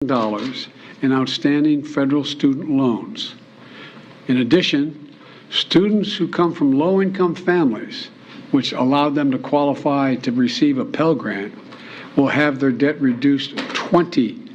in outstanding federal student loans. In addition, students who come from low-income families, which allowed them to qualify to receive a Pell Grant, will have their debt reduced $20,000.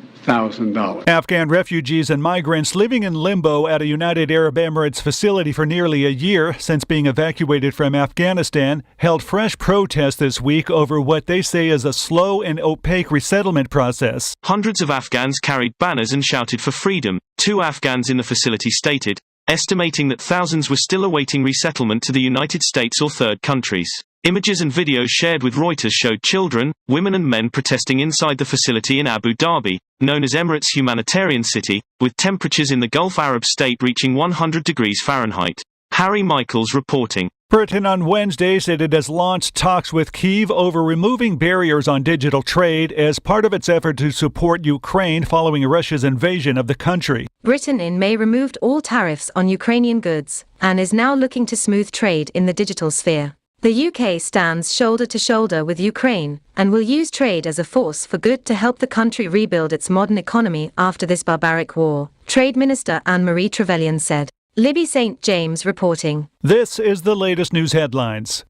Afghan refugees and migrants living in limbo at a United Arab Emirates facility for nearly a year since being evacuated from Afghanistan held fresh protests this week over what they say is a slow and opaque resettlement process. Hundreds of Afghans carried banners and shouted for freedom, 2 Afghans in the facility stated, estimating that thousands were still awaiting resettlement to the United States or third countries. Images and videos shared with Reuters showed children, women and men protesting inside the facility in Abu Dhabi, known as Emirates' humanitarian city, with temperatures in the Gulf Arab state reaching 100 degrees Fahrenheit. Harry Michaels reporting. Britain on Wednesday said it has launched talks with Kyiv over removing barriers on digital trade as part of its effort to support Ukraine following Russia's invasion of the country. Britain in May removed all tariffs on Ukrainian goods and is now looking to smooth trade in the digital sphere. The UK stands shoulder to shoulder with Ukraine and will use trade as a force for good to help the country rebuild its modern economy after this barbaric war, Trade Minister Anne-Marie Trevelyan said. Libby St. James reporting. This is the latest news headlines.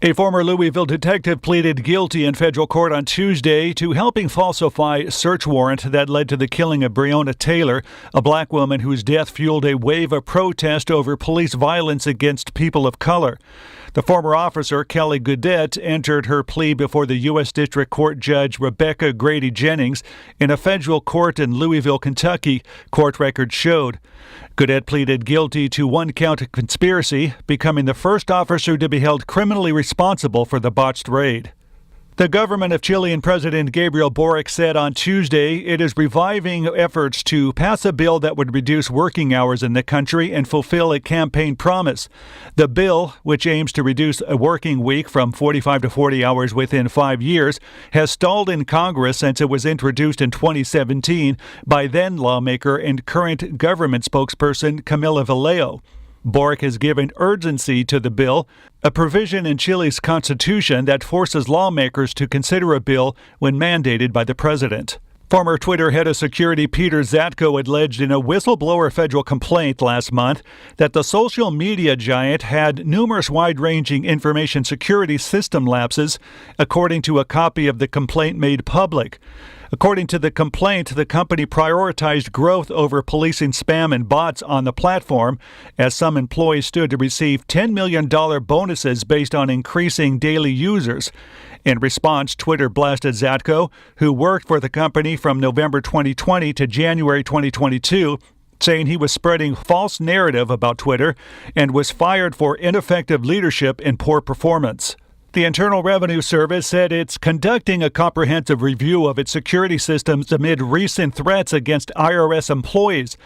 A former Louisville detective pleaded guilty in federal court on Tuesday to helping falsify a search warrant that led to the killing of Breonna Taylor, a black woman whose death fueled a wave of protest over police violence against people of color. The former officer, Kelly Goodette, entered her plea before the U.S. District Court Judge Rebecca Grady Jennings in a federal court in Louisville, Kentucky, court records showed. Goodette pleaded guilty to 1 count of conspiracy, becoming the first officer to be held criminally responsible for the botched raid. The government of Chilean President Gabriel Boric said on Tuesday it is reviving efforts to pass a bill that would reduce working hours in the country and fulfill a campaign promise. The bill, which aims to reduce a working week from 45 to 40 hours within 5 years, has stalled in Congress since it was introduced in 2017 by then lawmaker and current government spokesperson Camila Vallejo. Boric has given urgency to the bill, a provision in Chile's constitution that forces lawmakers to consider a bill when mandated by the president. Former Twitter head of security Peter Zatko alleged in a whistleblower federal complaint last month that the social media giant had numerous wide-ranging information security system lapses, according to a copy of the complaint made public. According to the complaint, the company prioritized growth over policing spam and bots on the platform, as some employees stood to receive $10 million bonuses based on increasing daily users. In response, Twitter blasted Zatko, who worked for the company from November 2020 to January 2022, saying he was spreading false narrative about Twitter and was fired for ineffective leadership and poor performance. The Internal Revenue Service said it's conducting a comprehensive review of its security systems amid recent threats against IRS employees.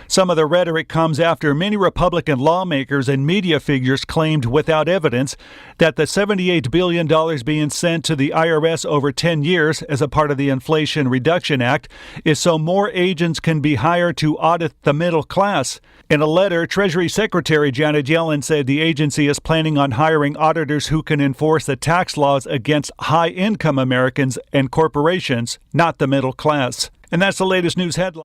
Some of the rhetoric comes after many Republican lawmakers and media figures claimed without evidence that the $78 billion being sent to the IRS over 10 years as a part of the Inflation Reduction Act is so more agents can be hired to audit the middle class. In a letter, Treasury Secretary Janet Yellen said the agency is planning on hiring auditors who can enforce the tax laws against high-income Americans and corporations, not the middle class. And that's the latest news headline.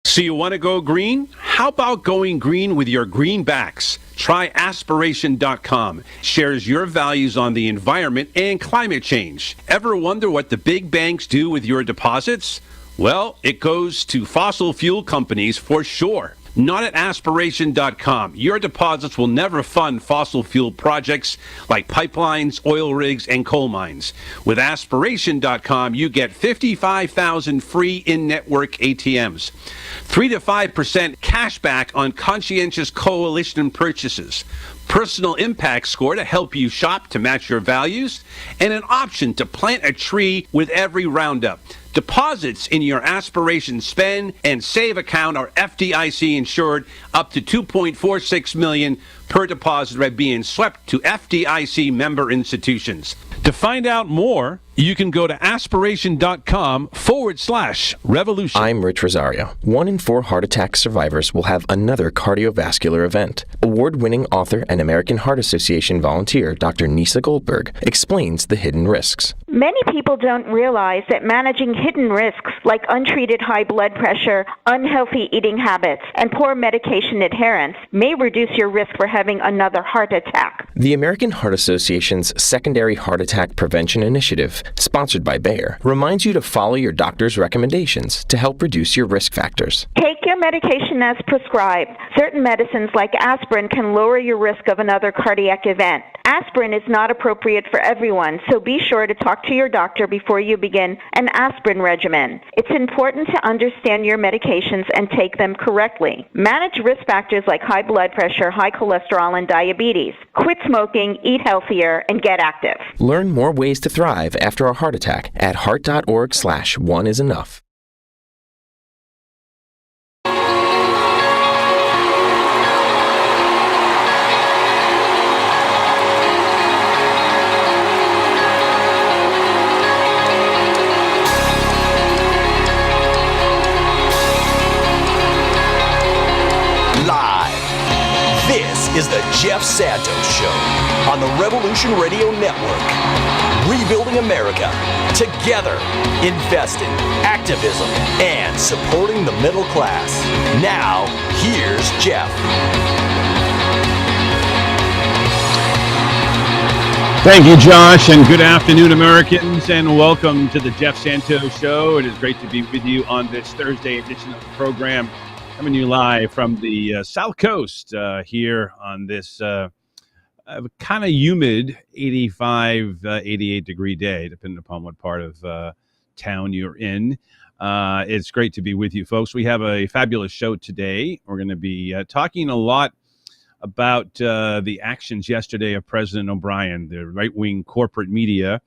So you want to go green? How about going green with your greenbacks? Try aspiration.com. Shares your values on the environment and climate change. Ever wonder what the big banks do with your deposits? Well, it goes to fossil fuel companies for sure. Not at aspiration.com. Your deposits will never fund fossil fuel projects like pipelines, oil rigs, and coal mines. With aspiration.com, you get 55,000 free in-network ATMs, 3 to 5% cash back on conscientious coalition purchases, personal impact score to help you shop to match your values, and an option to plant a tree with every roundup. Deposits in your Aspiration Spend and Save account are FDIC insured up to $2.46 million per deposit by being swept to FDIC member institutions. To find out more, You can go to aspiration.com/revolution. I'm Rich Rosario. 1 in 4 heart attack survivors will have another cardiovascular event. Award-winning author and American Heart Association volunteer Dr. Nisa Goldberg explains the hidden risks. Many people don't realize that managing hidden risks like untreated high blood pressure, unhealthy eating habits, and poor medication adherence may reduce your risk for having another heart attack. The American Heart Association's Secondary Heart Attack Prevention Initiative, sponsored by Bayer, reminds you to follow your doctor's recommendations to help reduce your risk factors. Take your medication as prescribed. Certain medicines like aspirin can lower your risk of another cardiac event. Aspirin is not appropriate for everyone, so be sure to talk to your doctor before you begin an aspirin regimen. It's important to understand your medications and take them correctly. Manage risk factors like high blood pressure, high cholesterol, and diabetes. Quit smoking, eat healthier, and get active. Learn more ways to thrive after a heart attack at heart.org/oneisenough. Is the Jeff Santos Show on the Revolution Radio Network. Rebuilding America, together, investing, activism, and supporting the middle class. Now, here's Jeff. Thank you, Josh, and good afternoon, Americans, and welcome to the Jeff Santos Show. It is great to be with you on this Thursday edition of the program. Coming to you live from the South Coast here on this kind of humid 85, 88 degree day, depending upon what part of town you're in. It's great to be with you, folks. We have a fabulous show today. We're going to be talking a lot about the actions yesterday of President O'Brien, the right-wing corporate media,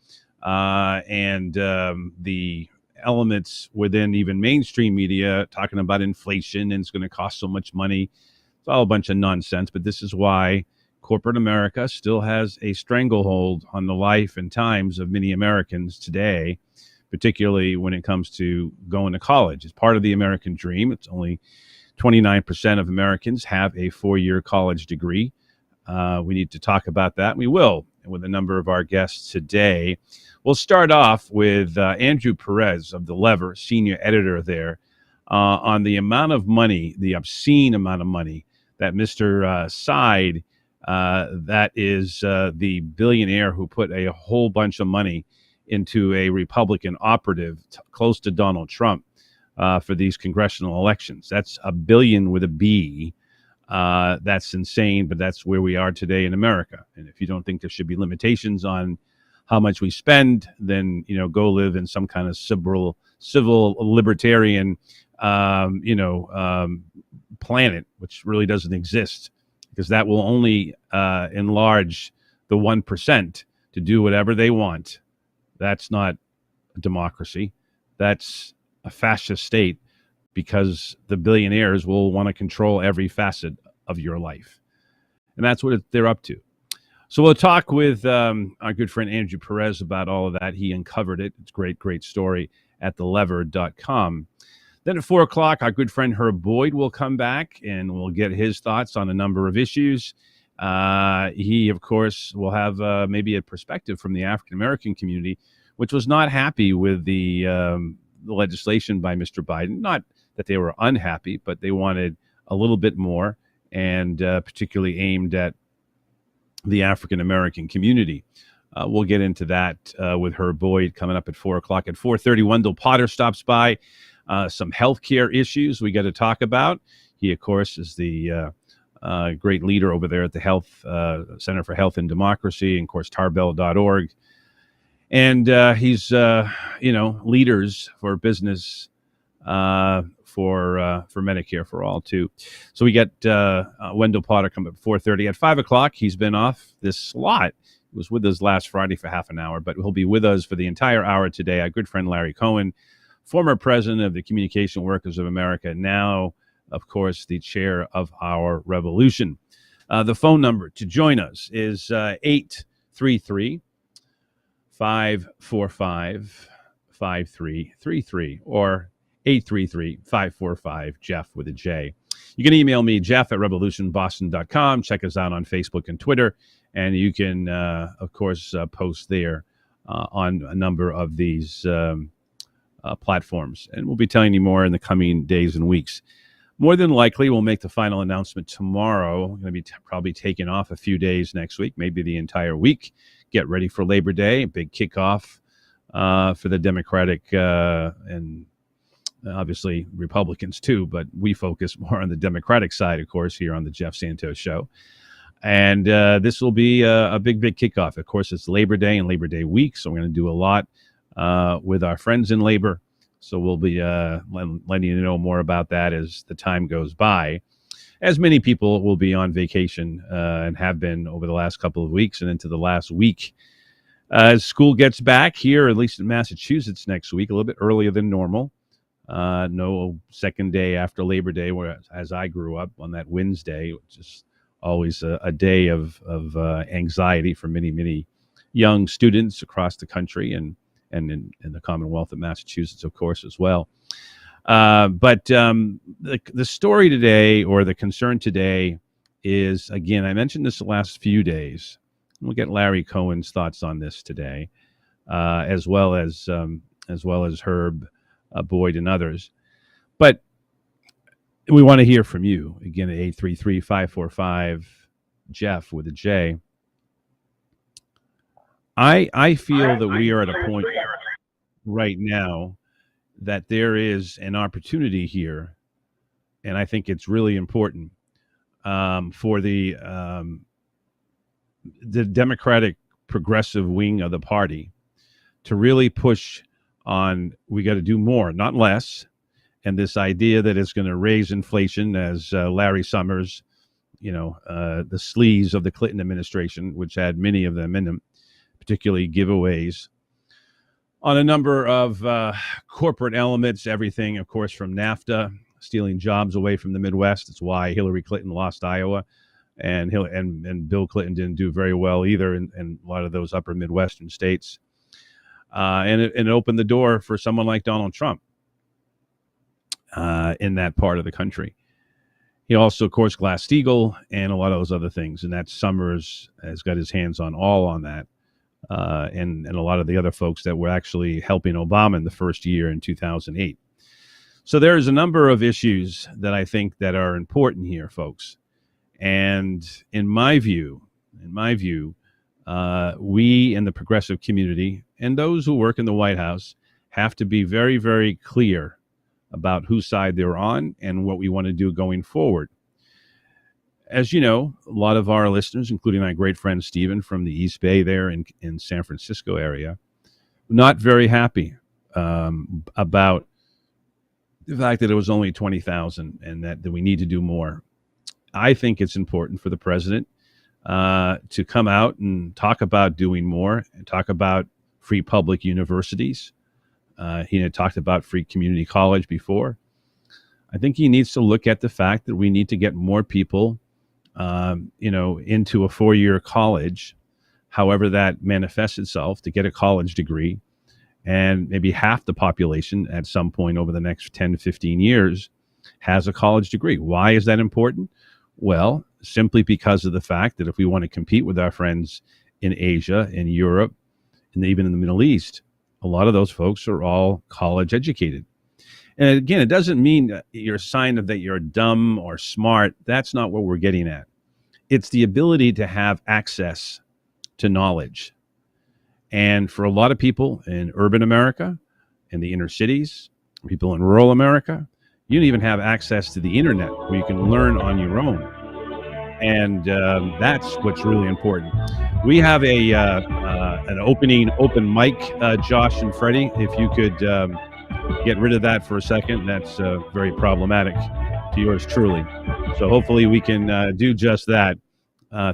and the elements within even mainstream media talking about inflation and it's going to cost so much money. It's all a bunch of nonsense, but this is why corporate America still has a stranglehold on the life and times of many Americans today, particularly when it comes to going to college. It's part of the American dream. It's only 29% of Americans have a 4-year college degree. We need to talk about that. We will with a number of our guests today. We'll start off with Andrew Perez of The Lever, senior editor there, on the amount of money, the obscene amount of money that Mr. Side, that is the billionaire who put a whole bunch of money into a Republican operative close to Donald Trump for these congressional elections. That's $1 billion with a B. That's insane, but that's where we are today in America. And if you don't think there should be limitations on how much we spend, then, go live in some kind of civil libertarian, planet, which really doesn't exist, because that will only enlarge the 1% to do whatever they want. That's not a democracy. That's a fascist state, because the billionaires will want to control every facet of your life. And that's what they're up to. So we'll talk with our good friend Andrew Perez about all of that. He uncovered it. It's a great, great story at thelever.com. Then at 4 o'clock, our good friend Herb Boyd will come back and we'll get his thoughts on a number of issues. He, of course, will have maybe a perspective from the African-American community, which was not happy with the legislation by Mr. Biden. Not that they were unhappy, but they wanted a little bit more, and particularly aimed at the African-American community. We'll get into that with Herb Boyd coming up at 4 o'clock. At 4:30, Wendell Potter stops by. Some healthcare issues we got to talk about. He, of course, is the great leader over there at the Health Center for Health and Democracy, and of course, tarbell.org. And he's, leaders for business for Medicare for all, too. So we got Wendell Potter coming up at 4:30. At 5 o'clock, he's been off this slot. He was with us last Friday for half an hour, but he'll be with us for the entire hour today. Our good friend Larry Cohen, former president of the Communication Workers of America, now, of course, the chair of our revolution. The phone number to join us is 833 545 5333 or 833-545 Jeff with a J. You can email me, Jeff at revolutionboston.com. Check us out on Facebook and Twitter. And you can, of course, post there on a number of these platforms. And we'll be telling you more in the coming days and weeks. More than likely, we'll make the final announcement tomorrow. We're going to be probably taking off a few days next week, maybe the entire week. Get ready for Labor Day, a big kickoff for the Democratic and obviously Republicans too, but we focus more on the Democratic side, of course, here on the Jeff Santos Show. And this will be a big kickoff. Of course, it's Labor Day and Labor Day week, so we're going to do a lot with our friends in labor. So we'll be letting you know more about that as the time goes by, as many people will be on vacation and have been over the last couple of weeks and into the last week. As school gets back here, at least in Massachusetts next week, a little bit earlier than normal. No second day after Labor Day, where as I grew up on that Wednesday, which is always a day of anxiety for many young students across the country and in the Commonwealth of Massachusetts, of course, as well. But the story today, or the concern today, is, again, I mentioned this the last few days. We'll get Larry Cohen's thoughts on this today, as well as Herb Boyd and others. But we want to hear from you again at 833-545 Jeff with a J. I feel that we are at a point right now that there is an opportunity here, and I think it's really important for the Democratic progressive wing of the party to really push on. We got to do more, not less. And this idea that it's going to raise inflation, as Larry Summers, the sleaze of the Clinton administration, which had many of them in them, particularly giveaways on a number of corporate elements, everything, of course, from NAFTA, stealing jobs away from the Midwest. That's why Hillary Clinton lost Iowa, and Bill Clinton didn't do very well either in a lot of those upper Midwestern states. And it opened the door for someone like Donald Trump in that part of the country. He also, of course, Glass-Steagall and a lot of those other things. And that Summers has got his hands on that. And a lot of the other folks that were actually helping Obama in the first year in 2008. So there's a number of issues that I think that are important here, folks. And in my view, we in the progressive community and those who work in the White House have to be very, very clear about whose side they're on and what we want to do going forward. As you know, a lot of our listeners, including my great friend Stephen from the East Bay there in San Francisco area, not very happy about the fact that it was only 20,000 and that we need to do more. I think it's important for the president to come out and talk about doing more and talk about free public universities. He had talked about free community college before. I think he needs to look at the fact that we need to get more people into a four-year college, however that manifests itself, to get a college degree. And maybe half the population at some point over the next 10 to 15 years has a college degree. Why is that important? Well, simply because of the fact that if we want to compete with our friends in Asia, in Europe, and even in the Middle East, a lot of those folks are all college educated. And again, it doesn't mean you're a sign of that you're dumb or smart. That's not what we're getting at. It's the ability to have access to knowledge. And for a lot of people in urban America, in the inner cities, people in rural America, you don't even have access to the internet where you can learn on your own. And that's what's really important. We have an open mic, Josh and Freddie. If you could get rid of that for a second, that's very problematic to yours truly. So hopefully we can do just that.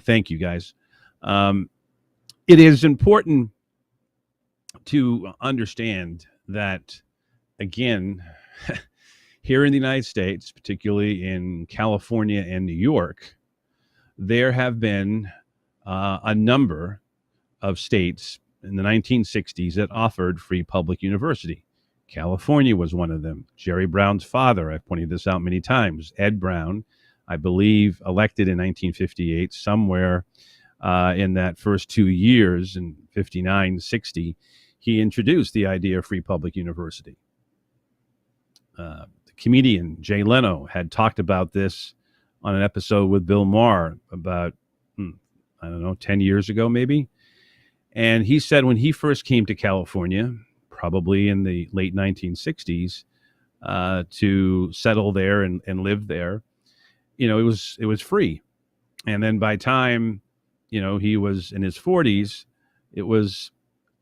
Thank you, guys. It is important to understand that, again, here in the United States, particularly in California and New York, there have been a number of states in the 1960s that offered free public university. California was one of them. Jerry Brown's father, I've pointed this out many times, Ed Brown, I believe, elected in 1958, somewhere in that first 2 years, in 59, 60, he introduced the idea of free public university. The comedian Jay Leno had talked about this on an episode with Bill Maher about, 10 years ago, maybe. And he said when he first came to California, probably in the late 1960s, to settle there and live there, it was free. And then by time, he was in his 40s, it was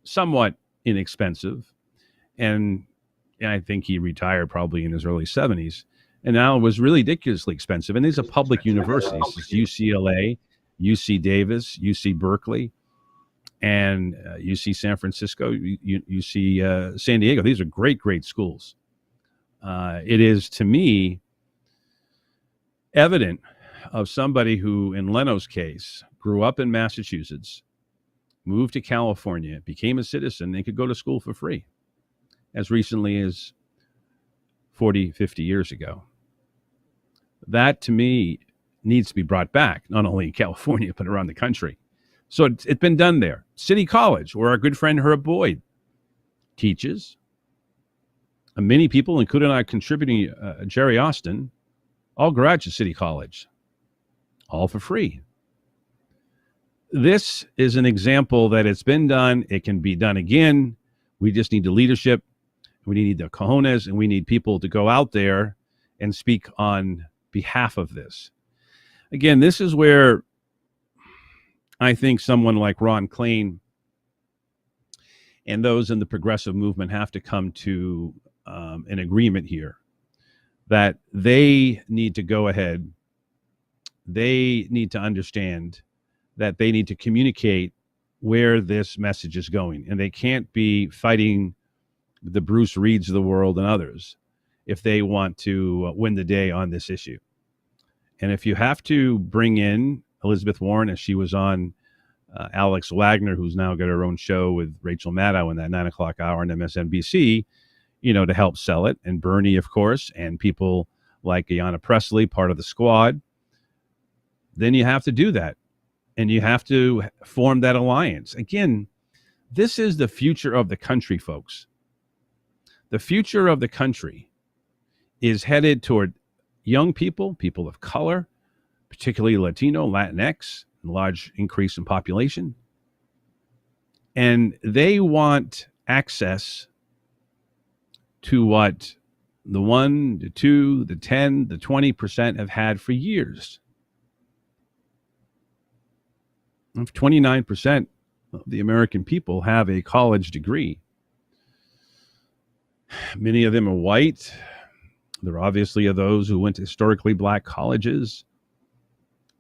somewhat inexpensive. And I think he retired probably in his early 70s. And now it was really ridiculously expensive. And these are public universities. It's UCLA, UC Davis, UC Berkeley, and UC San Francisco, UC San Diego. These are great, great schools. It is, to me, evident of somebody who, in Leno's case, grew up in Massachusetts, moved to California, became a citizen, and could go to school for free as recently as 40, 50 years ago. That, to me, needs to be brought back, not only in California, but around the country. So it's been done there. City College, where our good friend Herb Boyd teaches. And many people, including our contributing Jerry Austin, all graduate City College, all for free. This is an example that it's been done. It can be done again. We just need the leadership. We need the cojones, and we need people to go out there and speak on behalf of this. Again, this is where I think someone like Ron Klain and those in the progressive movement have to come to an agreement here that they need to go ahead. They need to understand that they need to communicate where this message is going. And they can't be fighting the Bruce Reeds of the world and others if they want to win the day on this issue. And if you have to bring in Elizabeth Warren, as she was on Alex Wagner, who's now got her own show with Rachel Maddow in that 9 o'clock hour on MSNBC, to help sell it, and Bernie, of course, and people like Ayanna Pressley, part of the squad, then you have to do that. And you have to form that alliance. Again, this is the future of the country, folks. The future of the country is headed toward young people, people of color, particularly Latino, Latinx, large increase in population. And they want access to what the 1, the 2, the 10, the 20% have had for years. 29% of the American people have a college degree. Many of them are white. There obviously are those who went to historically black colleges,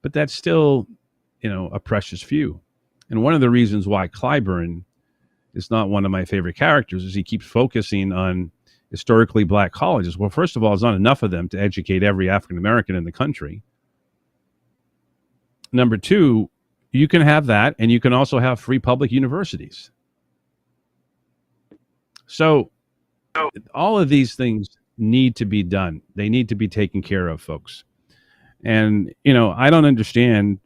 but that's still, a precious few. And one of the reasons why Clyburn is not one of my favorite characters is he keeps focusing on historically black colleges. Well, first of all, there's not enough of them to educate every African American in the country. Number two, you can have that, and you can also have free public universities. So all of these things need to be done. They need to be taken care of, folks. And, I don't understand,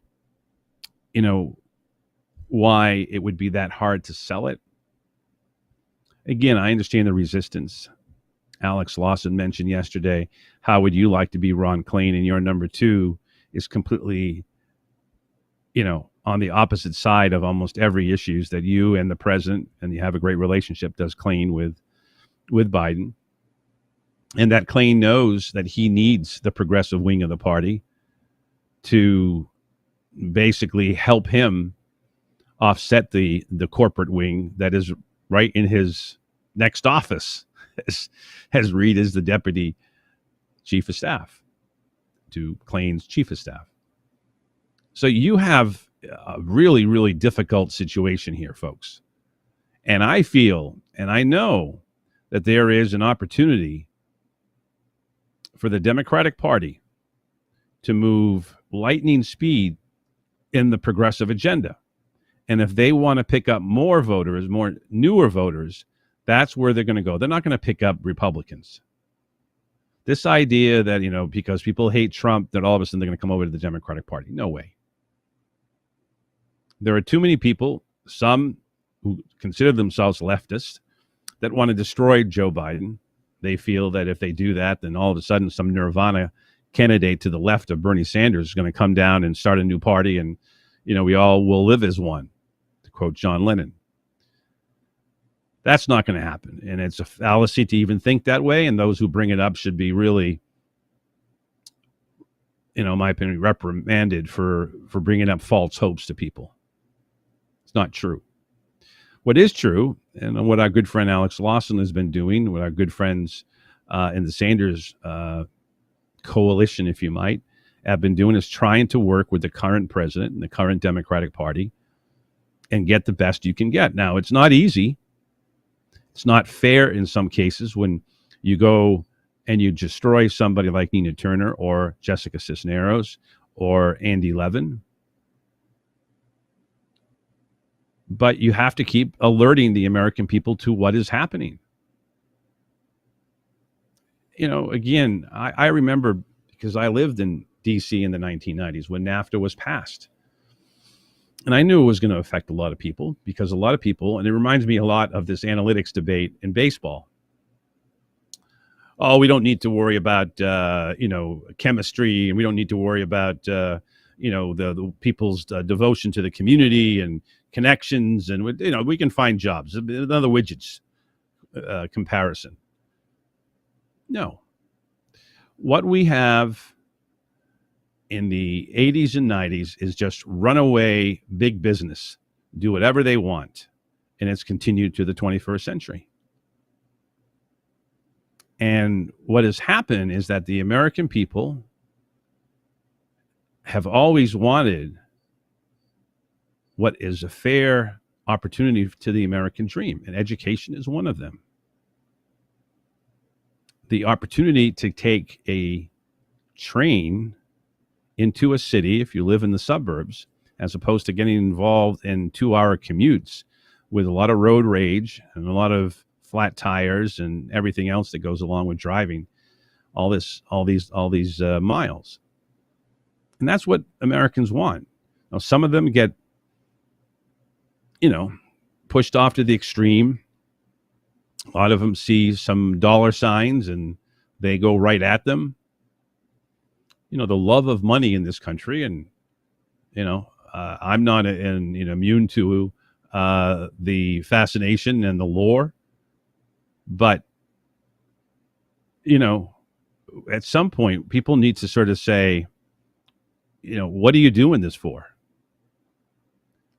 why it would be that hard to sell it. Again, I understand the resistance. Alex Lawson mentioned yesterday, how would you like to be Ron Klain, and your number two is completely, on the opposite side of almost every issues that you and the president, and you have a great relationship, does Klain with Biden. And that Klain knows that he needs the progressive wing of the party to basically help him offset the corporate wing that is right in his next office, as Reid is the deputy chief of staff to Klain's chief of staff. So you have a really, really difficult situation here, folks. And I feel, and I know that there is an opportunity for the Democratic Party to move lightning speed in the progressive agenda. And if they want to pick up more voters, more newer voters, that's where they're going to go. They're not going to pick up Republicans. This idea that, because people hate Trump, that all of a sudden they're going to come over to the Democratic Party. No way. There are too many people, some who consider themselves leftist, that want to destroy Joe Biden. They feel that if they do that, then all of a sudden some nirvana candidate to the left of Bernie Sanders is going to come down and start a new party, and we all will live as one, to quote John Lennon. That's not going to happen, and it's a fallacy to even think that way, and those who bring it up should be really, in my opinion, reprimanded for bringing up false hopes to people. It's not true. What is true, and what our good friend Alex Lawson has been doing, what our good friends in the Sanders coalition, if you might, have been doing, is trying to work with the current president and the current Democratic Party and get the best you can get. Now, it's not easy. It's not fair in some cases when you go and you destroy somebody like Nina Turner or Jessica Cisneros or Andy Levin. But you have to keep alerting the American people to what is happening. Again, I remember, because I lived in D.C. in the 1990s when NAFTA was passed. And I knew it was going to affect a lot of people, because a lot of people, and it reminds me a lot of this analytics debate in baseball. Oh, we don't need to worry about, chemistry, and we don't need to worry about, the people's devotion to the community and connections, and we can find jobs. Another widgets comparison. No. What we have in the 80s and 90s is just runaway big business, do whatever they want, and it's continued to the 21st century. And what has happened is that the American people have always wanted what is a fair opportunity to the American dream, and education is one of them. The opportunity to take a train into a city, if you live in the suburbs, as opposed to getting involved in 2-hour commutes with a lot of road rage and a lot of flat tires and everything else that goes along with driving all these miles. And that's what Americans want. Now, some of them get, pushed off to the extreme. A lot of them see some dollar signs and they go right at them. The love of money in this country, and I'm not immune to the fascination and the lure, but at some point people need to sort of say, what are you doing this for?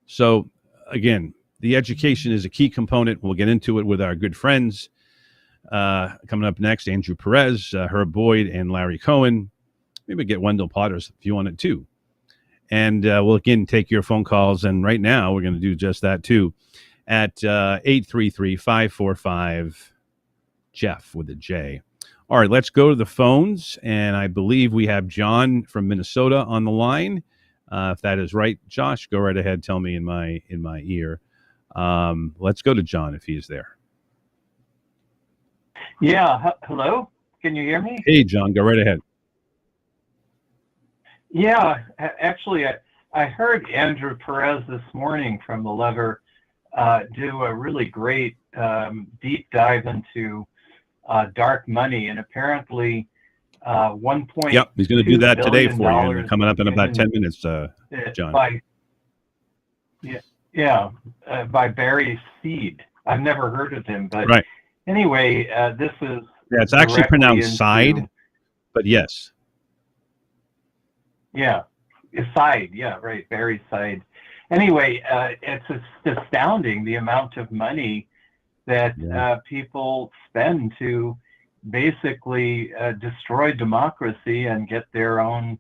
So again, the education is a key component. We'll get into it with our good friends coming up next: Andrew Perez, Herb Boyd, and Larry Cohen. Maybe get Wendell Potters if you want it too. And we'll again take your phone calls. And right now we're going to do just that too at 833-545-JEFF with a J. All right, let's go to the phones. And I believe we have John from Minnesota on the line. If that is right, Josh, go right ahead. Tell me in my ear. Let's go to John if he's there. Yeah. Hello. Can you hear me? Hey, John, go right ahead. Yeah, actually, I heard Andrew Perez this morning from The Lever do a really great deep dive into dark money, and apparently 1.2 Yep, he's going to do that today for you, and coming up in about 10 minutes, John. By Barry Seed. I've never heard of him, but right. Anyway, this is it's actually pronounced Side, but yes. Yeah, Side. Yeah, right. Barry Side. Anyway, it's astounding the amount of money that people spend to basically destroy democracy and get their own,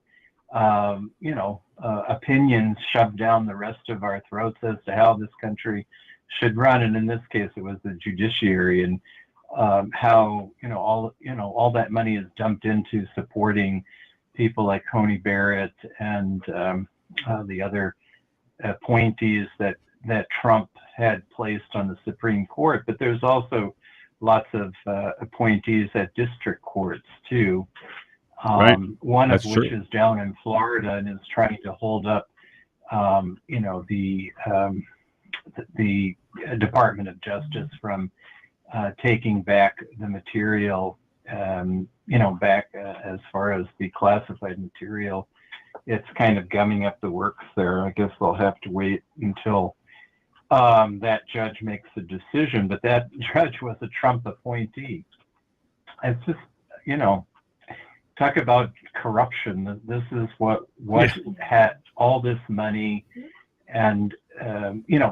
opinions shoved down the rest of our throats as to how this country should run. And in this case, it was the judiciary, and how all that money is dumped into supporting people like Coney Barrett and the other appointees that that Trump had placed on the Supreme Court, but there's also lots of appointees at district courts too. Right. One That's of which true. is down in Florida and is trying to hold up, the Department of Justice from taking back the material, back as far as the classified material. It's kind of gumming up the works there. I guess they'll have to wait until that judge makes a decision, but that judge was a Trump appointee. It's just, talk about corruption. This is what had all this money and,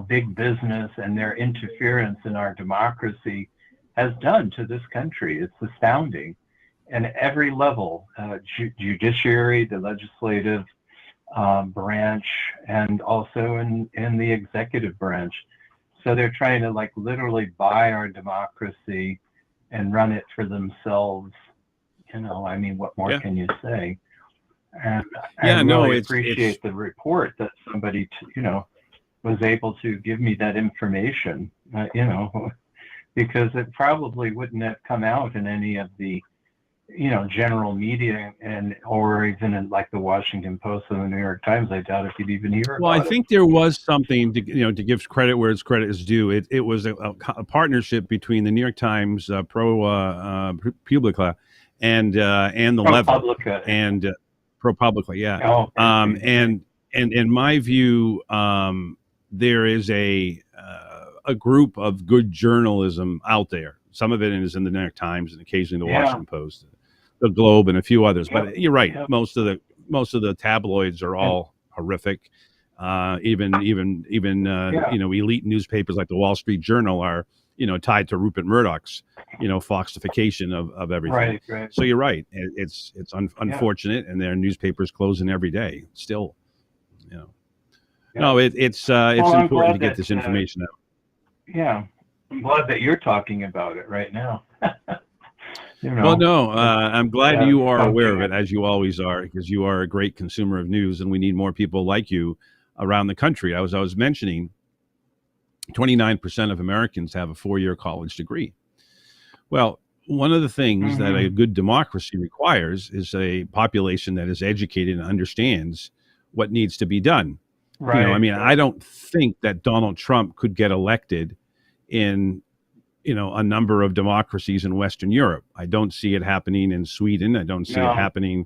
big business and their interference in our democracy has done to this country. It's astounding. And every level, judiciary, the legislative branch, and also in the executive branch. So they're trying to literally buy our democracy and run it for themselves. What more can you say? And I really appreciate the report that somebody, was able to give me that information, because it probably wouldn't have come out in any of the, general media or even in the Washington Post and the New York Times. I doubt if you'd even hear about it. Well, I think there was something to give credit where its credit is due. It was a partnership between the New York Times, ProPublica, and the Level, and ProPublica, yeah. Oh, and in my view, there is a group of good journalism out there. Some of it is in the New York Times and occasionally the Washington Post, the Globe, and a few others. Yep. But you're right. Yep. Most of the tabloids are all horrific. Even elite newspapers like the Wall Street Journal are tied to Rupert Murdoch's foxification of everything. Right. So you're right. It's unfortunate, and their newspapers closing every day still. No, it's important to get this information out. Yeah, I'm glad that you're talking about it right now. Well, no, I'm glad you are aware of it, as you always are, because you are a great consumer of news, and we need more people like you around the country. I was mentioning 29% of Americans have a 4-year college degree. Well, one of the things that a good democracy requires is a population that is educated and understands what needs to be done. Right. I don't think that Donald Trump could get elected in, a number of democracies in Western Europe. I don't see it happening in Sweden. I don't see it happening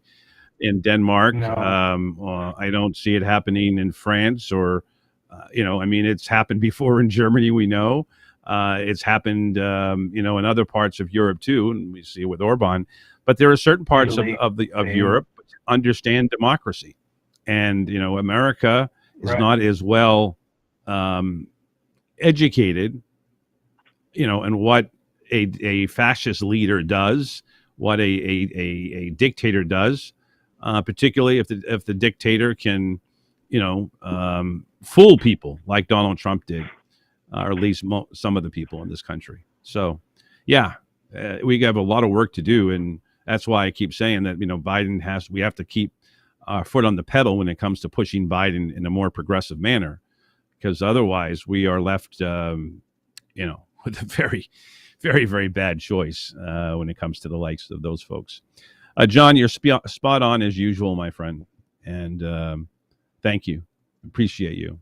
in Denmark. I don't see it happening in France or, it's happened before in Germany, we know. It's happened, in other parts of Europe too, and we see it with Orban. But there are certain parts of Europe that understand democracy. And, America is not as well educated, and what a fascist leader does, what a dictator does, particularly if the dictator can, fool people like Donald Trump did, or at least some of the people in this country. So, we have a lot of work to do, and that's why I keep saying that we have to keep our foot on the pedal when it comes to pushing Biden in a more progressive manner, because otherwise we are left, with a very, very, very bad choice when it comes to the likes of those folks. John, you're spot on as usual, my friend, and thank you. Appreciate you.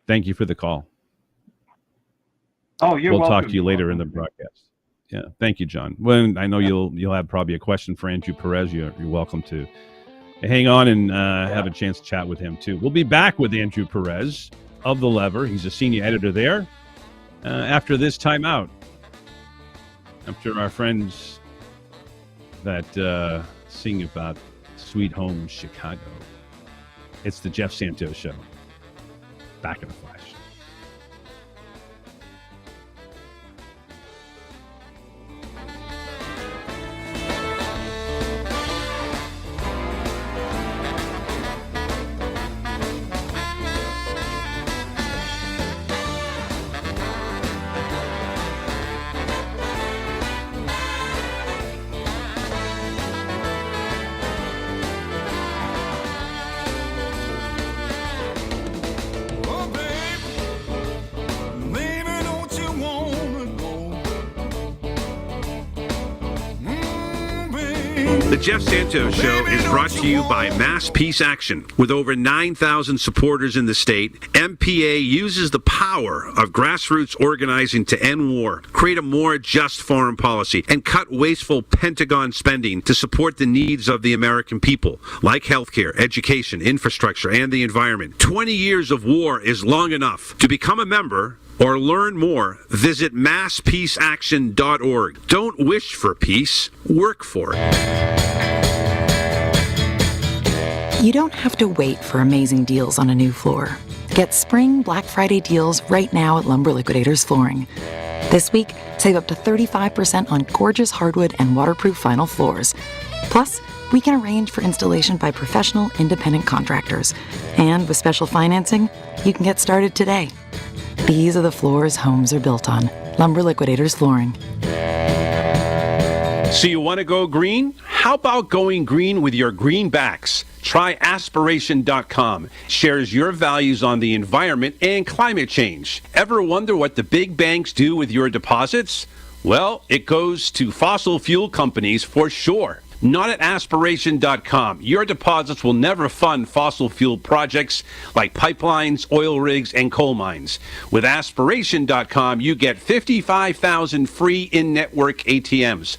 Thank you for the call. Oh, you're welcome. We'll talk to you later in the broadcast. Yeah, thank you, John. Well, I know you'll have probably a question for Andrew Perez. You're welcome to hang on and have a chance to chat with him too. We'll be back with Andrew Perez of The Lever. He's a senior editor there. After this timeout, after our friends that sing about Sweet Home Chicago, it's the Jeff Santos Show. Back in a flash. The Jeff Santos Show is brought to you by Mass Peace Action. With over 9,000 supporters in the state, MPA uses the power of grassroots organizing to end war, create a more just foreign policy, and cut wasteful Pentagon spending to support the needs of the American people, like healthcare, education, infrastructure, and the environment. 20 years of war is long enough. To become a member or learn more, visit masspeaceaction.org. Don't wish for peace, work for it. You don't have to wait for amazing deals on a new floor. Get spring Black Friday deals right now at Lumber Liquidators Flooring. This week, save up to 35% on gorgeous hardwood and waterproof vinyl floors. Plus, we can arrange for installation by professional, independent contractors. And with special financing, you can get started today. These are the floors homes are built on. Lumber Liquidators Flooring. So you want to go green? How about going green with your greenbacks? Try aspiration.com. Shares your values on the environment and climate change. Ever wonder what the big banks do with your deposits? Well, it goes to fossil fuel companies for sure. Not at aspiration.com. Your deposits will never fund fossil fuel projects like pipelines, oil rigs, and coal mines. With aspiration.com, you get 55,000 free in-network ATMs,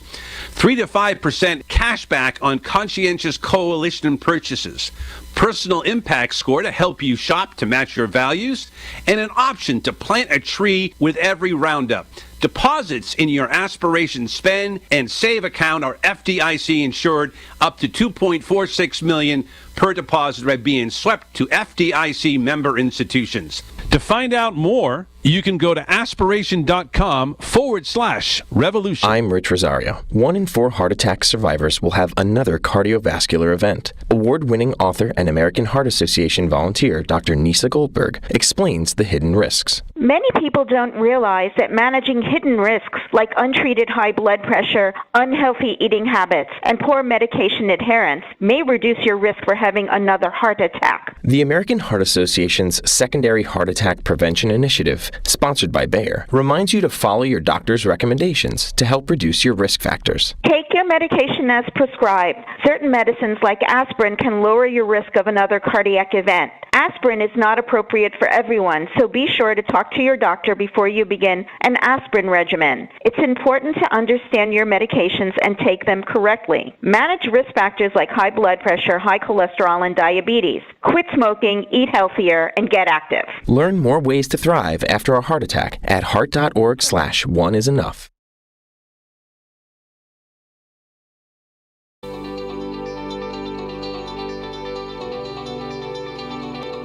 3 to 5% cash back on conscientious coalition purchases, personal impact score to help you shop to match your values, and an option to plant a tree with every roundup. Deposits in your Aspiration Spend and Save account are FDIC insured up to $2.46 million per deposit by being swept to FDIC member institutions. To find out more, you can go to aspiration.com/revolution. I'm Rich Rosario. 1 in 4 heart attack survivors will have another cardiovascular event. Award-winning author and American Heart Association volunteer Dr. Nisa Goldberg explains the hidden risks. Many people don't realize that managing hidden risks like untreated high blood pressure, unhealthy eating habits, and poor medication adherence may reduce your risk for having another heart attack. The American Heart Association's Secondary Heart Attack Prevention Initiative, sponsored by Bayer, reminds you to follow your doctor's recommendations to help reduce your risk factors. Take your medication as prescribed. Certain medicines like aspirin can lower your risk of another cardiac event. Aspirin is not appropriate for everyone, so be sure to talk to your doctor before you begin an aspirin regimen. It's important to understand your medications and take them correctly. Manage risk factors like high blood pressure, high cholesterol, and diabetes. Quit smoking, eat healthier, and get active. Learn more ways to thrive after a heart attack at heart.org/oneisenough.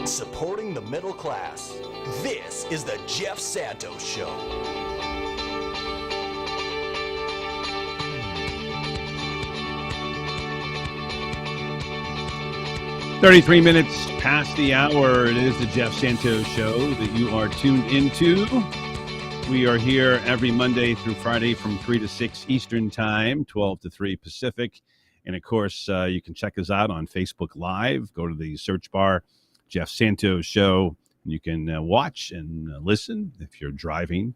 Supporting the middle class. This is the Jeff Santos Show. "33 minutes past the hour. It is the Jeff Santos Show that you are tuned into. We are here every Monday through Friday from 3 to 6 Eastern Time, 12 to 3 Pacific. And, of course, you can check us out on Facebook Live. Go to the search bar, Jeff Santos Show. You can watch and listen if you're driving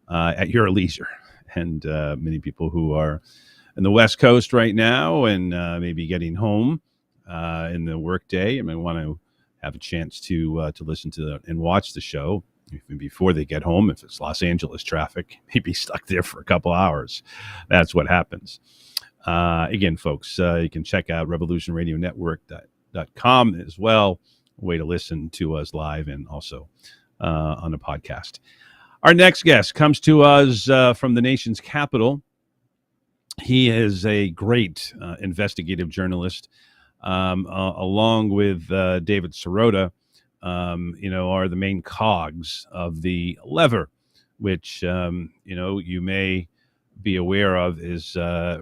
at your leisure. And many people who are in the West Coast right now and maybe getting home in the workday, I want to have a chance to listen to and watch the show even before they get home. If it's Los Angeles traffic, maybe stuck there for a couple hours. That's what happens. Again, folks, you can check out revolutionradionetwork.com as well. A way to listen to us live and also on a podcast. Our next guest comes to us from the nation's capital. He is a great investigative journalist. Along with David Sirota, are the main cogs of the lever, which, you may be aware of is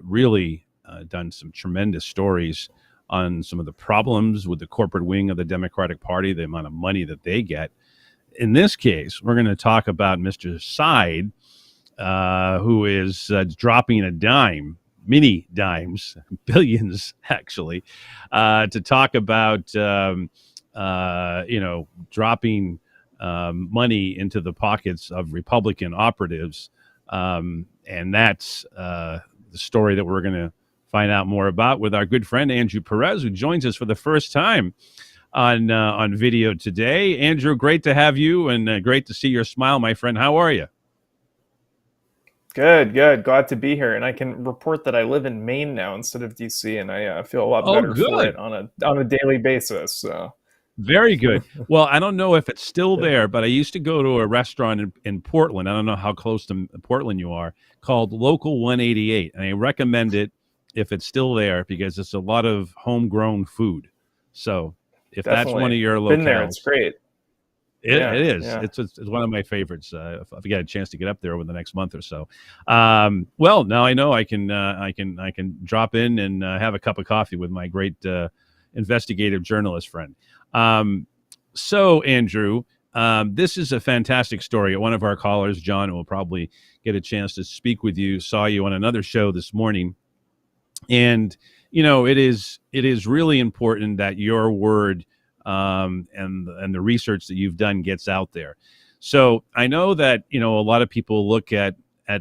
really done some tremendous stories on some of the problems with the corporate wing of the Democratic Party, the amount of money that they get. In this case, we're going to talk about Mr. Side, who is dropping a dime, many dimes, billions actually, to talk about, dropping money into the pockets of Republican operatives. And that's the story that we're going to find out more about with our good friend Andrew Perez, who joins us for the first time on video today. Andrew, great to have you, and great to see your smile, my friend. How are you? Good, good. Glad to be here, and I can report that I live in Maine now instead of DC, and I feel a lot Oh, better for good. it on a daily basis. So Very good. Well, I don't know if it's still there, but I used to go to a restaurant in Portland. I don't know how close to Portland you are, called Local 188. And I recommend it if it's still there because it's a lot of homegrown food. So if that's one definitely of your been there. It's locales, great. it Yeah, is. yeah. It's one of my favorites. If I get a chance to get up there over the next month or so. Well, now I know I can drop in and have a cup of coffee with my great investigative journalist friend. So Andrew, this is a fantastic story. One of our callers, John, will probably get a chance to speak with you. Saw you on another show this morning, and it is really important that your word and the research that you've done gets out there. So I know that a lot of people look at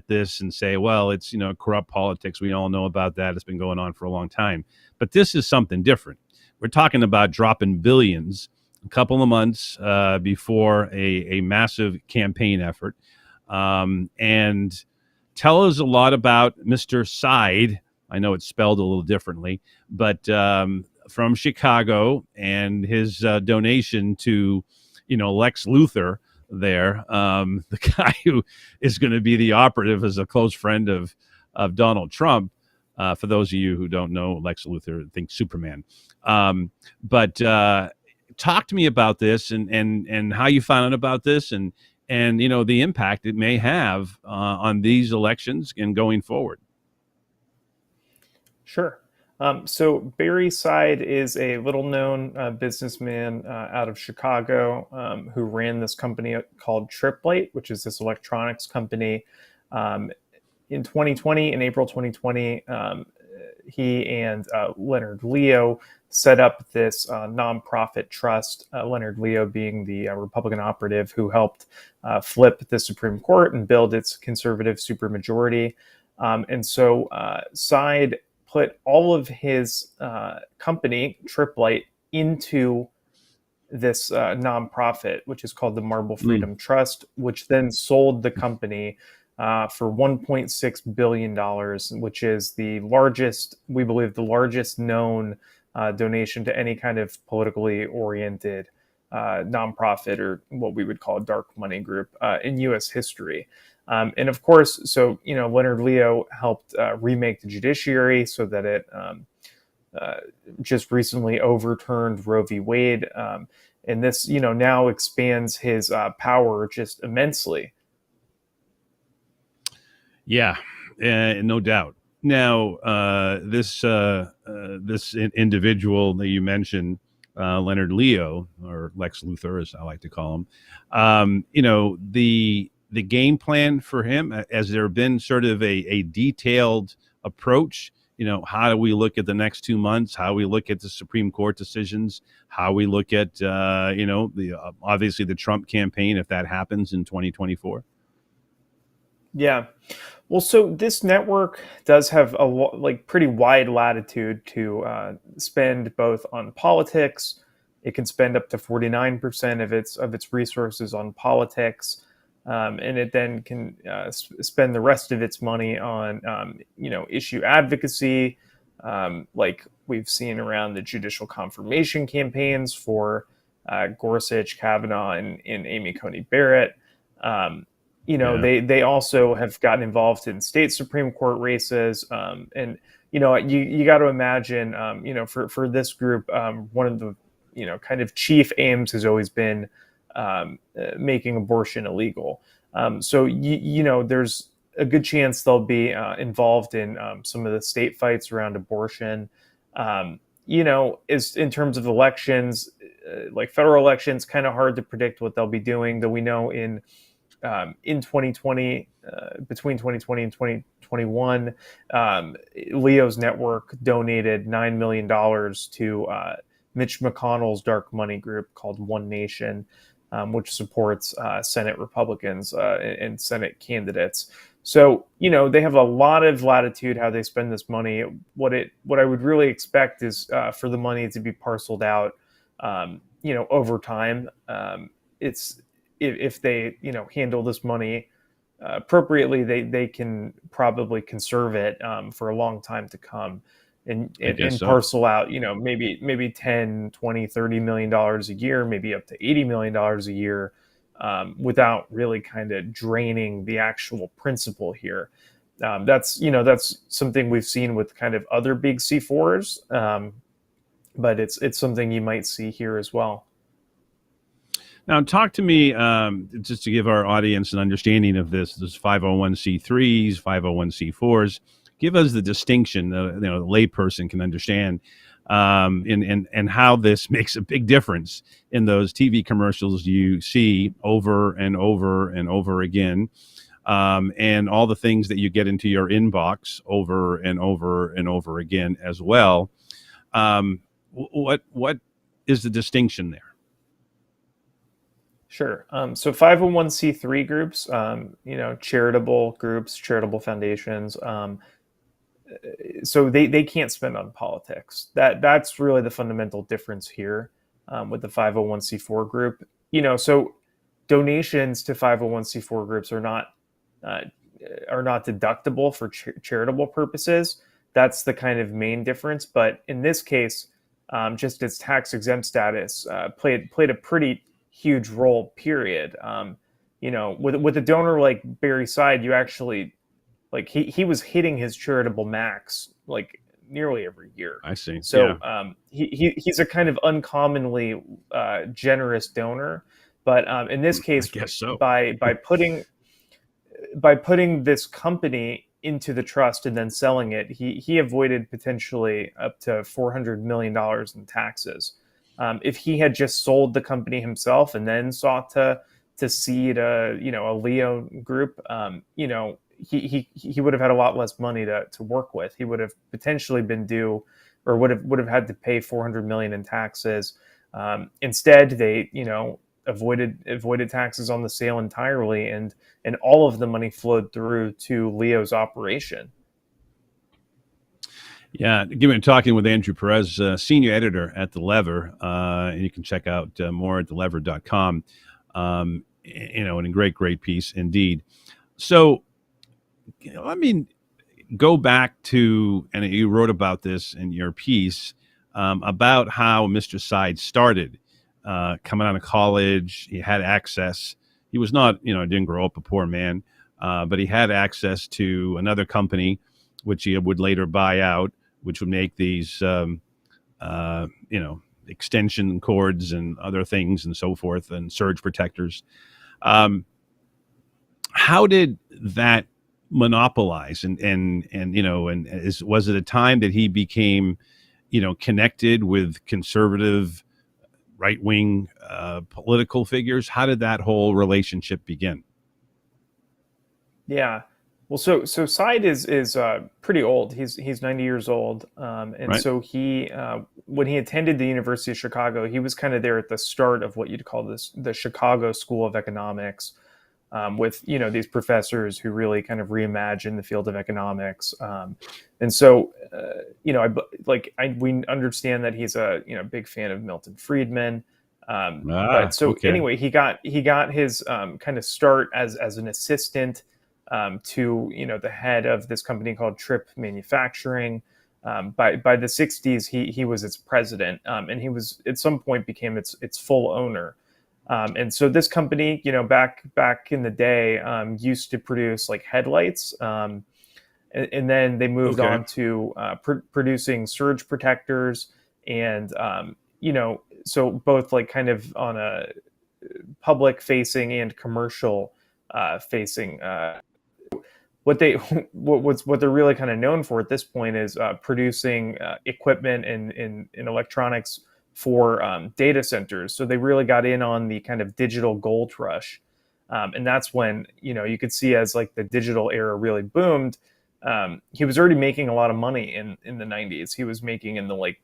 this and say, well, it's corrupt politics. We all know about that. It's been going on for a long time. But this is something different. We're talking about dropping billions a couple of months before a massive campaign effort. And tell us a lot about Mr. Side. I know it's spelled a little differently, but from Chicago and his donation to, Lex Luthor there, the guy who is going to be the operative as a close friend of Donald Trump. For those of you who don't know, Lex Luthor, think Superman. But talk to me about this and how you found out about this and the impact it may have on these elections and going forward. Sure. So Barry Side is a little-known businessman out of Chicago who ran this company called Triplite, which is this electronics company. In 2020, in April 2020, he and Leonard Leo set up this nonprofit trust, Leonard Leo being the Republican operative who helped flip the Supreme Court and build its conservative supermajority. And so Side put all of his company, Triplite, into this nonprofit, which is called the Marble Freedom Trust, which then sold the company for $1.6 billion, which is the largest, we believe, the largest known donation to any kind of politically oriented nonprofit or what we would call a dark money group in U.S. history. And of course, so, Leonard Leo helped remake the judiciary so that it just recently overturned Roe v. Wade. And this, now expands his power just immensely. Yeah, no doubt. Now, this individual that you mentioned, Leonard Leo, or Lex Luthor, as I like to call him, the game plan for him, has there been sort of a detailed approach? How do we look at the next 2 months? How we look at the Supreme Court decisions? How we look at, obviously the Trump campaign, if that happens in 2024? Yeah. Well, so this network does have pretty wide latitude to spend both on politics. It can spend up to 49% of its resources on politics, and it then can spend the rest of its money on issue advocacy, like we've seen around the judicial confirmation campaigns for Gorsuch, Kavanaugh, and Amy Coney Barrett. They also have gotten involved in state Supreme Court races. And you got to imagine, for this group, one of the, kind of chief aims has always been making abortion illegal. So, there's a good chance they'll be involved in some of the state fights around abortion. Is in terms of elections, like federal elections, kind of hard to predict what they'll be doing, though we know in 2020, between 2020 and 2021, Leo's network donated $9 million to Mitch McConnell's dark money group called One Nation, which supports Senate Republicans and Senate candidates. So, they have a lot of latitude how they spend this money. What I would really expect is for the money to be parceled out, over time. It's if they, handle this money appropriately, they can probably conserve it for a long time to come, and, I and guess and so. parcel out, maybe 10, 20, $30 million a year, maybe up to $80 million a year, without really kind of draining the actual principal here. That's something we've seen with kind of other big C4s, but it's something you might see here as well. Now, talk to me just to give our audience an understanding of this 501c3s, 501c4s. Give us the distinction, the layperson can understand, and how this makes a big difference in those TV commercials you see over and over and over again, and all the things that you get into your inbox over and over and over again as well. What is the distinction there? Sure. So 501c3 groups, charitable groups, charitable foundations, so they can't spend on politics. That's really the fundamental difference here, with the 501c4 group. So donations to 501c4 groups uh, are not deductible for charitable purposes. That's the kind of main difference. But in this case, just its tax exempt status played a pretty huge role. Period. With a donor like Barry Side, you actually, like, he was hitting his charitable max like nearly every year. I see. So Yeah, he's a kind of uncommonly generous donor. But in this I case, guess so. by putting this company into the trust and then selling it, he avoided potentially up to $400 million in taxes. If he had just sold the company himself and then sought to seed a Leo group, he would have had a lot less money to work with. He would have potentially been due, or would have had to pay $400 million in taxes. Instead, they avoided taxes on the sale entirely, and all of the money flowed through to Leo's operation. Yeah, given talking with Andrew Perez, senior editor at The Lever, and you can check out more at thelever.com. And a great piece indeed. So, let me go back to, and you wrote about this in your piece, about how Mr. Side started coming out of college. He had access. He was not, didn't grow up a poor man, but he had access to another company, which he would later buy out, which would make these, extension cords and other things and so forth, and surge protectors. How did that monopolize, was it a time that he became, connected with conservative right wing political figures? How did that whole relationship begin? Yeah. Well, so Side is pretty old. He's 90 years old, and Right. so he when he attended the University of Chicago, he was kind of there at the start of what you'd call the Chicago School of Economics, with these professors who really kind of reimagined the field of economics. And so we understand that he's a big fan of Milton Friedman. But so Okay. anyway, he got his kind of start as an assistant to the head of this company called Tripp Manufacturing. By the 60s, he was its president, and he was at some point became its full owner. And so this company, back in the day, used to produce like headlights, and then they moved Okay. on to producing surge protectors, and so both like kind of on a public facing and commercial facing. What they're really kind of known for at this point is producing equipment in electronics for data centers. So they really got in on the kind of digital gold rush, and that's when you could see, as like the digital era really boomed. He was already making a lot of money in the 90s. He was making in the like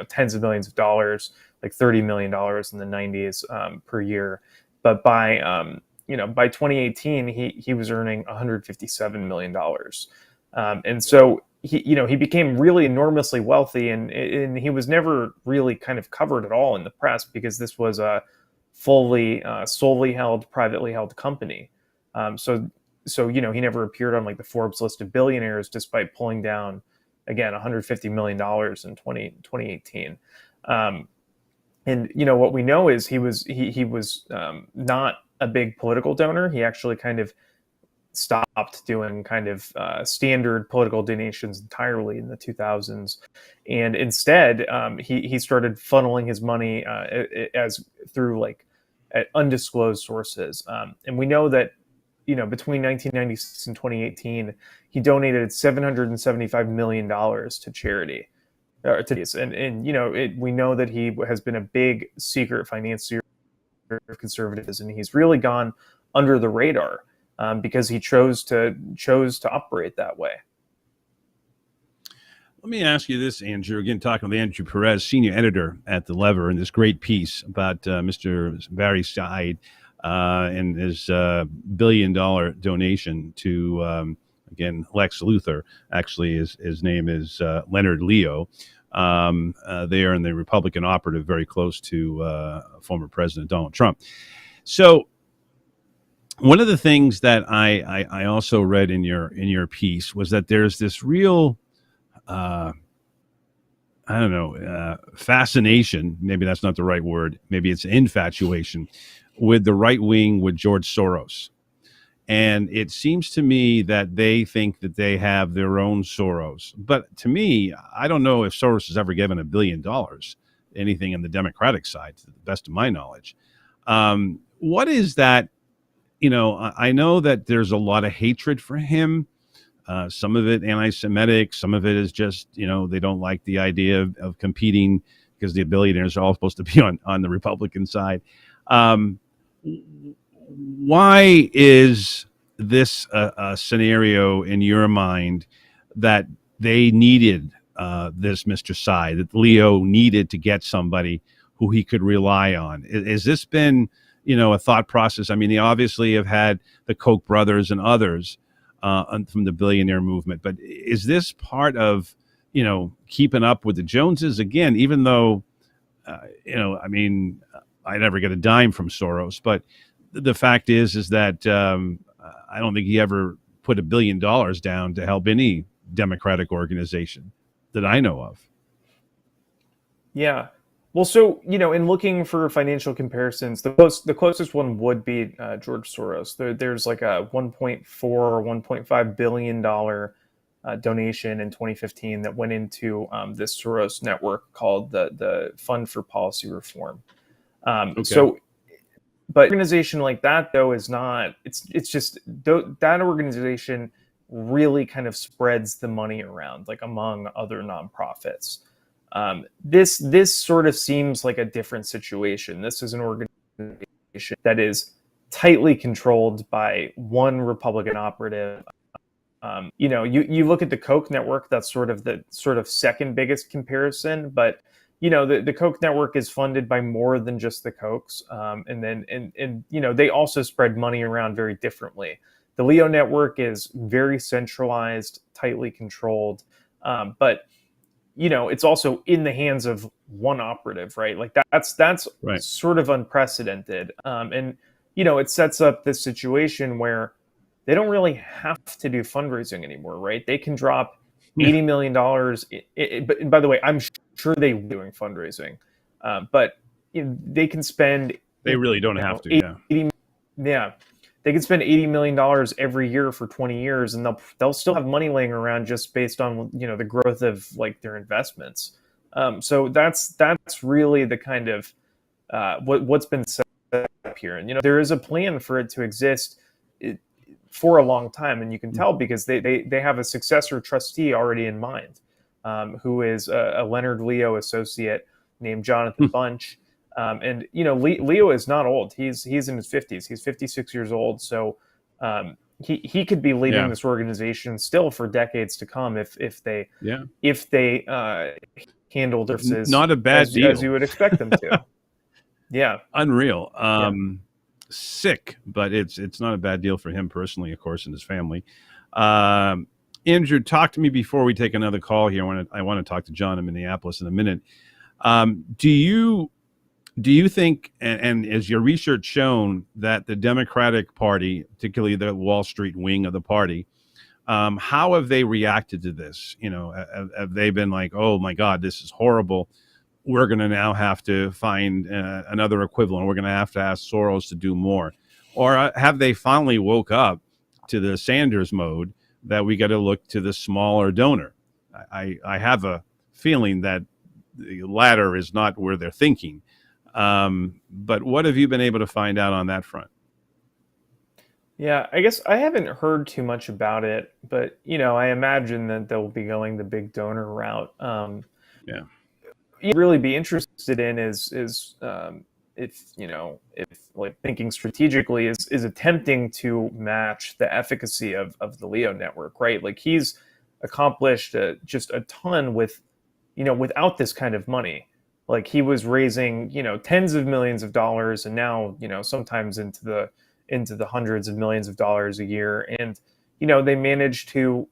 tens of millions of dollars, like $30 million in the 90s per year. But by by 2018, he was earning $157 million. And so he became really enormously wealthy, and he was never really kind of covered at all in the press because this was a fully solely held, privately held company. So he never appeared on like the Forbes list of billionaires, despite pulling down again $150 million in 2018. And what we know is he was not a big political donor. He actually kind of stopped doing kind of standard political donations entirely in the 2000s, and instead he started funneling his money as through like undisclosed sources. And we know that between 1996 and 2018, he donated $775 million to charity. We know that he has been a big secret financier of conservatives, and he's really gone under the radar because he chose to operate that way. Let me ask you this, Andrew. Again, talking with Andrew Perez, senior editor at The Lever, in this great piece about Mr. Barry Said and his $1 billion donation to, again, Lex Luthor. Actually, his name is Leonard Leo. They are in the Republican operative, very close to former President Donald Trump. So one of the things that I also read in your piece was that there's this real fascination, maybe that's not the right word, maybe it's infatuation with the right wing, with George Soros. And it seems to me that they think that they have their own Soros. But to me, I don't know if Soros has ever given $1 billion, anything on the Democratic side, to the best of my knowledge. What is that? I know that there's a lot of hatred for him. Some of it anti-Semitic, some of it is just, they don't like the idea of competing because the billionaires are all supposed to be on the Republican side. Why is this a scenario in your mind that they needed this Mr. Tsai, that Leo needed to get somebody who he could rely on? Has this been, a thought process? I mean, they obviously have had the Koch brothers and others from the billionaire movement, but is this part of, keeping up with the Joneses again, even though, I mean, I never get a dime from Soros, but the fact is that I don't think he ever put $1 billion down to help any Democratic organization that I know of. Yeah. Well, so, in looking for financial comparisons, the closest one would be George Soros. There's like a 1.4 or 1.5 billion dollar donation in 2015 that went into this Soros network called the Fund for Policy Reform. So, but an organization like that, though, is not. It's just that organization really kind of spreads the money around, like among other nonprofits. This sort of seems like a different situation. This is an organization that is tightly controlled by one Republican operative. You look at the Koch network, that's sort of the second biggest comparison, but the Koch network is funded by more than just the Kochs. And they also spread money around very differently. The Leo network is very centralized, tightly controlled, but it's also in the hands of one operative, right? Like that's right. Sort of unprecedented. And it sets up this situation where they don't really have to do fundraising anymore, right? They can drop $80 million. But by the way, I'm sure they're doing fundraising, but they can spend. They really don't have to. They can spend $80 million every year for 20 years, and they'll still have money laying around just based on the growth of like their investments. So that's really the kind of what's been set up here, and there is a plan for it to exist for a long time, and you can tell because they have a successor trustee already in mind, who is a Leonard Leo associate named Jonathan Bunch. And Leo is not old. He's in his 50s. He's 56 years old. So he could be leading this organization still for decades to come if they handle this not a bad deal as you would expect them to. Yeah, unreal. sick, but it's not a bad deal for him personally, of course, and his family. Andrew, talk to me before we take another call here. I want to talk to John in Minneapolis in a minute. Do you think, and has your research shown that the Democratic Party, particularly the Wall Street wing of the party, how have they reacted to this? Have they been like, oh my God, this is horrible. We're going to now have to find another equivalent. We're going to have to ask Soros to do more. Or have they finally woke up to the Sanders mode that we got to look to the smaller donor? I have a feeling that the latter is not where they're thinking. But what have you been able to find out on that front? Yeah, I guess I haven't heard too much about it, but I imagine that they'll be going the big donor route. Yeah. Really be interested in is if like thinking strategically is attempting to match the efficacy of the Leo network, right? Like he's accomplished just a ton with without this kind of money. Like he was raising tens of millions of dollars, and now sometimes into the hundreds of millions of dollars a year, and they managed to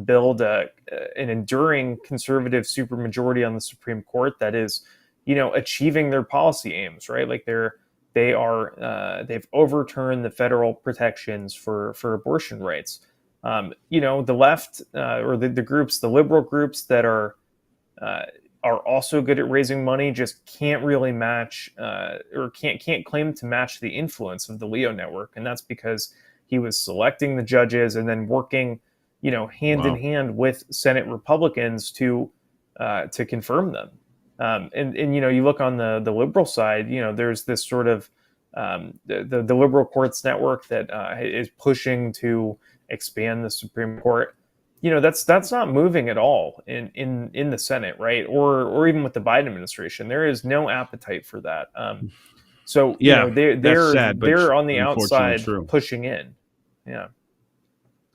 build an enduring conservative supermajority on the Supreme Court that is, achieving their policy aims, right? Like they've overturned the federal protections for abortion rights. The left or the groups, the liberal groups that are also good at raising money, just can't really match or can't claim to match the influence of the Leo network, and that's because he was selecting the judges and then working hand in hand with Senate Republicans to confirm them. And you look on the liberal side, there's this sort of the liberal courts network that is pushing to expand the Supreme Court. That's not moving at all in the Senate, right? Or even with the Biden administration, there is no appetite for that. So they're sad, they're on the outside true. pushing in.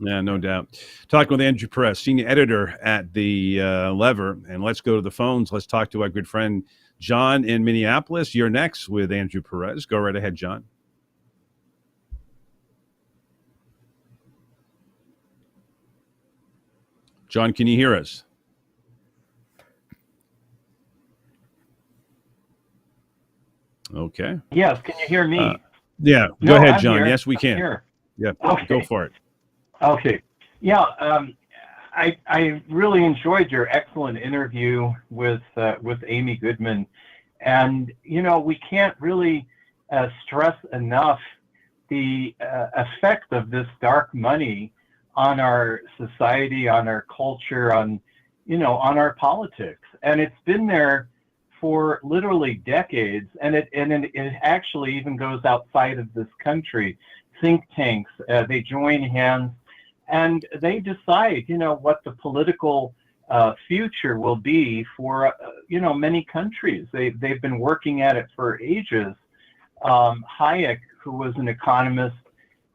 Yeah, no doubt. Talking with Andrew Perez, senior editor at The Lever. And let's go to the phones. Let's talk to our good friend John in Minneapolis. You're next with Andrew Perez. Go right ahead, John. John, can you hear us? Okay. Yes, can you hear me? Go ahead, John. Here. Yes, we can. Here. Yeah, okay. Go for it. Okay. Yeah, I really enjoyed your excellent interview with Amy Goodman, and we can't really stress enough the effect of this dark money on our society, on our culture, on our politics, and it's been there for literally decades, and it actually even goes outside of this country. Think tanks, they join hands, and they decide, what the political future will be for, many countries. They've been working at it for ages. Hayek, who was an economist,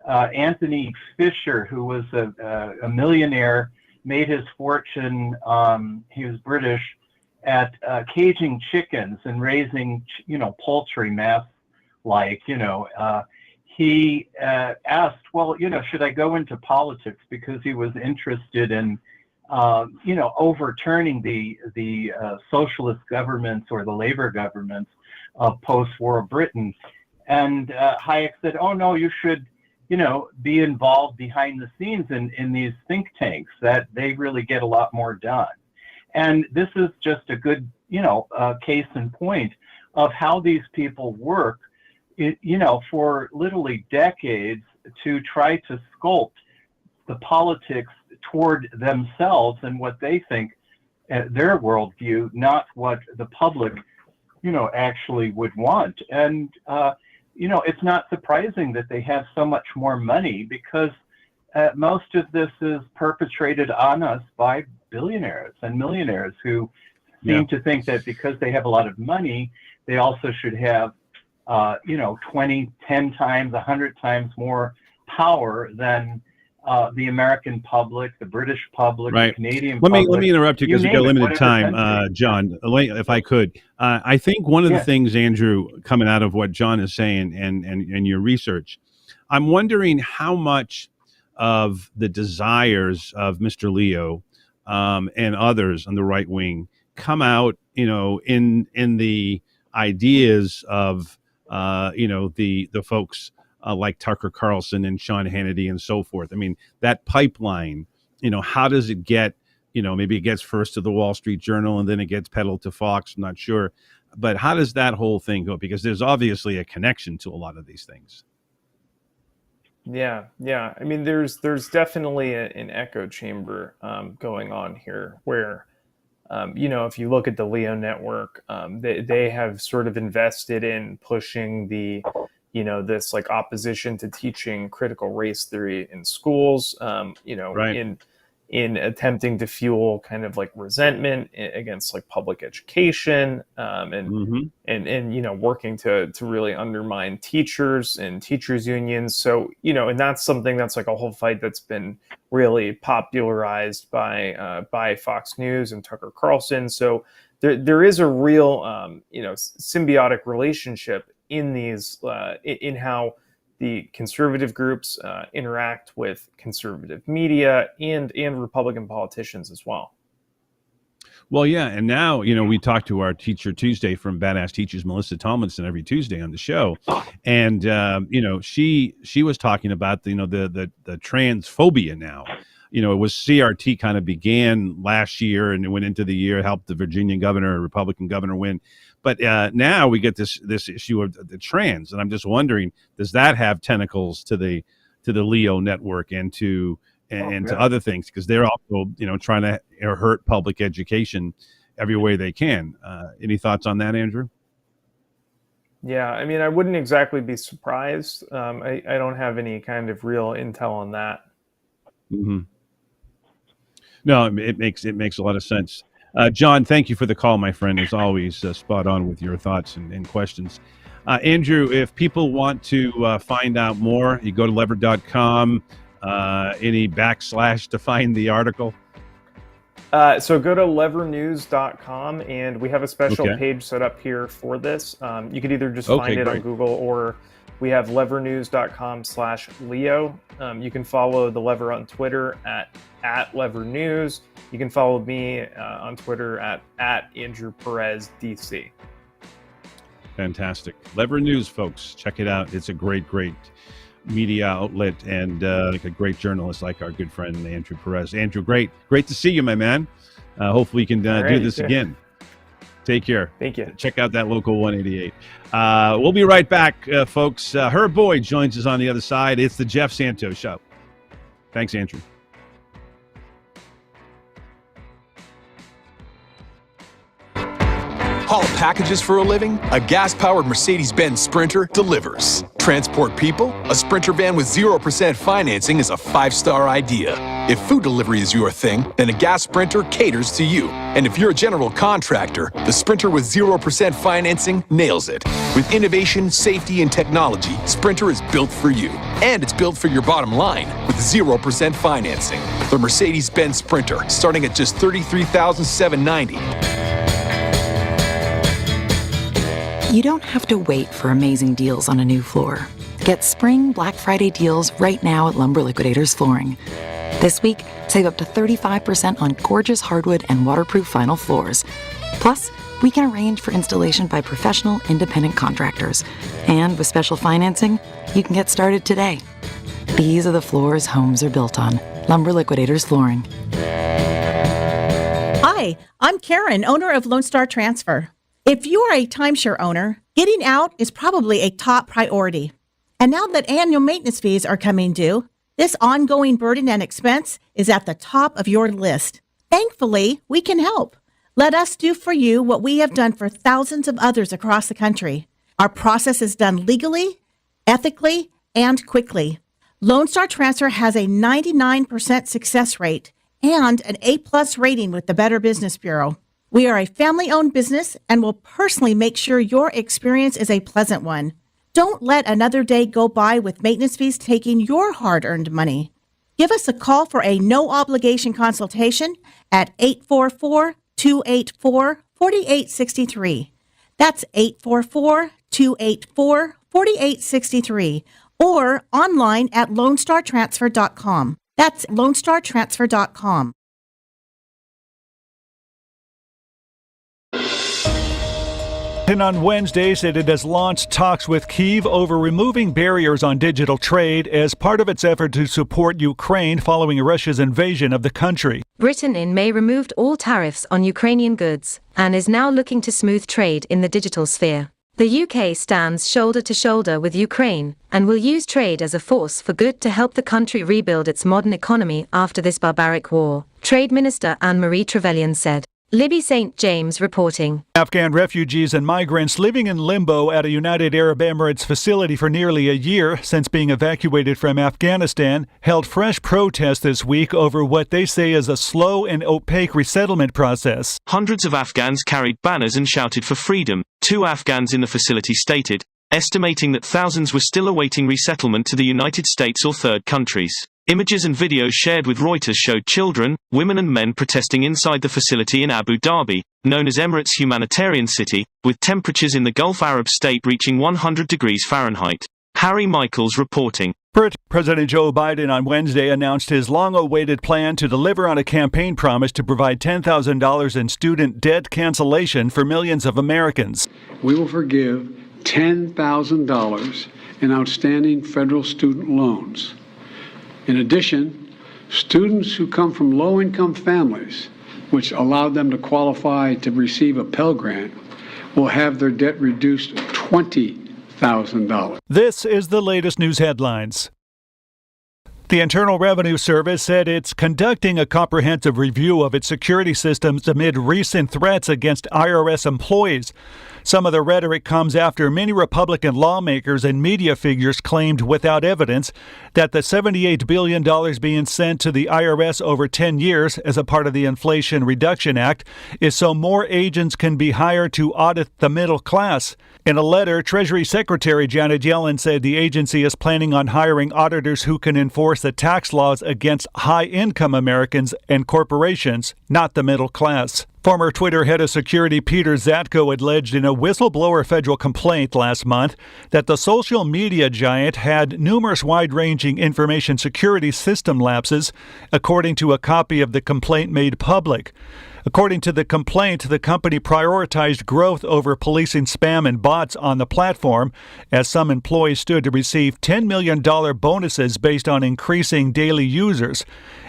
Anthony Fisher, who was a millionaire, made his fortune, he was British, at caging chickens and raising, poultry mass-like, he asked, well, should I go into politics? Because he was interested in, overturning the socialist governments or the labor governments of post-war Britain. And Hayek said, oh, no, you should, be involved behind the scenes in these think tanks, that they really get a lot more done. And this is just a good, case in point of how these people work, for literally decades to try to sculpt the politics toward themselves and what they think, their worldview, not what the public, actually would want. And, it's not surprising that they have so much more money, because most of this is perpetrated on us by billionaires and millionaires who seem to think that because they have a lot of money, they also should have 20, 10 times, 100 times more power than the American public, the British public, Right. the Canadian Let public. me interrupt you because we've got name it, limited whatever time, country. John. If I could, I think one of the Yes. things, Andrew, coming out of what John is saying and your research, I'm wondering how much of the desires of Mr. Leo and others on the right wing come out, in the ideas of the folks like Tucker Carlson and Sean Hannity and so forth. I mean, that pipeline, how does it get, maybe it gets first to the Wall Street Journal and then it gets peddled to Fox, I'm not sure. But how does that whole thing go? Because there's obviously a connection to a lot of these things. Yeah. I mean, there's definitely an echo chamber going on here where, if you look at the Leo network, they have sort of invested in pushing the, this like opposition to teaching critical race theory in schools, Right. in attempting to fuel kind of like resentment against like public education, and working to really undermine teachers and teachers unions. So and that's something that's like a whole fight that's been really popularized by Fox News and Tucker Carlson. So there is a real symbiotic relationship in these in how the conservative groups interact with conservative media and Republican politicians as well. Well, yeah, and now we talk to our Teacher Tuesday from Badass Teachers, Melissa Tomlinson, every Tuesday on the show, and she was talking about the transphobia now. It was CRT kind of began last year and it went into the year, helped the Virginia governor, Republican governor, win. But now we get this issue of the trans, and I'm just wondering, does that have tentacles to the Leo network and to other things? Because they're also trying to hurt public education every way they can. Any thoughts on that, Andrew? Yeah, I mean, I wouldn't exactly be surprised. I don't have any kind of real intel on that. Mm-hmm. No, it makes a lot of sense. John, thank you for the call, my friend. As always, spot on with your thoughts and questions. Andrew, if people want to find out more, you go to lever.com. Any backslash to find the article? So go to levernews.com, and we have a special page set up here for this. You could either just find it on Google, or we have levernews.com/Leo. You can follow the Lever on Twitter at @LeverNews. You can follow me on Twitter at Andrew Perez DC. Fantastic. Lever News, folks. Check it out. It's a great media outlet and like a great journalist like our good friend Andrew Perez. Andrew, great to see you, my man. Hopefully we can do this again. Take care. Thank you. Check out that local 188. We'll be right back, folks. Herb Boyd joins us on the other side. It's the Jeff Santos Show. Thanks, Andrew. Haul packages for a living? A gas-powered Mercedes-Benz Sprinter delivers. Transport people? A Sprinter van with 0% financing is a 5-star idea. If food delivery is your thing, then a gas Sprinter caters to you. And if you're a general contractor, the Sprinter with 0% financing nails it. With innovation, safety, and technology, Sprinter is built for you. And it's built for your bottom line with 0% financing. The Mercedes-Benz Sprinter, starting at just $33,790. You don't have to wait for amazing deals on a new floor. Get spring Black Friday deals right now at Lumber Liquidators Flooring. This week, save up to 35% on gorgeous hardwood and waterproof vinyl floors. Plus, we can arrange for installation by professional, independent contractors. And with special financing, you can get started today. These are the floors homes are built on. Lumber Liquidators Flooring. Hi, I'm Karen, owner of Lone Star Transfer. If you are a timeshare owner, getting out is probably a top priority. And now that annual maintenance fees are coming due, this ongoing burden and expense is at the top of your list. Thankfully, we can help. Let us do for you what we have done for thousands of others across the country. Our process is done legally, ethically, and quickly. Lone Star Transfer has a 99% success rate and an A+ rating with the Better Business Bureau. We are a family-owned business and will personally make sure your experience is a pleasant one. Don't let another day go by with maintenance fees taking your hard-earned money. Give us a call for a no-obligation consultation at 844-284-4863. That's 844-284-4863. Or online at LoneStarTransfer.com. That's LoneStarTransfer.com. And on Wednesday said it has launched talks with Kyiv over removing barriers on digital trade as part of its effort to support Ukraine following Russia's invasion of the country. Britain in May removed all tariffs on Ukrainian goods and is now looking to smooth trade in the digital sphere. The UK stands shoulder to shoulder with Ukraine and will use trade as a force for good to help the country rebuild its modern economy after this barbaric war, Trade Minister Anne-Marie Trevelyan said. Libby St. James reporting. Afghan refugees and migrants living in limbo at a United Arab Emirates facility for nearly a year since being evacuated from Afghanistan held fresh protests this week over what they say is a slow and opaque resettlement process. Hundreds of Afghans carried banners and shouted for freedom, 2 Afghans in the facility stated, estimating that thousands were still awaiting resettlement to the United States or third countries. Images and videos shared with Reuters showed children, women and men protesting inside the facility in Abu Dhabi, known as Emirates' humanitarian city, with temperatures in the Gulf Arab state reaching 100 degrees Fahrenheit. Harry Michaels reporting. President Joe Biden on Wednesday announced his long-awaited plan to deliver on a campaign promise to provide $10,000 in student debt cancellation for millions of Americans. We will forgive $10,000 in outstanding federal student loans. In addition, students who come from low-income families, which allowed them to qualify to receive a Pell Grant, will have their debt reduced to $20,000. This is the latest news headlines. The Internal Revenue Service said it's conducting a comprehensive review of its security systems amid recent threats against IRS employees. Some of the rhetoric comes after many Republican lawmakers and media figures claimed without evidence that the $78 billion being sent to the IRS over 10 years as a part of the Inflation Reduction Act is so more agents can be hired to audit the middle class. In a letter, Treasury Secretary Janet Yellen said the agency is planning on hiring auditors who can enforce the tax laws against high-income Americans and corporations, not the middle class. Former Twitter head of security Peter Zatko alleged in a whistleblower federal complaint last month that the social media giant had numerous wide-ranging information security system lapses, according to a copy of the complaint made public. According to the complaint, the company prioritized growth over policing spam and bots on the platform, as some employees stood to receive $10 million bonuses based on increasing daily users.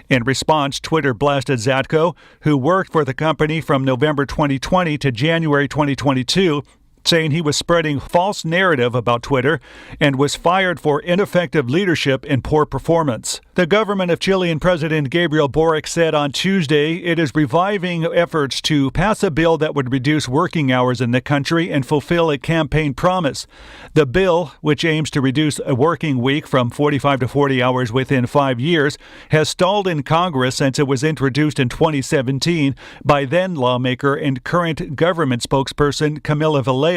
In response, Twitter blasted Zatko, who worked for the company from November 2020 to January 2022, saying he was spreading false narrative about Twitter and was fired for ineffective leadership and poor performance. The government of Chilean President Gabriel Boric said on Tuesday it is reviving efforts to pass a bill that would reduce working hours in the country and fulfill a campaign promise. The bill, which aims to reduce a working week from 45 to 40 hours within 5 years, has stalled in Congress since it was introduced in 2017 by then lawmaker and current government spokesperson Camila Vallejo.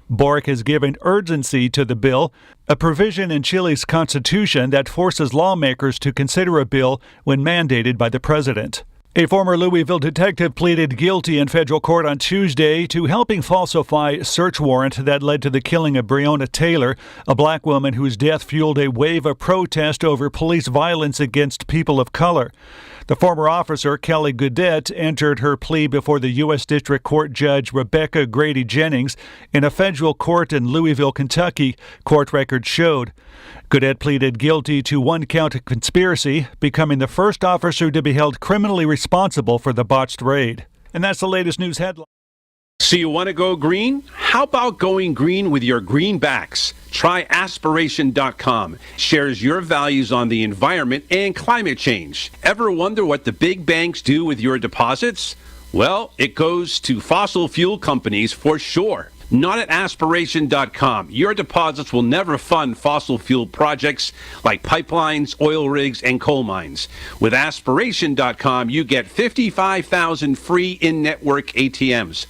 Boric has given urgency to the bill, a provision in Chile's constitution that forces lawmakers to consider a bill when mandated by the president. A former Louisville detective pleaded guilty in federal court on Tuesday to helping falsify a search warrant that led to the killing of Breonna Taylor, a black woman whose death fueled a wave of protest over police violence against people of color. The former officer, Kelly Goodette, entered her plea before the U.S. District Court Judge Rebecca Grady Jennings in a federal court in Louisville, Kentucky, court records showed. Goodette pleaded guilty to 1 count of conspiracy, becoming the first officer to be held criminally responsible for the botched raid. And that's the latest news headline. So you want to go green? How about going green with your greenbacks? Try aspiration.com. Shares your values on the environment and climate change. Ever wonder what the big banks do with your deposits? Well, it goes to fossil fuel companies for sure. Not at aspiration.com. Your deposits will never fund fossil fuel projects like pipelines, oil rigs, and coal mines. With aspiration.com, you get 55,000 free in-network ATMs,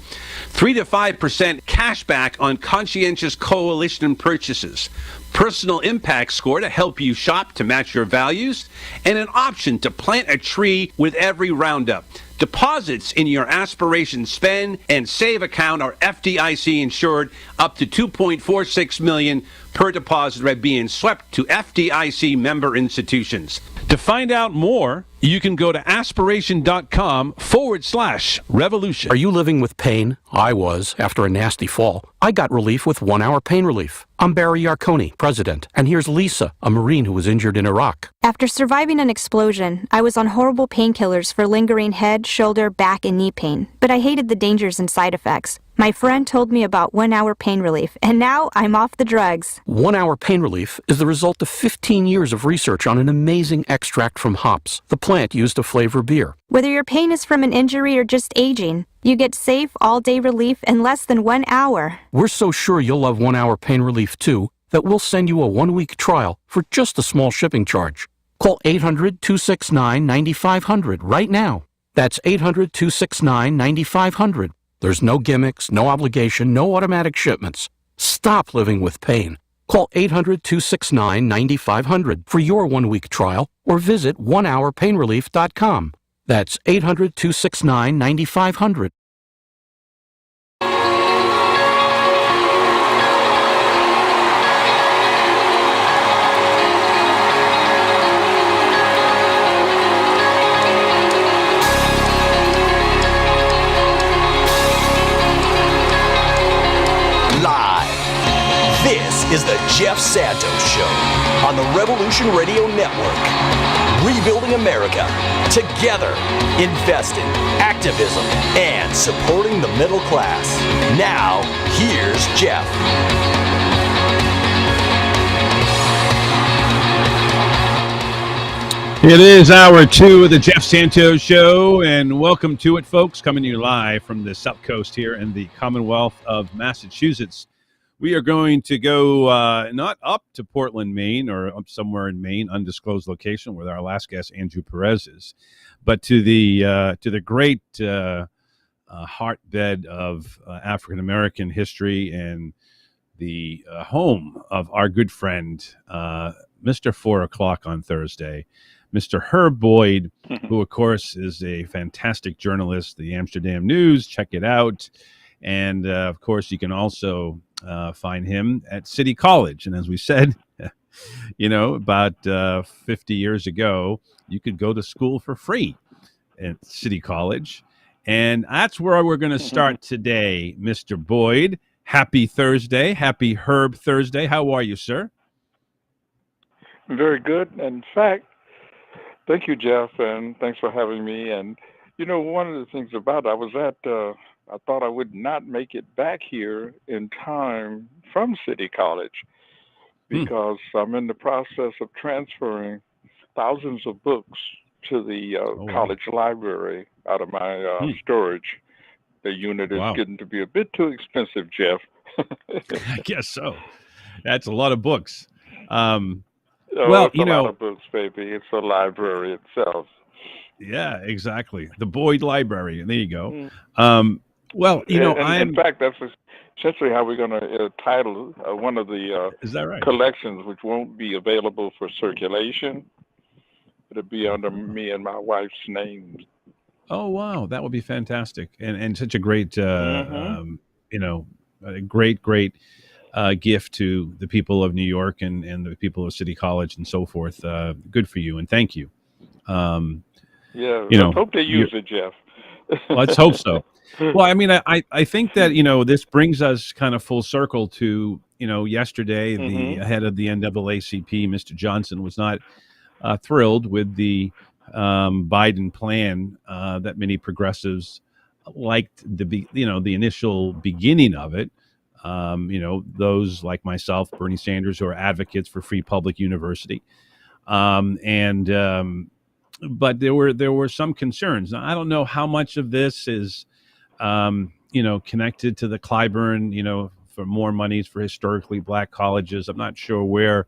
3 to 5% cash back on conscientious coalition purchases, personal impact score to help you shop to match your values, and an option to plant a tree with every roundup. Deposits in your Aspiration Spend and Save account are FDIC insured up to $2.46 million per deposit by being swept to FDIC member institutions. To find out more, you can go to aspiration.com/revolution. Are you living with pain? I was, after a nasty fall. I got relief with 1 Hour Pain Relief. I'm Barry Yarconi, president, and here's Lisa, a Marine who was injured in Iraq. After surviving an explosion, I was on horrible painkillers for lingering head, shoulder, back, and knee pain, but I hated the dangers and side effects. My friend told me about 1 Hour Pain Relief, and now I'm off the drugs. 1 Hour Pain Relief is the result of 15 years of research on an amazing extract from hops, the plant used to flavor beer. Whether your pain is from an injury or just aging, you get safe, all-day relief in less than 1 hour. We're so sure you'll love 1 Hour Pain Relief too that we'll send you a 1-week trial for just a small shipping charge. Call 800-269-9500 right now. That's 800-269-9500. There's no gimmicks, no obligation, no automatic shipments. Stop living with pain. Call 800-269-9500 for your 1-week trial or visit onehourpainrelief.com. That's 800-269-9500. This is the Jeff Santos Show on the Revolution Radio Network. Rebuilding America, together, investing, activism, and supporting the middle class. Now, here's Jeff. It is hour 2 of the Jeff Santos Show, and welcome to it, folks. Coming to you live from the South Coast here in the Commonwealth of Massachusetts. We are going to go not up to Portland, Maine, or up somewhere in Maine, undisclosed location, where our last guest, Andrew Perez, is, but to the great heartbed of African American history and the home of our good friend, Mr. 4 o'clock on Thursday, Mr. Herb Boyd, who, of course, is a fantastic journalist, the Amsterdam News. Check it out. And, of course, you can also find him at City College. And as we said, about 50 years ago, you could go to school for free at City College. And that's where we're going to start today, Mr. Boyd. Happy Thursday. Happy Herb Thursday. How are you, sir? Very good. In fact, thank you, Jeff, and thanks for having me. And, one of the things about it, I thought I would not make it back here in time from City College because I'm in the process of transferring thousands of books to the college library out of my storage. The unit is getting to be a bit too expensive, Jeff. I guess so. That's a lot of books. It's a lot of books, baby. It's a library itself. Yeah, exactly. The Boyd Library. There you go. In fact, that's essentially how we're going to title one of the is that right? collections, which won't be available for circulation. It'll be under me and my wife's names. Oh, wow. That would be fantastic. And such a great, a great gift to the people of New York and the people of City College and so forth. Good for you. And thank you. Let's hope they use it, Jeff. Let's hope so. Well, I mean, I think that, this brings us kind of full circle to, yesterday, the head of the NAACP, Mr. Johnson, was not thrilled with the Biden plan that many progressives liked the initial beginning of it. Those like myself, Bernie Sanders, who are advocates for free public university. But there were some concerns. Now, I don't know how much of this is, connected to the Clyburn, for more monies for historically black colleges. I'm not sure where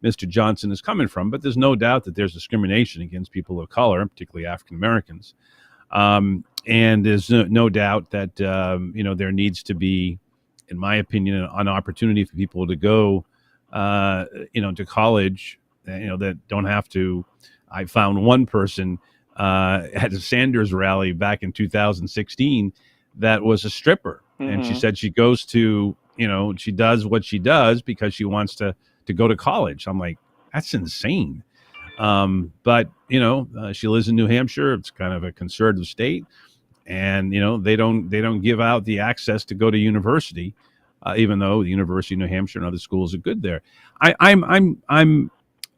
Mr. Johnson is coming from, but there's no doubt that there's discrimination against people of color, particularly African Americans. And there's no doubt that, there needs to be in my opinion, an opportunity for people to go, to college, that don't have to. I found one person at a Sanders rally back in 2016 that was a stripper, and she Mm-hmm. said she goes to, she does what she does because she wants to go to college. I'm like, that's insane. But she lives in New Hampshire. It's kind of a conservative state, and they don't give out the access to go to university, even though the University of New Hampshire and other schools are good there. I'm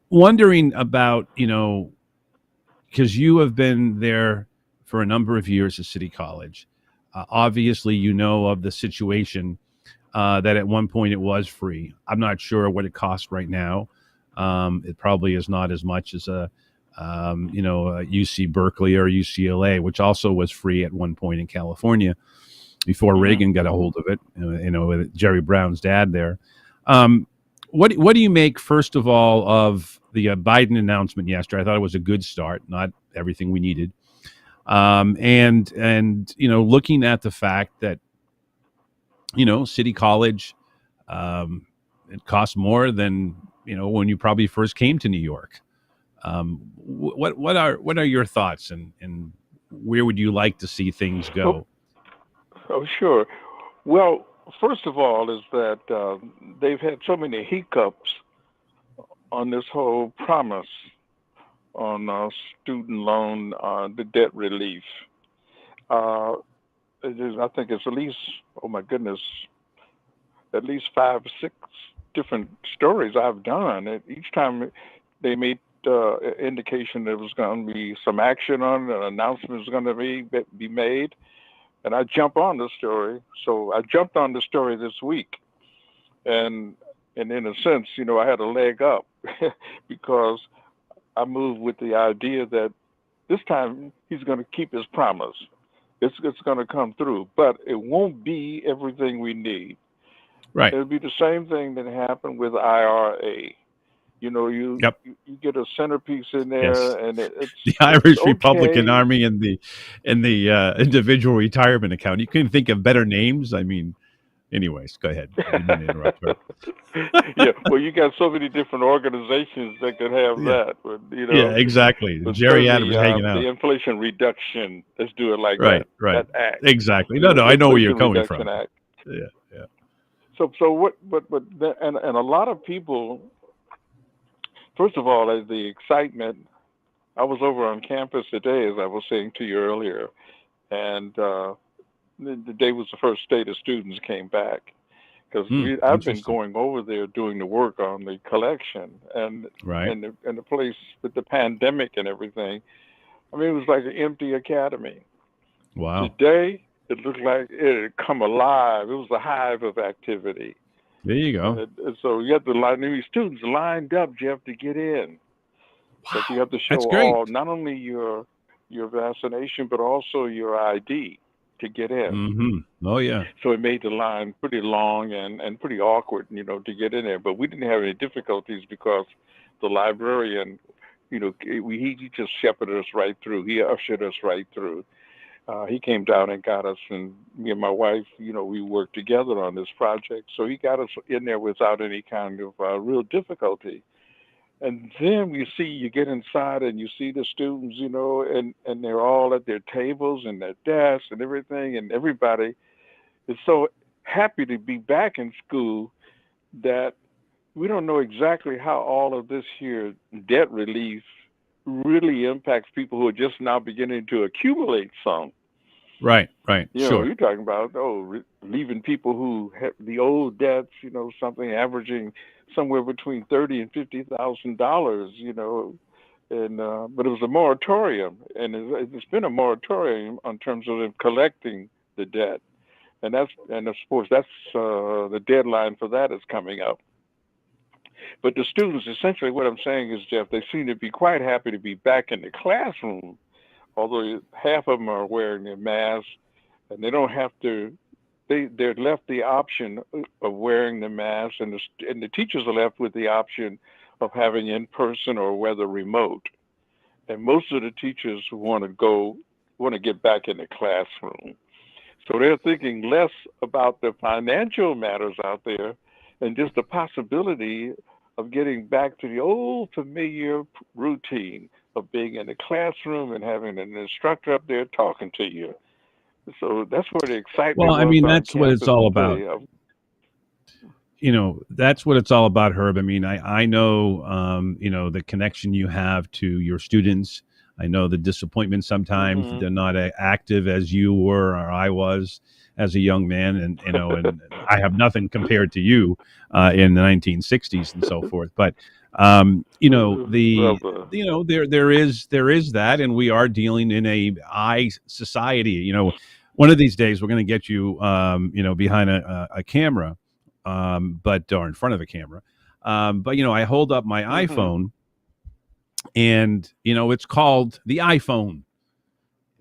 wondering about, because you have been there for a number of years at City College. Obviously, you know of the situation, that at one point it was free. I'm not sure what it costs right now. It probably is not as much as UC Berkeley or UCLA, which also was free at one point in California before Reagan got a hold of it. With Jerry Brown's dad there. What do you make, first of all, of the Biden announcement yesterday? I thought it was a good start, not everything we needed. And looking at the fact that City College, it costs more than when you probably first came to New York. What are your thoughts, and where would you like to see things go? Oh, sure. Well, first of all, is that they've had so many hiccups on this whole promise on student loan, the debt relief. Uh, I think it's at least, oh my goodness, at least 5 or 6 different stories I've done. And each time they made indication there was going to be some action on it, an announcement was going to be made, and I jump on the story. So I jumped on the story this week, and in a sense, I had a leg up because I moved with the idea that this time he's going to keep his promise. It's going to come through, but it won't be everything we need. Right. It'll be the same thing that happened with IRA. You get a centerpiece in there, Yes. and it's The Irish okay. Republican Army and the individual retirement account. You can think of better names. I mean, anyways, go ahead. I didn't mean to interrupt. Yeah, well, you got so many different organizations that could have Yeah. that, but Yeah, exactly. but Jerry Adams hanging out. the Inflation Reduction. Let's do it like Right, that. right. That act. Exactly. The I know where you're Inflation coming Reduction from. Act. Yeah. So what? And a lot of people. First of all, as the excitement, I was over on campus today, as I was saying to you earlier, and the day was the first day the students came back, because I've been Interesting. going over there doing the work on the collection and Right. and the place with the pandemic and everything. I mean, it was like an empty academy. Wow. Today, it looked like it had come alive. It was a hive of activity. There you go. And so you have to line these students lined up, Jeff, to get in. Because you have to show That's great. all, not only your vaccination, but also your ID to get in. Mm-hmm. Oh, yeah. So it made the line pretty long and pretty awkward, to get in there. But we didn't have any difficulties because the librarian, he just shepherded us right through. He ushered us right through. He came down and got us, and me and my wife, we worked together on this project. So he got us in there without any kind of real difficulty. And then you get inside and you see the students, and they're all at their tables and their desks and everything, and everybody is so happy to be back in school that we don't know exactly how all of this here debt relief really impacts people who are just now beginning to accumulate some. Right. Sure. You're talking about leaving people who have the old debts, something averaging somewhere between $30,000 and $50,000, and but it was a moratorium, and it's been a moratorium on terms of them collecting the debt, and of course that's the deadline for that is coming up. But the students, essentially, what I'm saying is, Jeff, they seem to be quite happy to be back in the classroom, although half of them are wearing their masks, and they don't have to. They're left the option of wearing the mask, and the teachers are left with the option of having in person or whether remote. And most of the teachers want to get back in the classroom. So they're thinking less about the financial matters out there and just the possibility of getting back to the old familiar routine of being in the classroom and having an instructor up there talking to you. So that's where the Well, excitement I was mean, on that's what it's campus all about. today. That's what it's all about, Herb. I mean, I know, the connection you have to your students. I know the disappointment sometimes that Mhm. they're not active as you were or I was as a young man. And, and I have nothing compared to you in the 1960s and so forth. But, Brother. there is that, and we are dealing in a I society. One of these days we're going to get you, behind a camera, but or in front of a camera. But I hold up my Mhm. iPhone, and it's called the iPhone.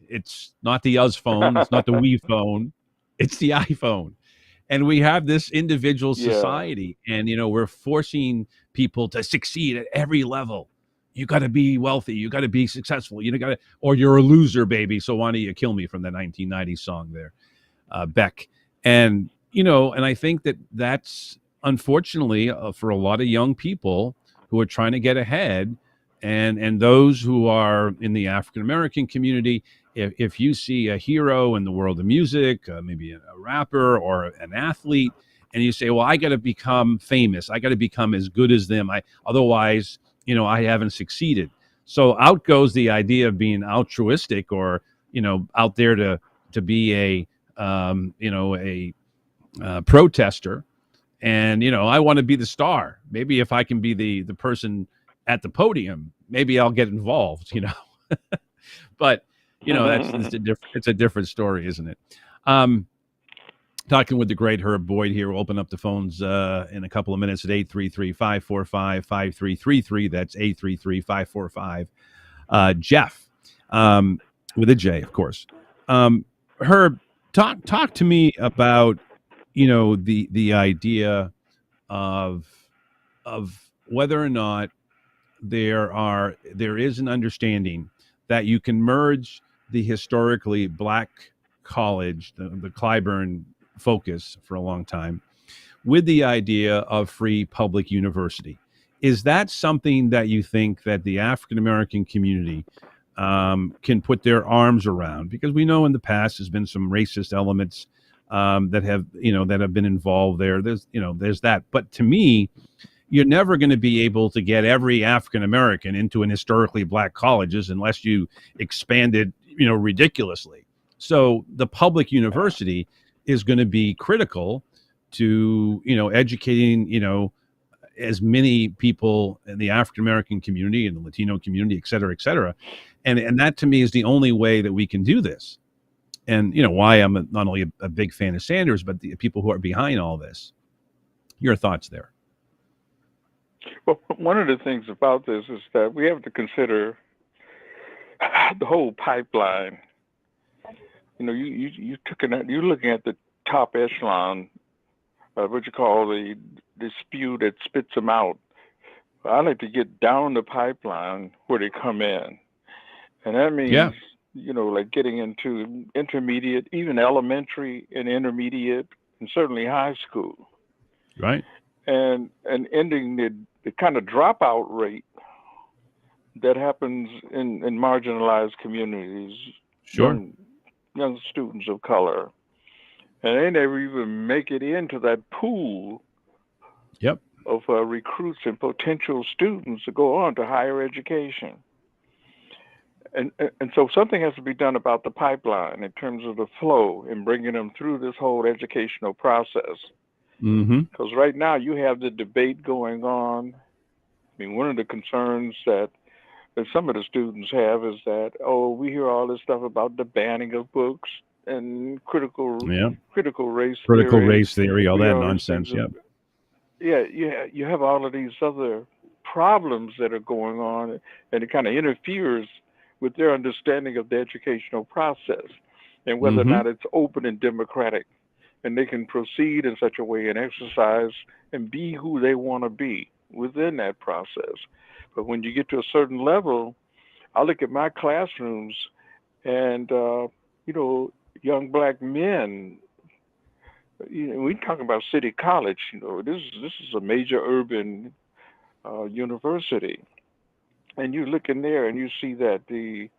It's not the Uz phone. It's not the Wii phone. It's the iPhone. And we have this individual Yeah. society, and we're forcing people to succeed at every level. You got to be wealthy. You got to be successful. You got to, or you're a loser, baby. So why don't you kill me from the 1990s song there? Beck. And I think that that's unfortunately for a lot of young people who are trying to get ahead, and those who are in the African American community. If you see a hero in the world of music, maybe a rapper or an athlete, and you say, "Well, I got to become famous. I got to become as good as them. Otherwise, I haven't succeeded." So out goes the idea of being altruistic, or out there to be a protester, and I want to be the star. Maybe if I can be the person at the podium, maybe I'll get involved. But that's it's a different story, isn't it? Um, Talking with the great Herb Boyd here. We'll open up the phones in a couple of minutes at 833-545-5333. That's 833-545 Jeff, with a J, of course. Herb, talk to me about the idea of whether or not there is an understanding that you can merge the historically black college, the Clyburn focus for a long time, with the idea of free public university. Is that something that you think that the African American community can put their arms around? Because we know in the past there's been some racist elements that have been involved there. There's that. But to me, you're never going to be able to get every African American into an historically black colleges unless you expanded, ridiculously. So the public university is going to be critical to, educating, as many people in the African American community and the Latino community, et cetera, et cetera. And that to me is the only way that we can do this. And why I'm not only a big fan of Sanders, but the people who are behind all this. Your thoughts there? Well, one of the things about this is that we have to consider the whole pipeline. You're looking at the top echelon, what you call the spew that spits them out. I like to get down the pipeline where they come in, and that Yeah. means like getting into intermediate, even elementary and intermediate, and certainly high school, Right. and ending the kind of dropout rate that happens in marginalized communities, Sure. young students of color, and they never even make it into that pool Yep. of recruits and potential students to go on to higher education. And so something has to be done about the pipeline in terms of the flow and bringing them through this whole educational process. Mm-hmm. Because right now you have the debate going on. I mean, one of the concerns that some of the students have is that, oh, we hear all this stuff about the banning of books and Yeah. critical race Critical theory. race theory, all We that hear all these things. nonsense. Yep. Yeah, you have all of these other problems that are going on, and it kind of interferes with their understanding of the educational process and whether or Mm-hmm. not it's open and democratic, and they can proceed in such a way and exercise and be who they want to be within that process. But when you get to a certain level, I look at my classrooms, and young black men. We talk about City College. This is a major urban university, and you look in there and you see that the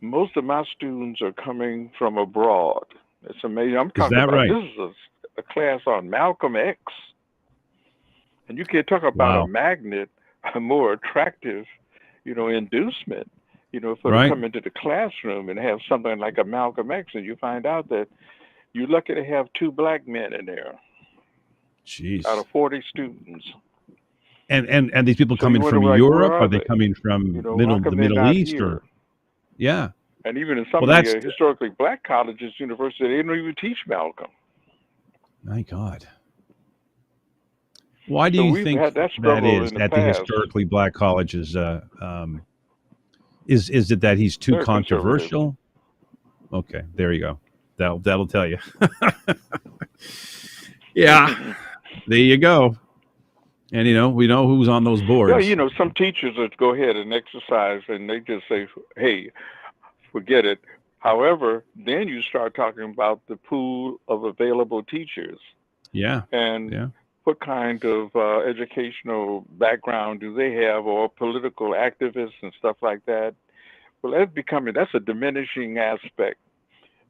most of my students are coming from abroad. It's amazing. I'm Is talking that about right? this is a class on Malcolm X, and you can't talk about a Wow. magnet, a more attractive, inducement, for to Right? come into the classroom and have something like a Malcolm X, and you find out that you're lucky to have 2 black men in there out Jeez. of 40 students. And these people So you coming wonder, from like, where Europe? Are are they they? coming from How the come they're Middle not East here? or yeah? And even in some Well, of the that's historically black colleges, universities, they don't even teach Malcolm. my God. Why do So you we've had think that that struggle is in the at the past. historically black colleges? Is it that he's too They're conservative. controversial? Okay, there you go. That'll tell you. Yeah, there you go. And we know who's on those Yeah, boards. some teachers that go ahead and exercise and they just say, hey, forget it. However, then you start talking about the pool of available teachers Yeah, and yeah. what kind of educational background do they have, or political activists and stuff like that. Well, that's a diminishing aspect,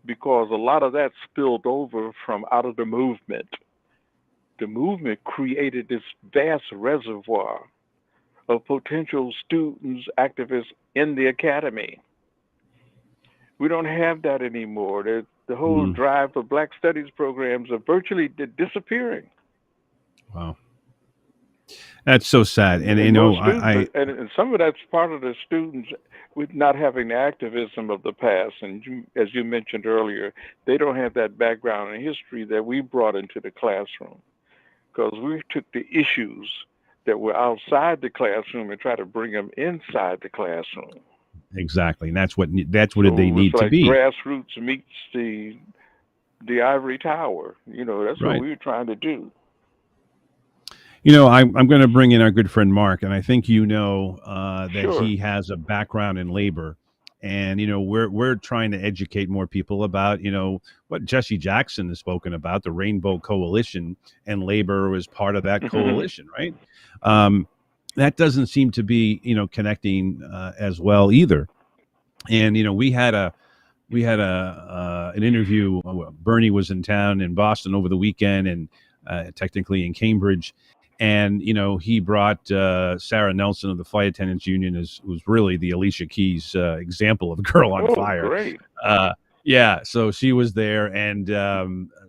because a lot of that spilled over from out of the movement. The movement created this vast reservoir of potential students, activists in the academy. We don't have that anymore. The whole Mm, drive for Black Studies programs are virtually disappearing. wow, that's so sad. And And most students, I and some of that's part of the students with not having the activism of the past. And as you mentioned earlier, they don't have that background and history that we brought into the classroom, because we took the issues that were outside the classroom and tried to bring them inside the classroom. exactly, and that's what they So it's need to like be. grassroots meets the ivory tower. That's what Right. we were trying to do. I'm going to bring in our good friend Mark, and I think that Sure. he has a background in labor, and we're trying to educate more people about what Jesse Jackson has spoken about, the Rainbow Coalition, and labor was part of that coalition, right? Um, that doesn't seem to be connecting as well either, and we had an interview. Bernie was in town in Boston over the weekend, and technically in Cambridge, and he brought Sarah Nelson of the Flight Attendants Union, who's really the Alicia Keys example of a girl on Oh, fire. great. Yeah, so she was there, and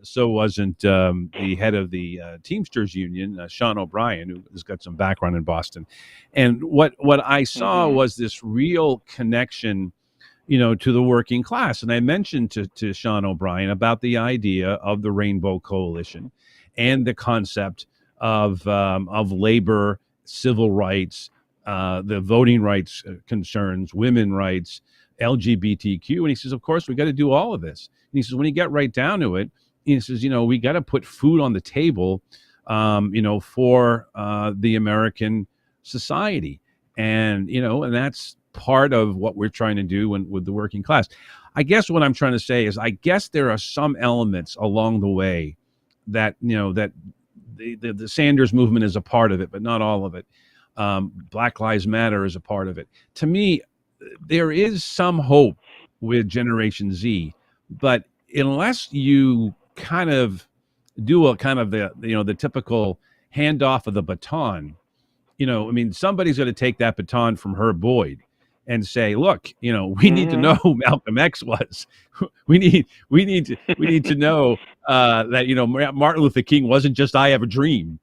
so wasn't the head of the Teamsters Union, Sean O'Brien, who has got some background in Boston. And what I saw Mm-hmm. was this real connection to the working class. And I mentioned to Sean O'Brien about the idea of the Rainbow Coalition and the concept of labor, civil rights, the voting rights concerns, women rights, LGBTQ. And he says, of course, we got to do all of this. And he says, when you get right down to it, he says, we got to put food on the table, for the American society. And that's part of what we're trying to do with the working class. I guess what I'm trying to say is, I guess there are some elements along the way that that the Sanders movement is a part of it, but not all of it. Black Lives Matter is a part of it. To me, there is some hope with Generation Z, but unless you kind of do a kind of the typical handoff of the baton, I mean, somebody's going to take that baton from Herb Boyd and say, "Look, we need to know Mm-hmm. who Malcolm X was. we need to know that Martin Luther King wasn't just I have a dream.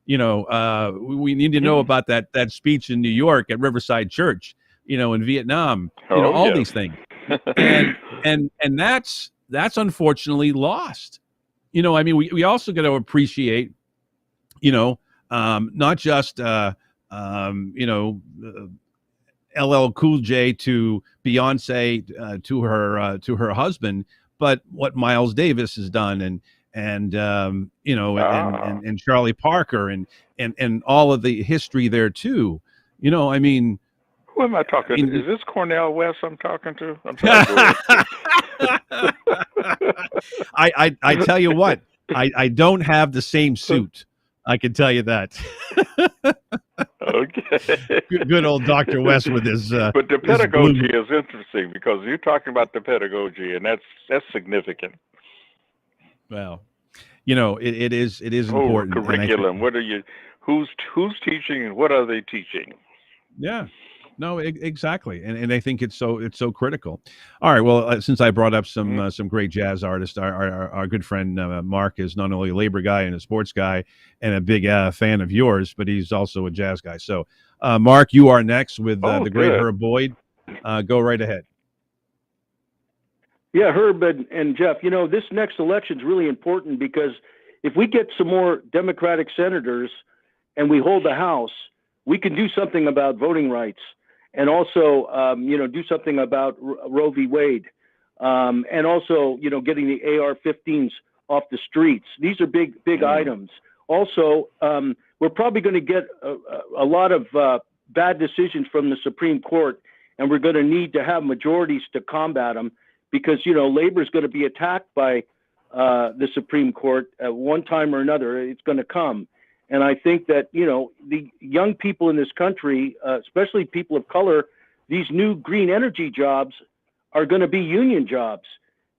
We need to know about that speech in New York at Riverside Church. In Vietnam. Oh, All yes. these things, and that's unfortunately lost. I mean, we also got to appreciate, not just LL Cool J to Beyonce, to her husband, but what Miles Davis has done, Ah. and Charlie Parker, and all of the history there too. I mean, Who am I talking In- to? Is this Cornell West I'm talking to? I'm sorry. Go ahead. I tell you what, I don't have the same suit. I can tell you that. Okay. Good old Dr. West with his but the his pedagogy blue. is interesting because you're talking about the pedagogy, and that's significant. Well, it is Whole important. And curriculum. What are you? Who's teaching, and what are they teaching? Yeah. No, exactly, and I think it's so critical. All right, well, since I brought up some great jazz artists, our good friend Mark is not only a labor guy and a sports guy and a big fan of yours, but he's also a jazz guy. So, Mark, you are next with the great good. Herb Boyd. Go right ahead. Yeah, Herb and Jeff, this next election is really important because if we get some more Democratic senators and we hold the House, we can do something about voting rights. And also, do something about Roe v. Wade, and also, getting the AR-15s off the streets. These are big items. Also, we're probably going to get a lot of bad decisions from the Supreme Court, and we're going to need to have majorities to combat them because, labor is going to be attacked by the Supreme Court at one time or another. It's going to come. And I think that, the young people in this country, especially people of color, these new green energy jobs are going to be union jobs.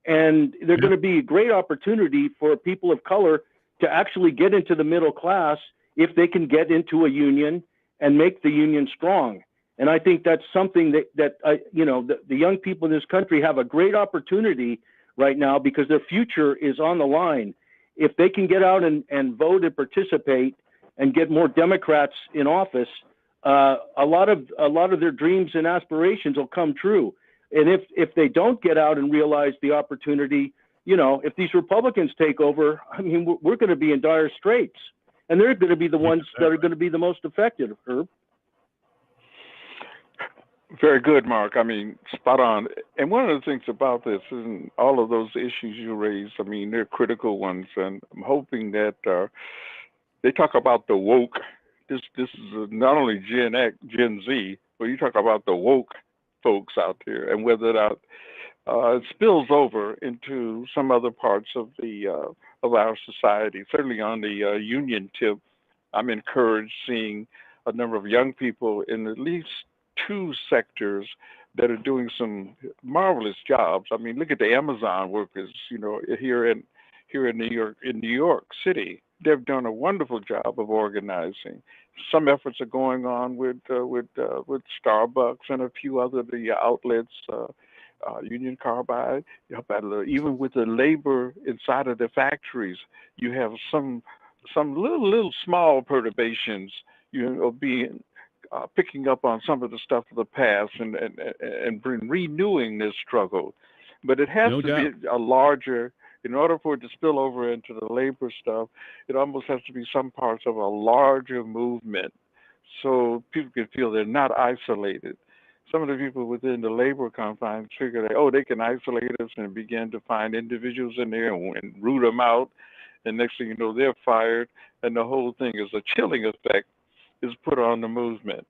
And they're going to be a great opportunity for people of color to actually get into the middle class if they can get into a union and make the union strong. And I think that's something that the young people in this country have a great opportunity right now because their future is on the line. If they can get out and vote and participate and get more Democrats in office, a lot of their dreams and aspirations will come true. And if they don't get out and realize the opportunity, if these Republicans take over, I mean, we're going to be in dire straits, and they're going to be the ones that are going to be the most affected. Herb. Very good, Mark. I mean, spot on. And one of the things about this is all of those issues you raised, I mean, they're critical ones. And I'm hoping that they talk about the woke. This is not only Gen X, Gen Z, but you talk about the woke folks out there and whether or not it spills over into some other parts of our society. Certainly on the union tip, I'm encouraged seeing a number of young people in at least two sectors that are doing some marvelous jobs. I mean, look at the Amazon workers, here in New York City. They've done a wonderful job of organizing. Some efforts are going on with Starbucks and a few other outlets, Union Carbide. Even with the labor inside of the factories, you have some little small perturbations, being picking up on some of the stuff of the past and renewing this struggle. But it has to be a larger, in order for it to spill over into the labor stuff, it almost has to be some parts of a larger movement so people can feel they're not isolated. Some of the people within the labor confines figure that, they can isolate us and begin to find individuals in there and root them out. And next thing you know, they're fired. And the whole thing is a chilling effect is put on the movement.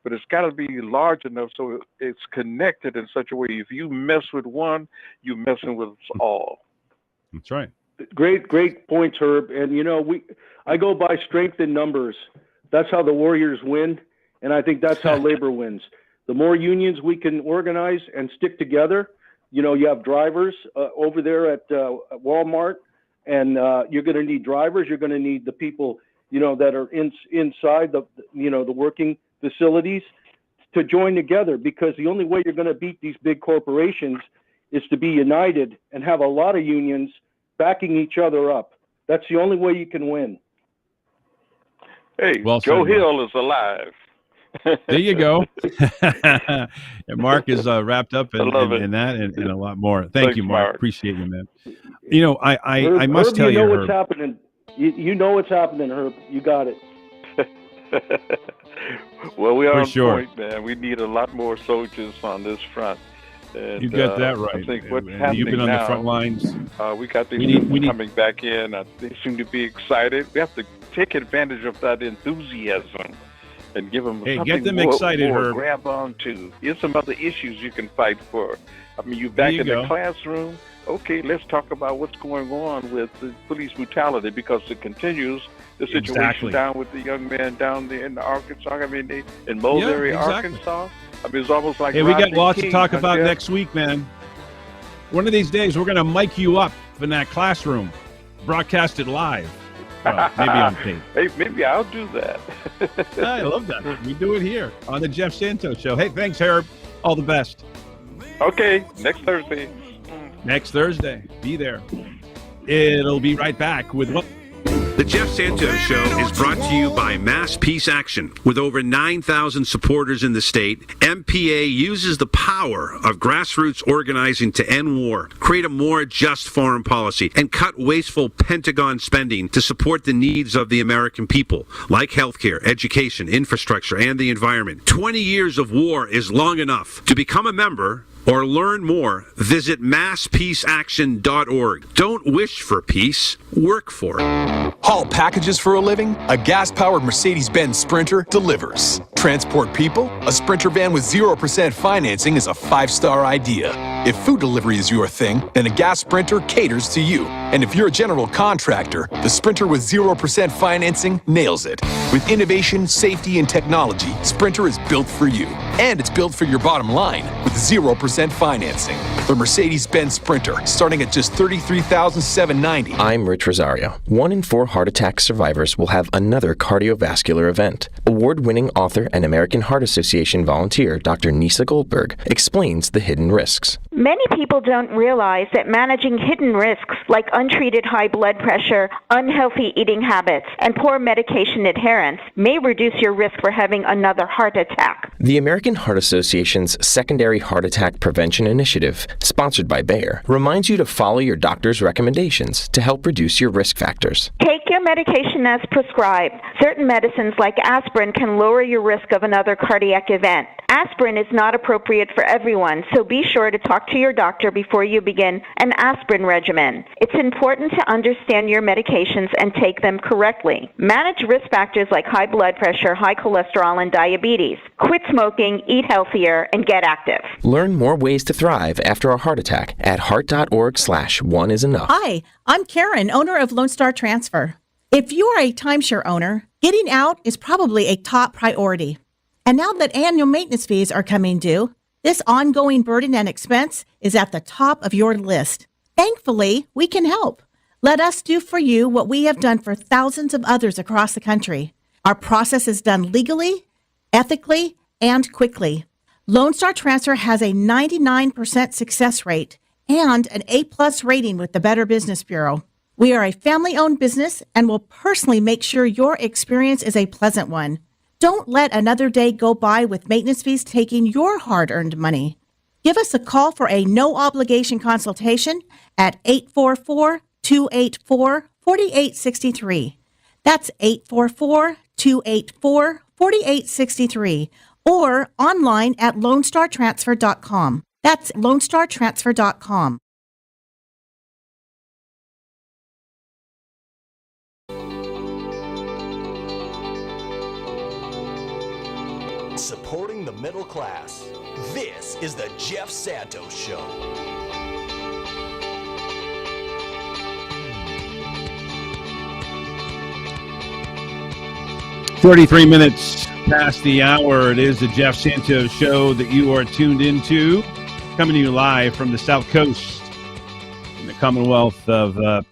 But it's got to be large enough so it's connected in such a way. If you mess with one, you're messing with us all. That's right. Great points, Herb. And I go by strength in numbers. That's how the Warriors win, and I think that's how labor wins. The more unions we can organize and stick together, you have drivers over there at Walmart, and you're going to need drivers. You're going to need the people that are inside the working facilities to join together, because the only way you're going to beat these big corporations is to be united and have a lot of unions backing each other up. That's the only way you can win. Hey, well Joe said, Hill is alive. There you go. And Mark is wrapped up in that and a lot more. Thanks, you, Mark. Appreciate you, man. I must Herb, tell you, what's happening. You know what's happening, Herb. You got it. Well, we are on sure. point, man. We need a lot more soldiers on this front. And, you got that right. I think what's happening you've been on now, the front lines. We got these people coming back in. They seem to be excited. We have to take advantage of that enthusiasm and give them Hey, something get them more, excited, more Herb. grab on to. Here's some other issues you can fight for. I mean, you back you in go. the classroom. Okay, let's talk about what's going on with the police brutality because it continues. The situation Exactly. down with the young man down there in Arkansas. I mean, in Mulberry, exactly. Arkansas. I mean, it's almost like Hey, we got Rodney lots King, to talk about Jeff. next week, man. One of these days, we're going to mic you up in that classroom, broadcast it live. Well, maybe on tape. Hey, maybe I'll do that. I love that. We do it here on the Jeff Santos Show. Hey, thanks, Herb. All the best. Okay, next Thursday. Next Thursday. Be there. It'll be right back with what? The Jeff Santos Show is brought to you by Mass Peace Action. With over 9,000 supporters in the state, MPA uses the power of grassroots organizing to end war, create a more just foreign policy, and cut wasteful Pentagon spending to support the needs of the American people, like healthcare, education, infrastructure, and the environment. 20 years of war is long enough. To become a member or learn more, visit masspeaceaction.org. Don't wish for peace, work for it. Haul packages for a living? A gas-powered Mercedes-Benz Sprinter delivers. Transport people? A Sprinter van with 0% financing is a 5-star idea. If food delivery is your thing, then a gas Sprinter caters to you. And if you're a general contractor, the Sprinter with 0% financing nails it. With innovation, safety, and technology, Sprinter is built for you. And it's built for your bottom line with 0% financing. The Mercedes-Benz Sprinter, starting at just $33,790. I'm Rich Rosario. 1 in 4 heart attack survivors will have another cardiovascular event. Award-winning author and American Heart Association volunteer Dr. Nisa Goldberg explains the hidden risks. Many people don't realize that managing hidden risks like untreated high blood pressure, unhealthy eating habits, and poor medication adherence may reduce your risk for having another heart attack. The American Heart Association's Secondary Heart Attack Prevention Initiative, sponsored by Bayer, reminds you to follow your doctor's recommendations to help reduce your risk factors. Take your medication as prescribed. Certain medicines like aspirin can lower your risk of another cardiac event. Aspirin is not appropriate for everyone, so be sure to talk to your doctor before you begin an aspirin regimen. It's important to understand your medications and take them correctly. Manage risk factors like high blood pressure, high cholesterol, and diabetes. Quit smoking, eat healthier, and get active. Learn more ways to thrive after a heart attack at heart.org/oneisenough. Hi, I'm Karen, owner of Lone Star Transfer. If you are a timeshare owner, getting out is probably a top priority. And now that annual maintenance fees are coming due, this ongoing burden and expense is at the top of your list. Thankfully, we can help. Let us do for you what we have done for thousands of others across the country. Our process is done legally, ethically, and quickly. Lone Star Transfer has a 99% success rate and an A-plus rating with the Better Business Bureau. We are a family-owned business and will personally make sure your experience is a pleasant one. Don't let another day go by with maintenance fees taking your hard-earned money. Give us a call for a no-obligation consultation at 844-284-4863. That's 844-284-4863. Or online at LoneStarTransfer.com. That's LoneStarTransfer.com. Supporting the middle class. This is the Jeff Santos Show. "33 minutes past the hour. It is the Jeff Santos Show that you are tuned into, coming to you live from the South Coast in the Commonwealth of. Thought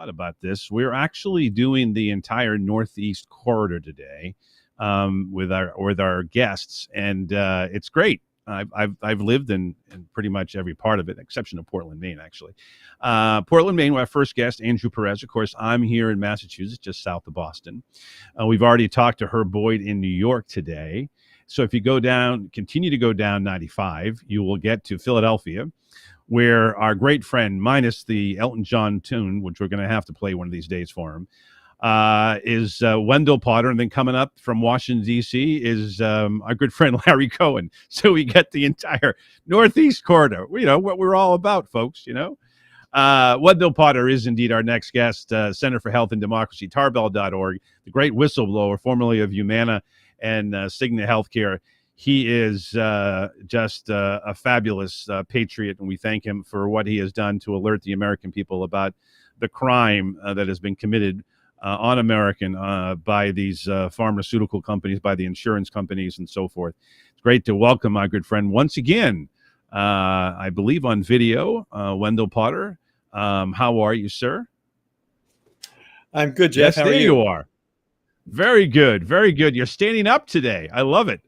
about this. We're actually doing the entire Northeast corridor today with our guests, and it's great. I've lived in pretty much every part of it, exception of Portland, Maine, actually. Portland, Maine, our first guest, Andrew Perez. Of course, I'm here in Massachusetts, just south of Boston. We've already talked to Herb Boyd in New York today. So if you continue to go down 95, you will get to Philadelphia, where our great friend, minus the Elton John tune, which we're going to have to play one of these days for him, is Wendell Potter. And then coming up from Washington, D.C. is our good friend Larry Cohen. So we get the entire Northeast corridor. You know, what we're all about, folks, you know. Wendell Potter is indeed our next guest, Center for Health and Democracy, tarbell.org, the great whistleblower, formerly of Humana and Cigna Healthcare. He is just a fabulous patriot, and we thank him for what he has done to alert the American people about the crime that has been committed on American by these pharmaceutical companies, by the insurance companies, and so forth. It's great to welcome my good friend once again, I believe on video, Wendell Potter. How are you, sir? I'm good, Jeff. Yes, How are there you? you are. Very good, very good. You're standing up today. I love it.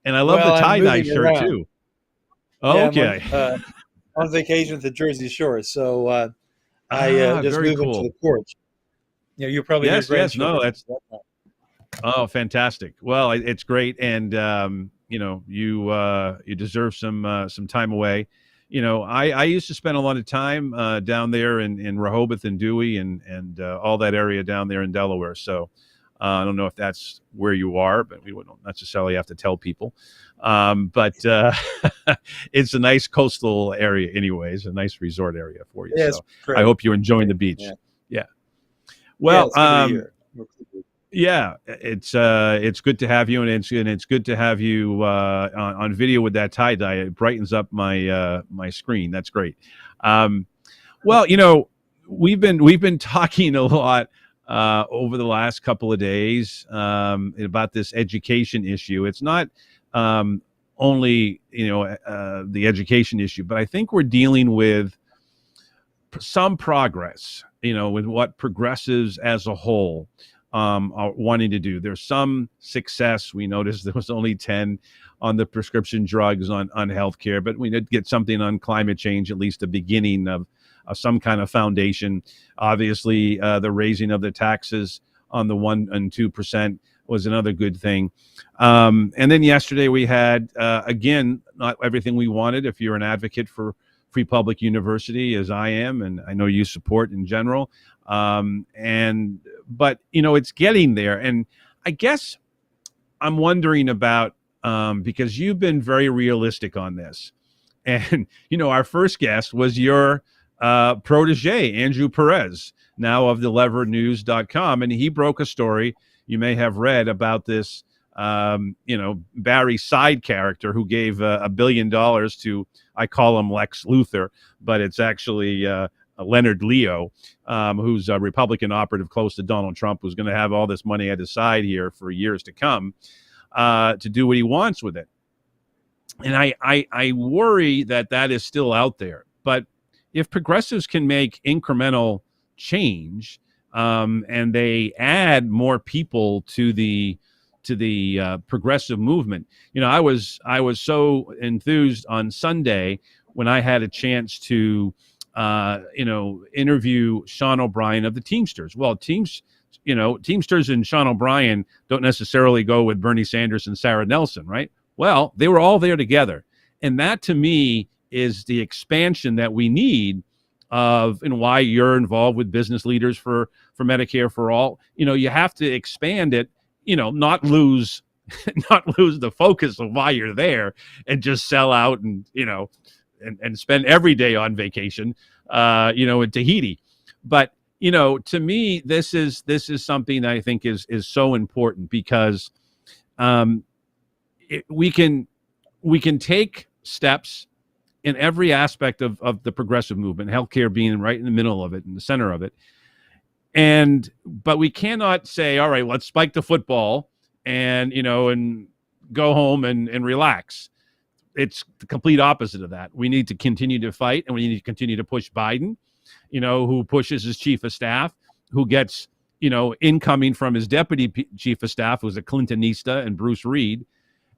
And I love the tie-dye shirt, around. too. Yeah, Okay. I'm on vacation at the Jersey Shore, so I just very moved into cool. the porch. You probably hear Yes, grandchildren. no, that's fantastic. Well, it's great, and you deserve some time away. I used to spend a lot of time down there in Rehoboth and Dewey and all that area down there in Delaware. So I don't know if that's where you are, but we wouldn't necessarily have to tell people. But it's a nice coastal area, anyways, a nice resort area for you. Yeah, it's So great. I hope you're enjoying the beach. Yeah. Well, it's good to be here. yeah, it's good to have you, and it's good to have you on video with that tie dye. It brightens up my screen. That's great. Well, we've been talking a lot over the last couple of days about this education issue. It's not only the education issue, but I think we're dealing with some progress. With what progressives as a whole are wanting to do. There's some success. We noticed there was only 10 on the prescription drugs on healthcare, but we did get something on climate change, at least the beginning of some kind of foundation. Obviously, the raising of the taxes on the 1% and 2% was another good thing. And then yesterday we had, again, not everything we wanted. If you're an advocate for free public university, as I am, and I know you support in general, but it's getting there. And I guess I'm wondering about, because you've been very realistic on this, and our first guest was your protege, Andrew Perez, now of thelevernews.com, and he broke a story you may have read about this Barry side character who gave $1 billion to, I call him Lex Luthor, but it's actually Leonard Leo, who's a Republican operative close to Donald Trump, who's going to have all this money at his side here for years to come to do what he wants with it. And I worry that is still out there. But if progressives can make incremental change and they add more people to the progressive movement, I was so enthused on Sunday when I had a chance to interview Sean O'Brien of the Teamsters. Well, Teamsters and Sean O'Brien don't necessarily go with Bernie Sanders and Sarah Nelson, right? Well, they were all there together. And that to me is the expansion that we need of, and why you're involved with business leaders for Medicare for All. You have to expand it, not lose the focus of why you're there and just sell out and, and spend every day on vacation, in Tahiti. But, to me, this is something I think is so important because we can take steps in every aspect of the progressive movement, healthcare being right in the middle of it, in the center of it. But we cannot say, all right, let's spike the football and go home and relax. It's the complete opposite of that. We need to continue to fight, and we need to continue to push Biden, who pushes his chief of staff, who gets, incoming from his deputy chief of staff, who's a Clintonista, and Bruce Reed.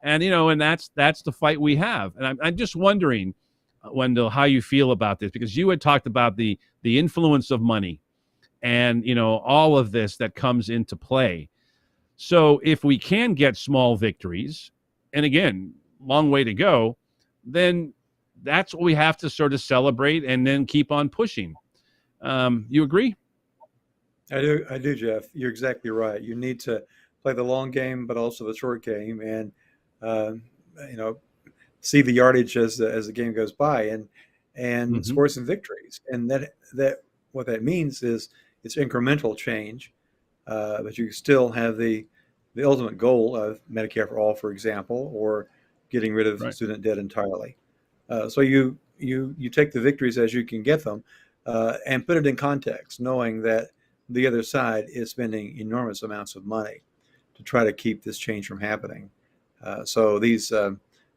And, and that's the fight we have. And I'm just wondering, Wendell, how you feel about this, because you had talked about the influence of money and, all of this that comes into play. So if we can get small victories, and again, long way to go, then that's what we have to sort of celebrate and then keep on pushing. You agree? I do, Jeff. You're exactly right. You need to play the long game, but also the short game, and see the yardage as the game goes by. and score some victories. And that what that means is it's incremental change, but you still have the ultimate goal of Medicare for all, for example, or getting rid of student debt entirely. So you take the victories as you can get them, and put it in context, knowing that the other side is spending enormous amounts of money to try to keep this change from happening. So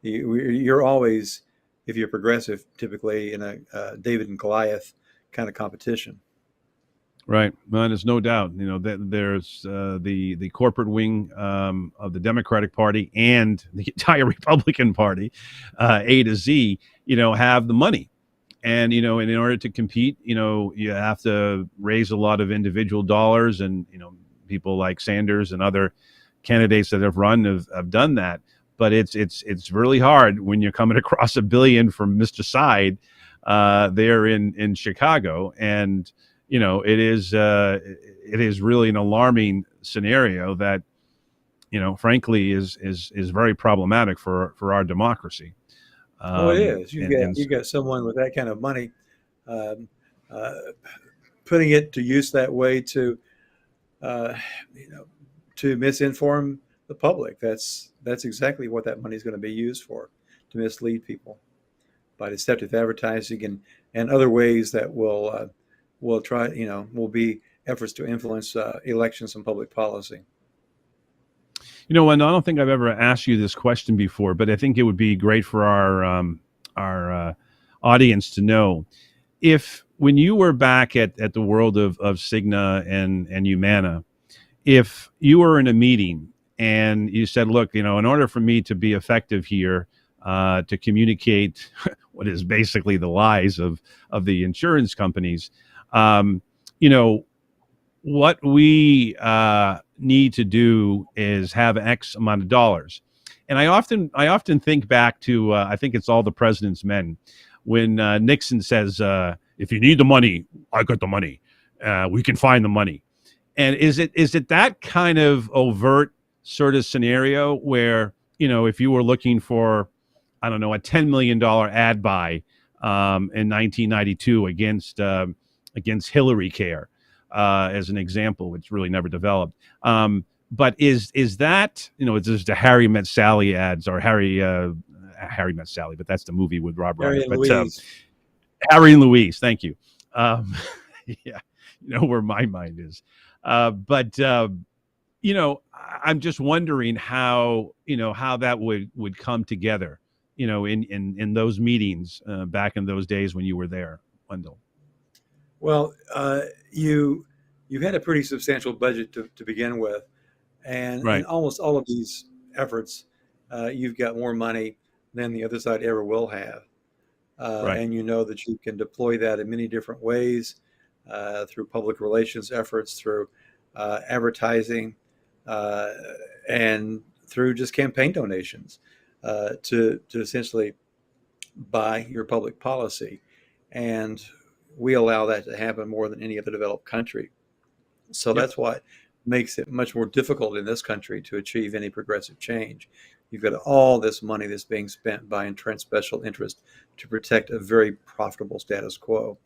you're always, if you're progressive, typically in a David and Goliath kind of competition. Right. Well, there's no doubt. That there's the corporate wing of the Democratic Party and the entire Republican Party, A to Z, have the money. And, in order to compete, you have to raise a lot of individual dollars. And, people like Sanders and other candidates that have run have done that. But it's really hard when you're coming across $1 billion from Mr. Side there in Chicago. And, it is really an alarming scenario that, frankly, is very problematic for our democracy. It is. You got someone with that kind of money, putting it to use that way to misinform the public. That's exactly what that money is going to be used for, to mislead people by deceptive advertising and other ways that will be efforts to influence elections and public policy. And I don't think I've ever asked you this question before, but I think it would be great for our audience to know, if when you were back at the world of Cigna and Humana, if you were in a meeting and you said, look, in order for me to be effective here, to communicate what is basically the lies of the insurance companies, what we need to do is have X amount of dollars. And I often think back to, I think it's All the President's Men, when Nixon says, if you need the money, I got the money. We can find the money. And is it that kind of overt sort of scenario where, if you were looking for, I don't know, a $10 million ad buy in 1992 against Hillary Care, as an example, which really never developed. But is that, it's the Harry Met Sally ads, or Harry Met Sally, but that's the movie with Rob Reiner. But Harry and Louise, thank you. Yeah, where my mind is. I'm just wondering how that would come together, in those meetings back in those days when you were there, Wendell. Well, you had a pretty substantial budget to begin with, and in almost all of these efforts, you've got more money than the other side ever will have, and that you can deploy that in many different ways, through public relations efforts, through advertising, and through just campaign donations, to essentially buy your public policy. And we allow that to happen more than any other developed country. So that's what makes it much more difficult in this country to achieve any progressive change. You've got all this money that's being spent by entrenched special interest to protect a very profitable status quo.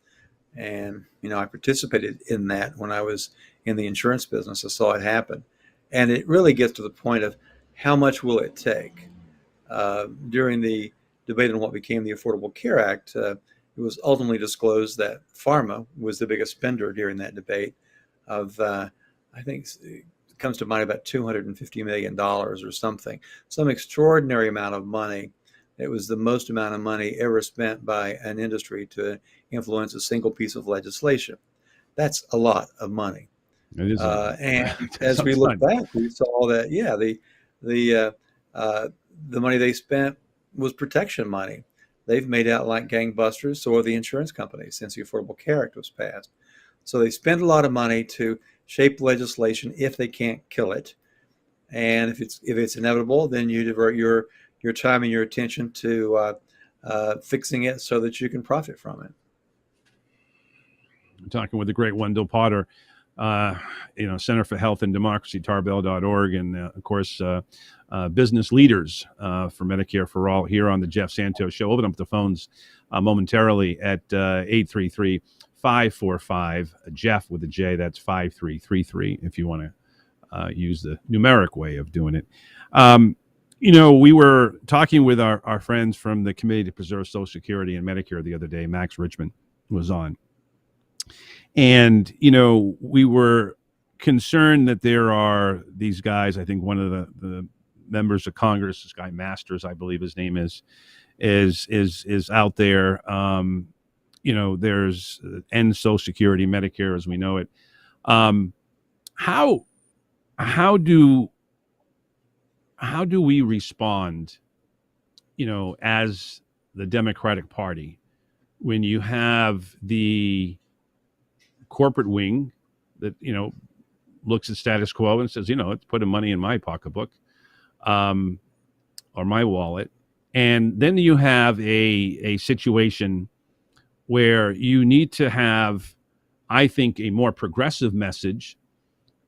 And, I participated in that when I was in the insurance business. I saw it happen. And it really gets to the point of how much will it take? During the debate on what became the Affordable Care Act, it was ultimately disclosed that pharma was the biggest spender during that debate of, I think it comes to mind, about $250 million or something, some extraordinary amount of money. It was the most amount of money ever spent by an industry to influence a single piece of legislation. That's a lot of money. It is. And as we look back, we saw that, the money they spent was protection money. They've made out like gangbusters, so are the insurance companies, since the Affordable Care Act was passed. So they spend a lot of money to shape legislation if they can't kill it. And if it's inevitable, then you divert your time and your attention to fixing it so that you can profit from it. I'm talking with the great Wendell Potter, Center for Health and Democracy, tarbell.org, and of course, business leaders for Medicare for All here on the Jeff Santos Show. Open up the phones momentarily at 833-545-Jeff with a J. That's 5333 if you want to use the numeric way of doing it. We were talking with our friends from the Committee to Preserve Social Security and Medicare the other day. Max Richmond was on. And, we were concerned that there are these guys, I think one of the members of Congress, this guy Masters, I believe his name is out there. There's end Social Security, Medicare as we know it. How do we respond, as the Democratic Party, when you have the corporate wing that, looks at status quo and says, it's putting money in my pocketbook, or my wallet. And then you have a situation where you need to have, I think, a more progressive message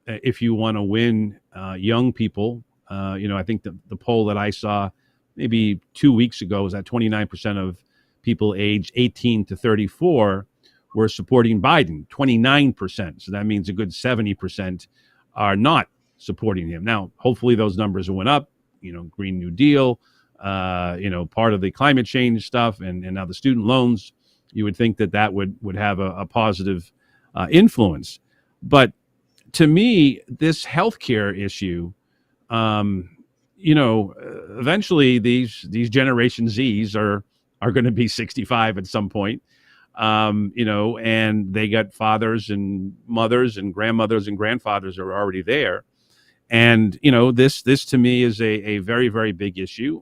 if you want to win young people. I think the poll that I saw maybe 2 weeks ago was that 29% of people aged 18 to 34 were supporting Biden, 29%. So that means a good 70% are not supporting him. Now, hopefully those numbers went up, Green New Deal, part of the climate change stuff, and now the student loans. You would think that would have a positive influence. But to me, this healthcare issue, eventually these Generation Zs are going to be 65 at some point, and they got fathers and mothers and grandmothers and grandfathers are already there. And, this to me is a very, very big issue.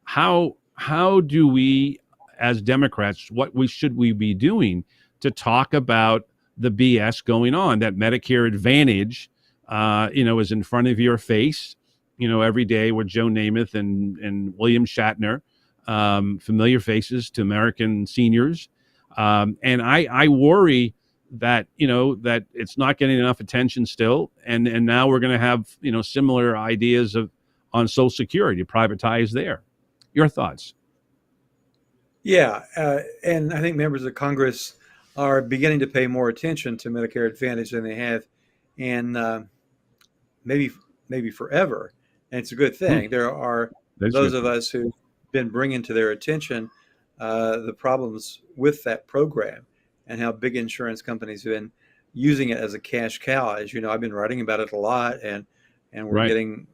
How do we, as Democrats, should we be doing to talk about the BS going on? That Medicare Advantage, is in front of your face, every day with Joe Namath and William Shatner, familiar faces to American seniors. And I worry that, that it's not getting enough attention still. And now we're going to have, similar ideas on Social Security, privatize there. Your thoughts? Yeah, and I think members of Congress are beginning to pay more attention to Medicare Advantage than they have in maybe forever, and it's a good thing. There are those of us who've been bringing to their attention the problems with that program and how big insurance companies have been using it as a cash cow. As you know, I've been writing about it a lot, and we're getting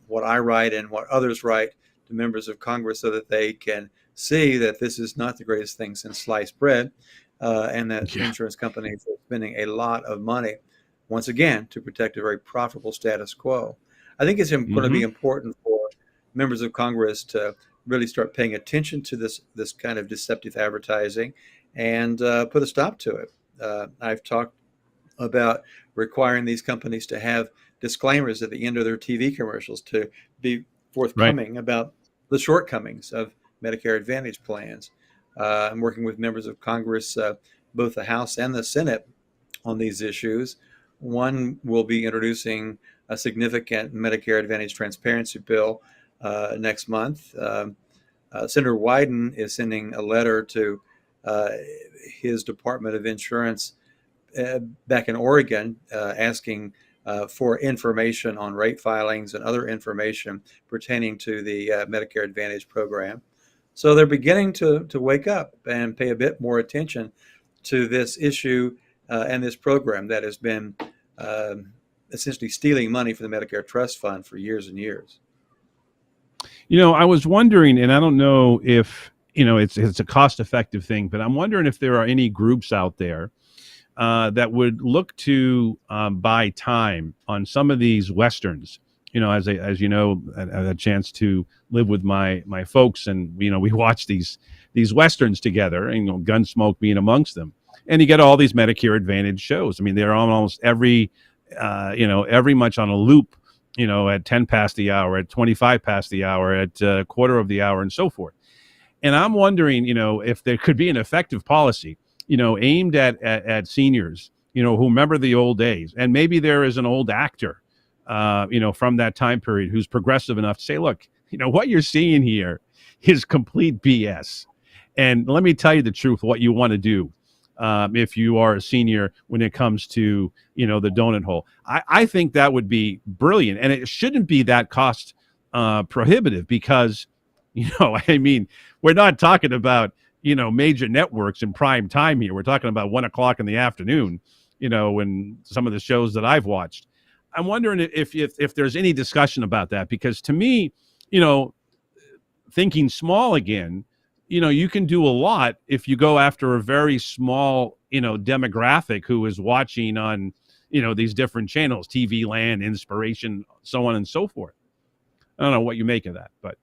what I write and what others write to members of Congress so that they can see that this is not the greatest thing since sliced bread, and that insurance companies are spending a lot of money, once again, to protect a very profitable status quo. I think it's going to be important for members of Congress to really start paying attention to this kind of deceptive advertising and put a stop to it. I've talked about requiring these companies to have disclaimers at the end of their TV commercials to be forthcoming about the shortcomings of Medicare Advantage plans. I'm working with members of Congress, both the House and the Senate, on these issues. One will be introducing a significant Medicare Advantage transparency bill next month. Senator Wyden is sending a letter to his Department of Insurance back in Oregon, asking for information on rate filings and other information pertaining to the Medicare Advantage program. So they're beginning to wake up and pay a bit more attention to this issue and this program that has been essentially stealing money from the Medicare Trust Fund for years and years. I was wondering, and I don't know if, it's a cost-effective thing, but I'm wondering if there are any groups out there that would look to buy time on some of these Westerns. As you know, I had a chance to live with my folks, and, we watch these Westerns together, and, Gunsmoke being amongst them. And you get all these Medicare Advantage shows. I mean, they're on almost every much on a loop, at 10 past the hour, at 25 past the hour, at quarter of the hour, and so forth. And I'm wondering, if there could be an effective policy, aimed at seniors, who remember the old days. And maybe there is an old actor, from that time period who's progressive enough to say, look, what you're seeing here is complete BS. And let me tell you the truth, what you want to do if you are a senior when it comes to, the donut hole. I think that would be brilliant. And it shouldn't be that cost prohibitive because, I mean, we're not talking about, major networks in prime time here. We're talking about 1:00 in the afternoon, when some of the shows that I've watched. I'm wondering if there's any discussion about that, because to me, thinking small again, you can do a lot if you go after a very small, demographic who is watching on, these different channels, TV Land, Inspiration, so on and so forth. I don't know what you make of that, but.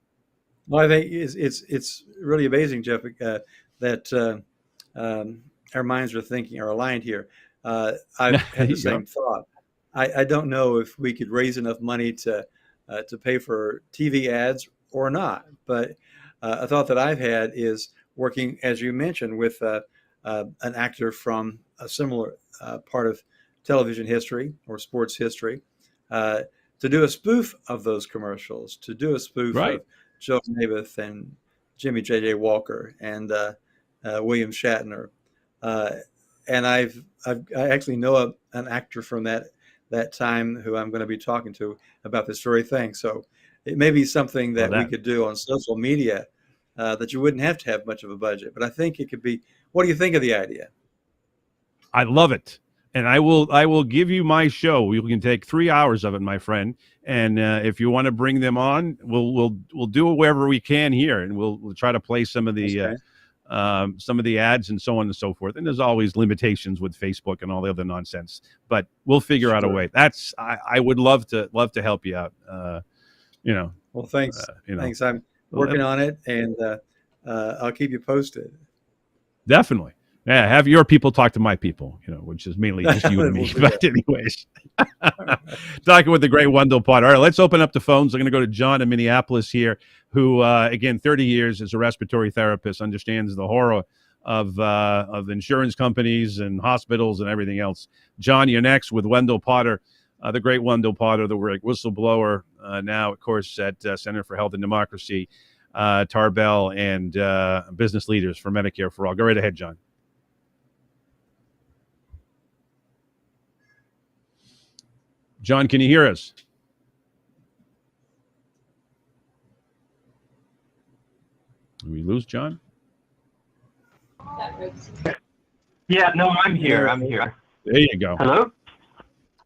Well, I think it's really amazing, Jeff, that our minds are aligned here. I've had the same thought. I don't know if we could raise enough money to pay for TV ads or not, but a thought that I've had is working, as you mentioned, with an actor from a similar part of television history or sports history, to do a spoof of those commercials, to do a spoof of Joe Namath and Jimmy J.J. Walker and William Shatner, and I actually know an actor from that time who I'm going to be talking to about this very thing. So it may be something that we could do on social media that you wouldn't have to have much of a budget, but I think it could be. What do you think of the idea? I love it. And I will give you my show. We can take 3 hours of it, my friend. And if you want to bring them on, we'll do it wherever we can here, and we'll try to play some of the ads and so on and so forth. And there's always limitations with Facebook and all the other nonsense, but we'll figure out a way. I would love to help you out. Well, thanks. Thanks. I'm working on it, and I'll keep you posted. Definitely. Yeah, have your people talk to my people, which is mainly just you and me. But anyways, talking with the great Wendell Potter. All right, let's open up the phones. I'm going to go to John in Minneapolis here, who, again, 30 years as a respiratory therapist, understands the horror of insurance companies and hospitals and everything else. John, you're next with Wendell Potter, the great Wendell Potter, the whistleblower now, of course, at Center for Health and Democracy, Tarbell, and business leaders for Medicare for All. Go right ahead, John. John, can you hear us? Did we lose John? Yeah, no, I'm here. There you go. Hello?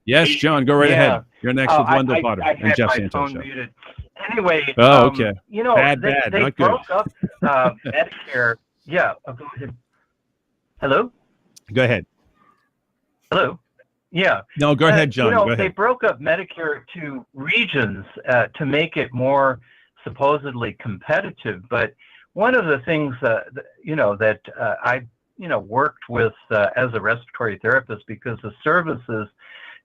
Yes, John, go right ahead. You're next with Wendell Potter and Jeff Santos show. Muted. Anyway, okay. Bad, they not broke good. up Medicare. Yeah, go ahead. Hello? Go ahead. Hello? Yeah. No, go ahead, John. Go ahead. They broke up Medicare to regions to make it more supposedly competitive. But one of the things that I worked with as a respiratory therapist, because the services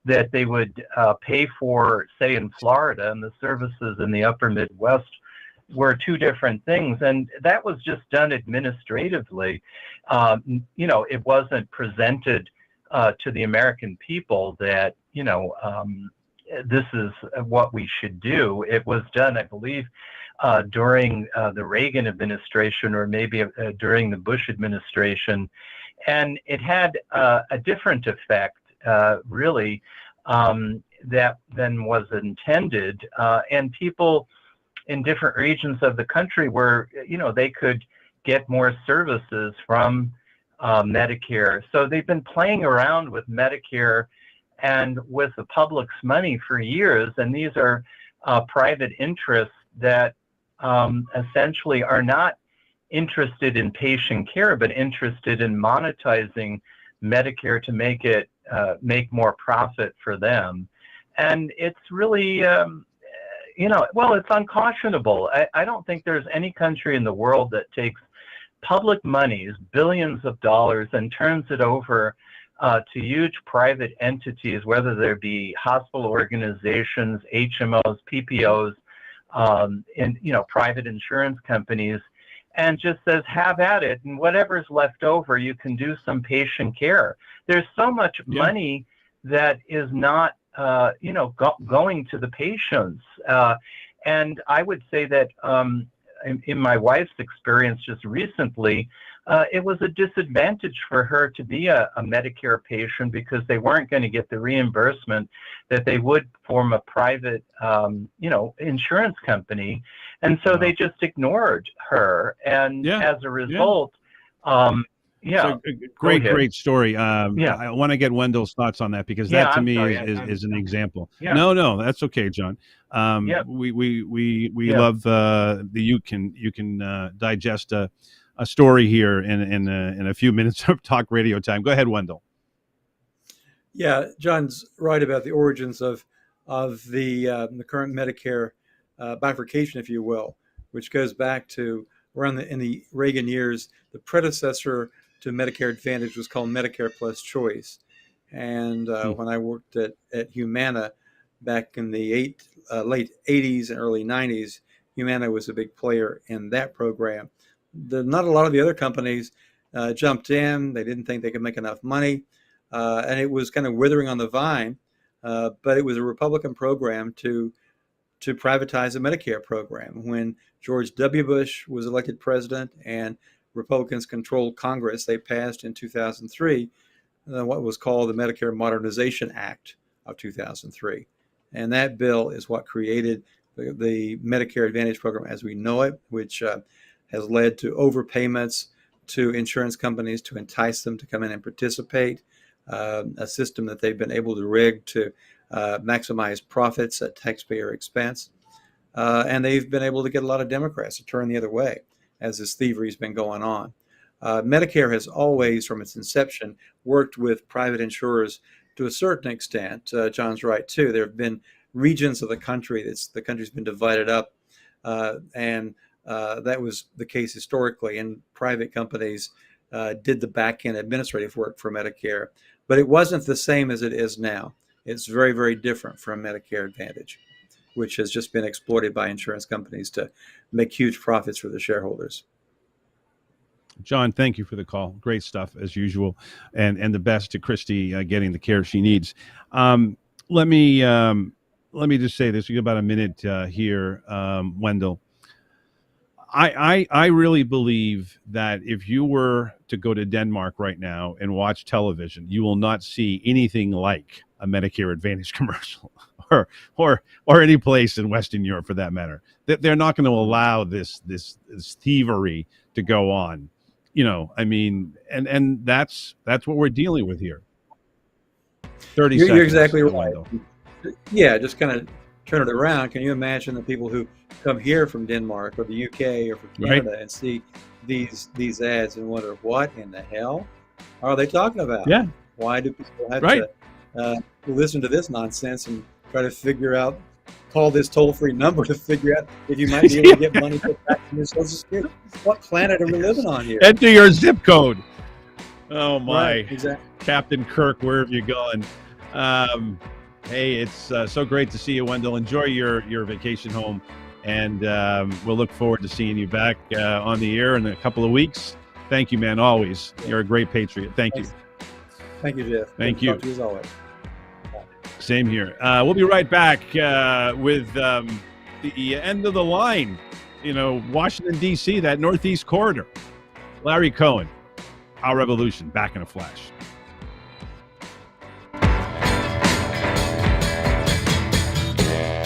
that they would pay for, say in Florida, and the services in the upper Midwest were two different things, and that was just done administratively. It wasn't presented to the American people that, this is what we should do. It was done, I believe, during the Reagan administration, or maybe during the Bush administration. And it had a different effect, really, that than was intended. And people in different regions of the country were, they could get more services from Medicare. So they've been playing around with Medicare and with the public's money for years. And these are private interests that essentially are not interested in patient care, but interested in monetizing Medicare to make it make more profit for them. And it's really, it's unconscionable. I don't think there's any country in the world that takes public monies, billions of dollars, and turns it over to huge private entities, whether there be hospital organizations, HMOs, PPOs, and private insurance companies, and just says, have at it, and whatever's left over, you can do some patient care. There's so much money that is not, going to the patients. And I would say that in my wife's experience just recently, it was a disadvantage for her to be a Medicare patient because they weren't going to get the reimbursement that they would from a private, insurance company. And so they just ignored her. And as a result, So, great story. I want to get Wendell's thoughts on that because that to me is an example. Yeah. No, that's okay, John. We love that you can digest a story here in a few minutes of talk radio time. Go ahead, Wendell. Yeah, John's right about the origins of the current Medicare bifurcation, if you will, which goes back to around in the Reagan years. The predecessor to Medicare Advantage was called Medicare Plus Choice, and when I worked at Humana back in the late 80s and early 90s, Humana was a big player in that program. Not a lot of the other companies jumped in. They didn't think they could make enough money, and it was kind of withering on the vine. But it was a Republican program to privatize the Medicare program. When George W. Bush was elected president and Republicans controlled Congress, they passed in 2003 what was called the Medicare Modernization Act of 2003. And that bill is what created the Medicare Advantage program as we know it, which has led to overpayments to insurance companies to entice them to come in and participate, a system that they've been able to rig to maximize profits at taxpayer expense. And they've been able to get a lot of Democrats to turn the other way as this thievery has been going on. Medicare has always, from its inception, worked with private insurers to a certain extent. John's right, too. There have been regions of the country, the country's been divided up, and that was the case historically, and private companies did the back-end administrative work for Medicare. But it wasn't the same as it is now. It's very, very different from Medicare Advantage, which has just been exploited by insurance companies to make huge profits for the shareholders. John, thank you for the call. Great stuff as usual, and the best to Christy getting the care she needs. Let me just say this. We got about a minute here, Wendell. I really believe that if you were to go to Denmark right now and watch television, you will not see anything like a Medicare Advantage commercial, or any place in Western Europe for that matter. They're not going to allow this thievery to go on. I mean, and that's what we're dealing with here. 30 seconds. You're exactly right. Yeah, just kind of turn it around. Can you imagine the people who come here from Denmark or the UK or from Canada and see these ads and wonder, what in the hell are they talking about? Yeah. Why do people have to listen to this nonsense and try to figure out, call this toll-free number to figure out if you might be able to get money put back from your Social Security? What planet are we living on here? Enter your zip code. Oh my! Right, exactly. Captain Kirk, where have you gone? Hey, it's so great to see you, Wendell. Enjoy your vacation home, and we'll look forward to seeing you back on the air in a couple of weeks. Thank you, man. Always, you're a great patriot. Thank you. Thank you, Jeff. Thank you. Talk to you as always. Same here. We'll be right back with the end of the line. Washington, D.C., that Northeast corridor. Larry Cohen, Our Revolution, back in a flash.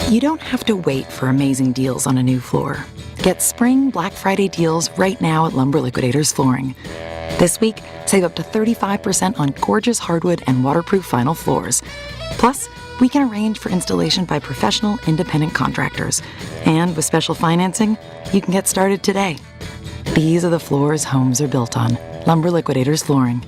You don't have to wait for amazing deals on a new floor. Get spring Black Friday deals right now at Lumber Liquidators Flooring. This week, save up to 35% on gorgeous hardwood and waterproof vinyl floors. Plus, we can arrange for installation by professional, independent contractors. And with special financing, you can get started today. These are the floors homes are built on. Lumber Liquidators Flooring.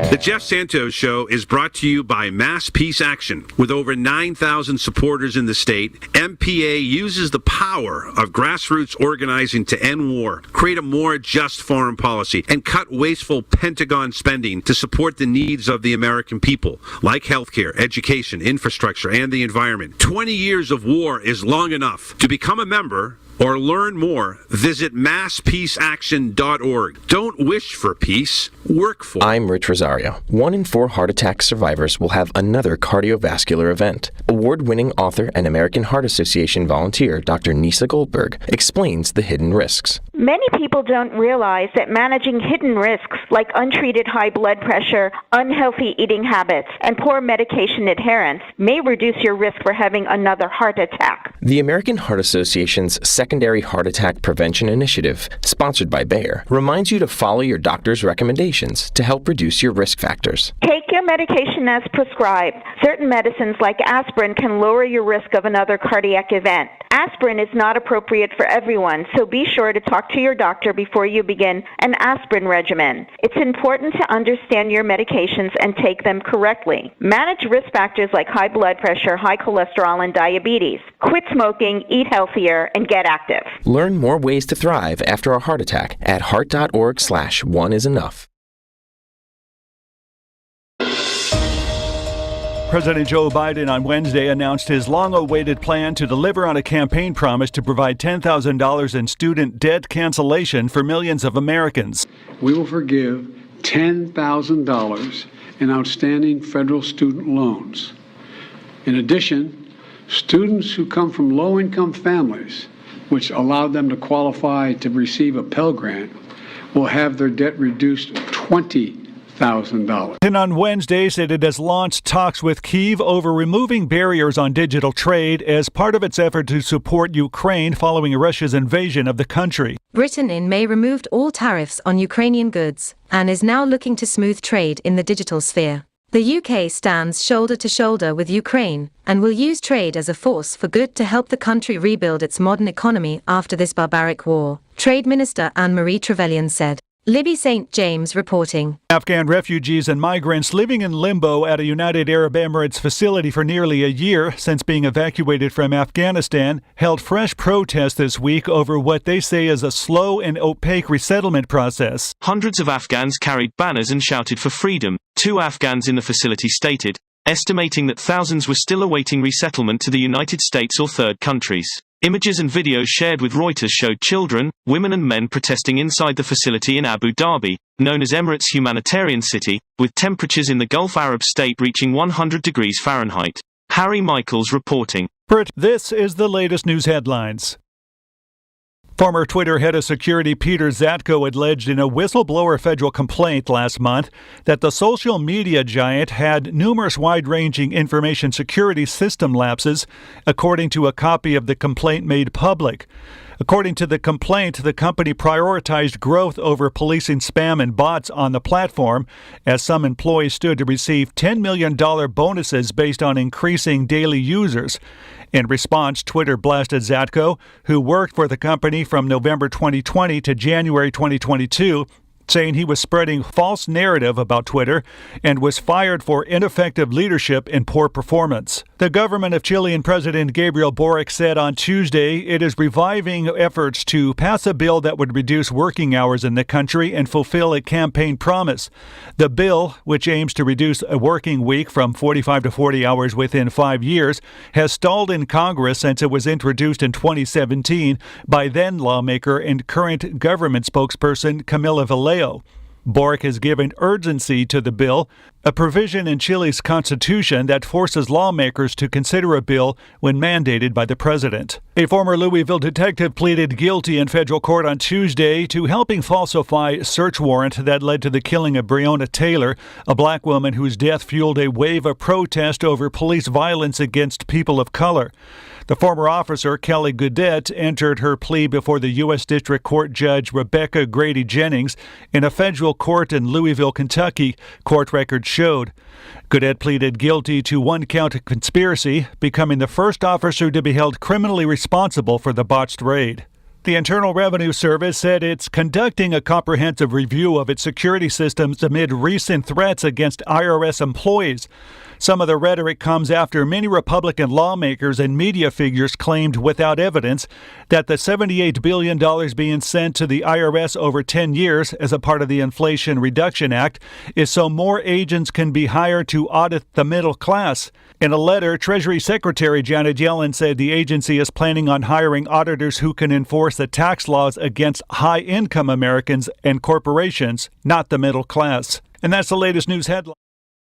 The Jeff Santos Show is brought to you by Mass Peace Action. With over 9,000 supporters in the state, MPA uses the power of grassroots organizing to end war, create a more just foreign policy, and cut wasteful Pentagon spending to support the needs of the American people, like healthcare, education, infrastructure, and the environment. 20 years of war is long enough. To become a member, Or learn more, visit masspeaceaction.org. Don't wish for peace, work for it. I'm Rich Rosario. 1 in 4 heart attack survivors will have another cardiovascular event. Award-winning author and American Heart Association volunteer Dr. Nisa Goldberg explains the hidden risks. Many people don't realize that managing hidden risks like untreated high blood pressure, unhealthy eating habits, and poor medication adherence may reduce your risk for having another heart attack. The American Heart Association's Secondary Heart Attack Prevention Initiative, sponsored by Bayer, reminds you to follow your doctor's recommendations to help reduce your risk factors. Take your medication as prescribed. Certain medicines like aspirin can lower your risk of another cardiac event. Aspirin is not appropriate for everyone, so be sure to talk to your doctor before you begin an aspirin regimen. It's important to understand your medications and take them correctly. Manage risk factors like high blood pressure, high cholesterol, and diabetes. Quit smoking, eat healthier, and get active. Learn more ways to thrive after a heart attack at heart.org/oneisenough. President Joe Biden on Wednesday announced his long-awaited plan to deliver on a campaign promise to provide $10,000 in student debt cancellation for millions of Americans. We will forgive $10,000 in outstanding federal student loans. In addition, students who come from low-income families, which allowed them to qualify to receive a Pell Grant, will have their debt reduced $20,000. And on Wednesday said it has launched talks with Kyiv over removing barriers on digital trade as part of its effort to support Ukraine following Russia's invasion of the country. Britain in May removed all tariffs on Ukrainian goods and is now looking to smooth trade in the digital sphere. The UK stands shoulder to shoulder with Ukraine and will use trade as a force for good to help the country rebuild its modern economy after this barbaric war, Trade Minister Anne-Marie Trevelyan said. Libby St. James reporting. Afghan refugees and migrants living in limbo at a United Arab Emirates facility for nearly a year since being evacuated from Afghanistan held fresh protests this week over what they say is a slow and opaque resettlement process. Hundreds of Afghans carried banners and shouted for freedom, 2 Afghans in the facility stated, estimating that thousands were still awaiting resettlement to the United States or third countries. Images and videos shared with Reuters showed children, women and men protesting inside the facility in Abu Dhabi, known as Emirates' humanitarian city, with temperatures in the Gulf Arab state reaching 100 degrees Fahrenheit. Harry Michaels reporting. This is the latest news headlines. Former Twitter head of security Peter Zatko alleged in a whistleblower federal complaint last month that the social media giant had numerous wide-ranging information security system lapses, according to a copy of the complaint made public. According to the complaint, the company prioritized growth over policing spam and bots on the platform, as some employees stood to receive $10 million bonuses based on increasing daily users. In response, Twitter blasted Zatko, who worked for the company from November 2020 to January 2022, saying he was spreading false narrative about Twitter and was fired for ineffective leadership and poor performance. The government of Chilean President Gabriel Boric said on Tuesday it is reviving efforts to pass a bill that would reduce working hours in the country and fulfill a campaign promise. The bill, which aims to reduce a working week from 45 to 40 hours within 5 years, has stalled in Congress since it was introduced in 2017 by then lawmaker and current government spokesperson Camila Vallejo. Boric has given urgency to the bill, a provision in Chile's constitution that forces lawmakers to consider a bill when mandated by the president. A former Louisville detective pleaded guilty in federal court on Tuesday to helping falsify a search warrant that led to the killing of Breonna Taylor, a black woman whose death fueled a wave of protest over police violence against people of color. The former officer, Kelly Goodette, entered her plea before the U.S. District Court Judge Rebecca Grady Jennings in a federal court in Louisville, Kentucky, court records showed. Goodette pleaded guilty to 1 count of conspiracy, becoming the first officer to be held criminally responsible for the botched raid. The Internal Revenue Service said it's conducting a comprehensive review of its security systems amid recent threats against IRS employees. Some of the rhetoric comes after many Republican lawmakers and media figures claimed without evidence that the $78 billion being sent to the IRS over 10 years as a part of the Inflation Reduction Act is so more agents can be hired to audit the middle class. In a letter, Treasury Secretary Janet Yellen said the agency is planning on hiring auditors who can enforce the tax laws against high-income Americans and corporations, not the middle class. And that's the latest news headline.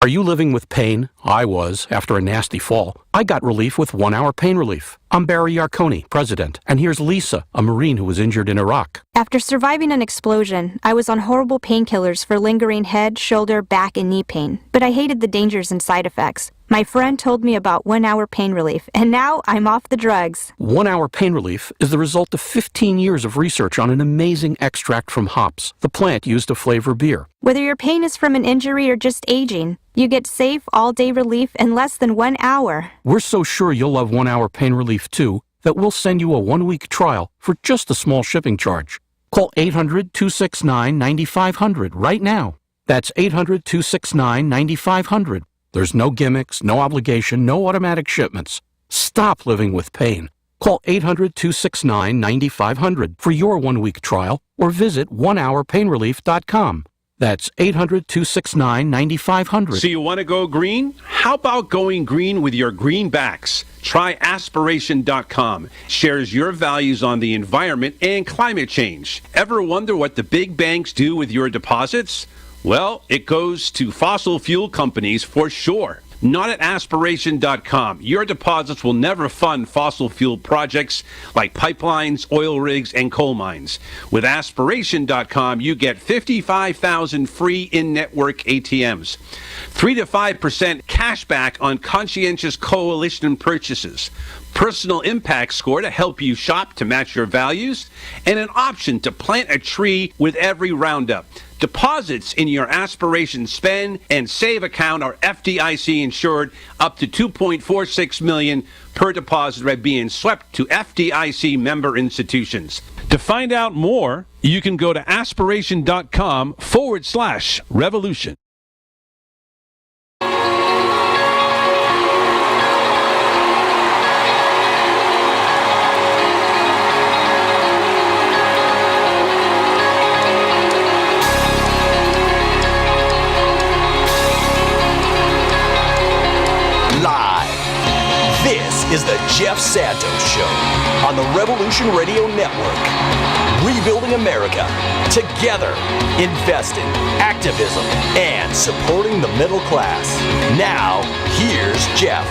Are you living with pain? I was after a nasty fall. I got relief with 1 hour pain relief. I'm Barry Yarconi, president, and here's Lisa, a Marine who was injured in Iraq. After surviving an explosion, I was on horrible painkillers for lingering head, shoulder, back, and knee pain, but I hated the dangers and side effects. My friend told me about 1 hour pain relief, and now I'm off the drugs. 1 hour pain relief is the result of 15 years of research on an amazing extract from hops, the plant used to flavor beer. Whether your pain is from an injury or just aging, you get safe, all-day relief in less than 1 hour. We're so sure you'll love 1 hour pain relief too that we'll send you a 1-week trial for just a small shipping charge. Call 800-269-9500 right now. That's 800-269-9500. There's no gimmicks, no obligation, no automatic shipments. Stop living with pain. Call 800-269-9500 for your 1-week trial or visit onehourpainrelief.com. That's 800-269-9500. So you want to go green? How about going green with your greenbacks? Try aspiration.com. Shares your values on the environment and climate change. Ever wonder what the big banks do with your deposits? Well, it goes to fossil fuel companies for sure. Not at aspiration.com. Your deposits will never fund fossil fuel projects like pipelines, oil rigs, and coal mines. With aspiration.com, you get 55,000 free in-network ATMs, 3 to 5% cash back on conscientious coalition purchases, personal impact score to help you shop to match your values, and an option to plant a tree with every roundup. Deposits in your Aspiration Spend and Save account are FDIC insured up to $2.46 million per deposit by being swept to FDIC member institutions. To find out more, you can go to aspiration.com/revolution. Is the Jeff Santos Show on the Revolution Radio Network. Rebuilding America together, investing, activism, and supporting the middle class. Now, here's Jeff.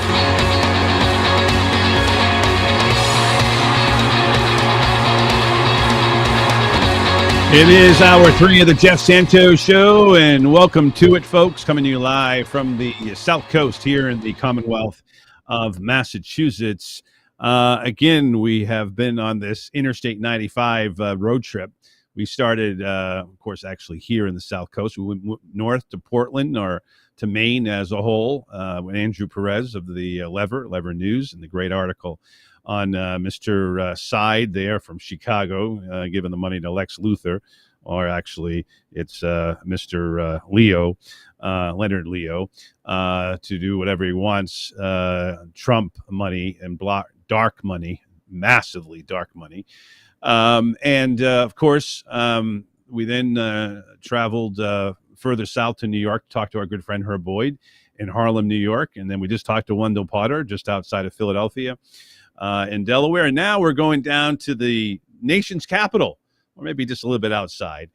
It is hour 3 of the Jeff Santos Show, and welcome to it, folks. Coming to you live from the South Coast here in the Commonwealth of Massachusetts. Again, we have been on this Interstate 95 road trip. We started, of course, actually here in the South Coast. We went north to Portland or to Maine as a whole with Andrew Perez of the Lever News, and the great article on Mr. Side there from Chicago, giving the money to Lex Luthor, or actually it's Mr. Leo, Leonard Leo, to do whatever he wants. Trump money and dark money, massively dark money. And of course, we then traveled further south to New York to talk to our good friend Herb Boyd in Harlem, New York. And then we just talked to Wendell Potter just outside of Philadelphia in Delaware. And now we're going down to the nation's capital, or maybe just a little bit outside,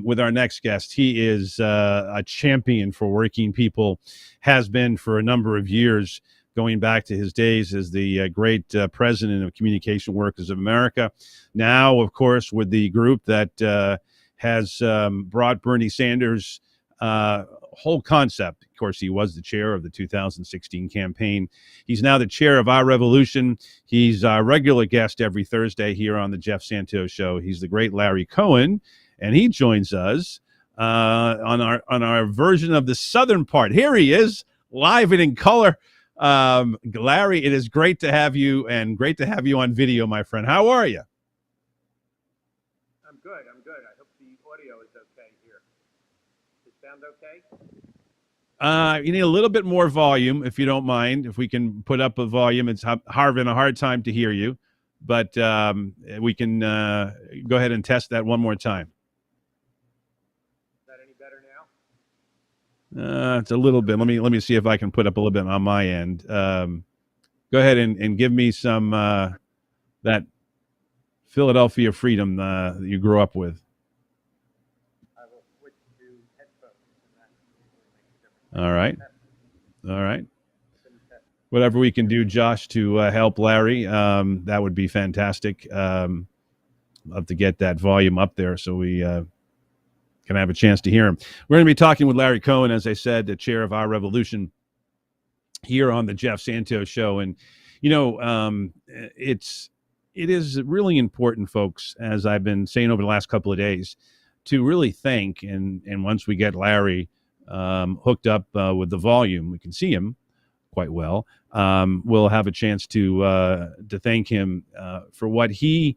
with our next guest. He is a champion for working people, has been for a number of years, going back to his days as the great president of Communication Workers of America. Now, of course, with the group that has brought Bernie Sanders' whole concept. Of course, he was the chair of the 2016 campaign. He's now the chair of Our Revolution. He's our regular guest every Thursday here on the Jeff Santos Show. He's the great Larry Cohen, and he joins us on our version of the southern part. Here he is, live and in color. Larry, it is great to have you, and great to have you on video, my friend. How are you? I'm good. I hope the audio is okay here. Does it sound okay? You need a little bit more volume, if you don't mind. If we can put up a volume, it's having a hard time to hear you, but we can go ahead and test that one more time. Is that any better now? It's a little bit. Let me see if I can put up a little bit on my end. Go ahead and give me some that Philadelphia freedom that you grew up with. I will switch to headphones. All right. Whatever we can do, Josh, to help Larry, that would be fantastic. Love to get that volume up there so we can have a chance to hear him. We're going to be talking with Larry Cohen, as I said, the chair of Our Revolution, here on the Jeff Santos Show. And, it is really important, folks, as I've been saying over the last couple of days, to really thank, and once we get Larry hooked up with the volume, we can see him quite well. We'll have a chance to thank him for what he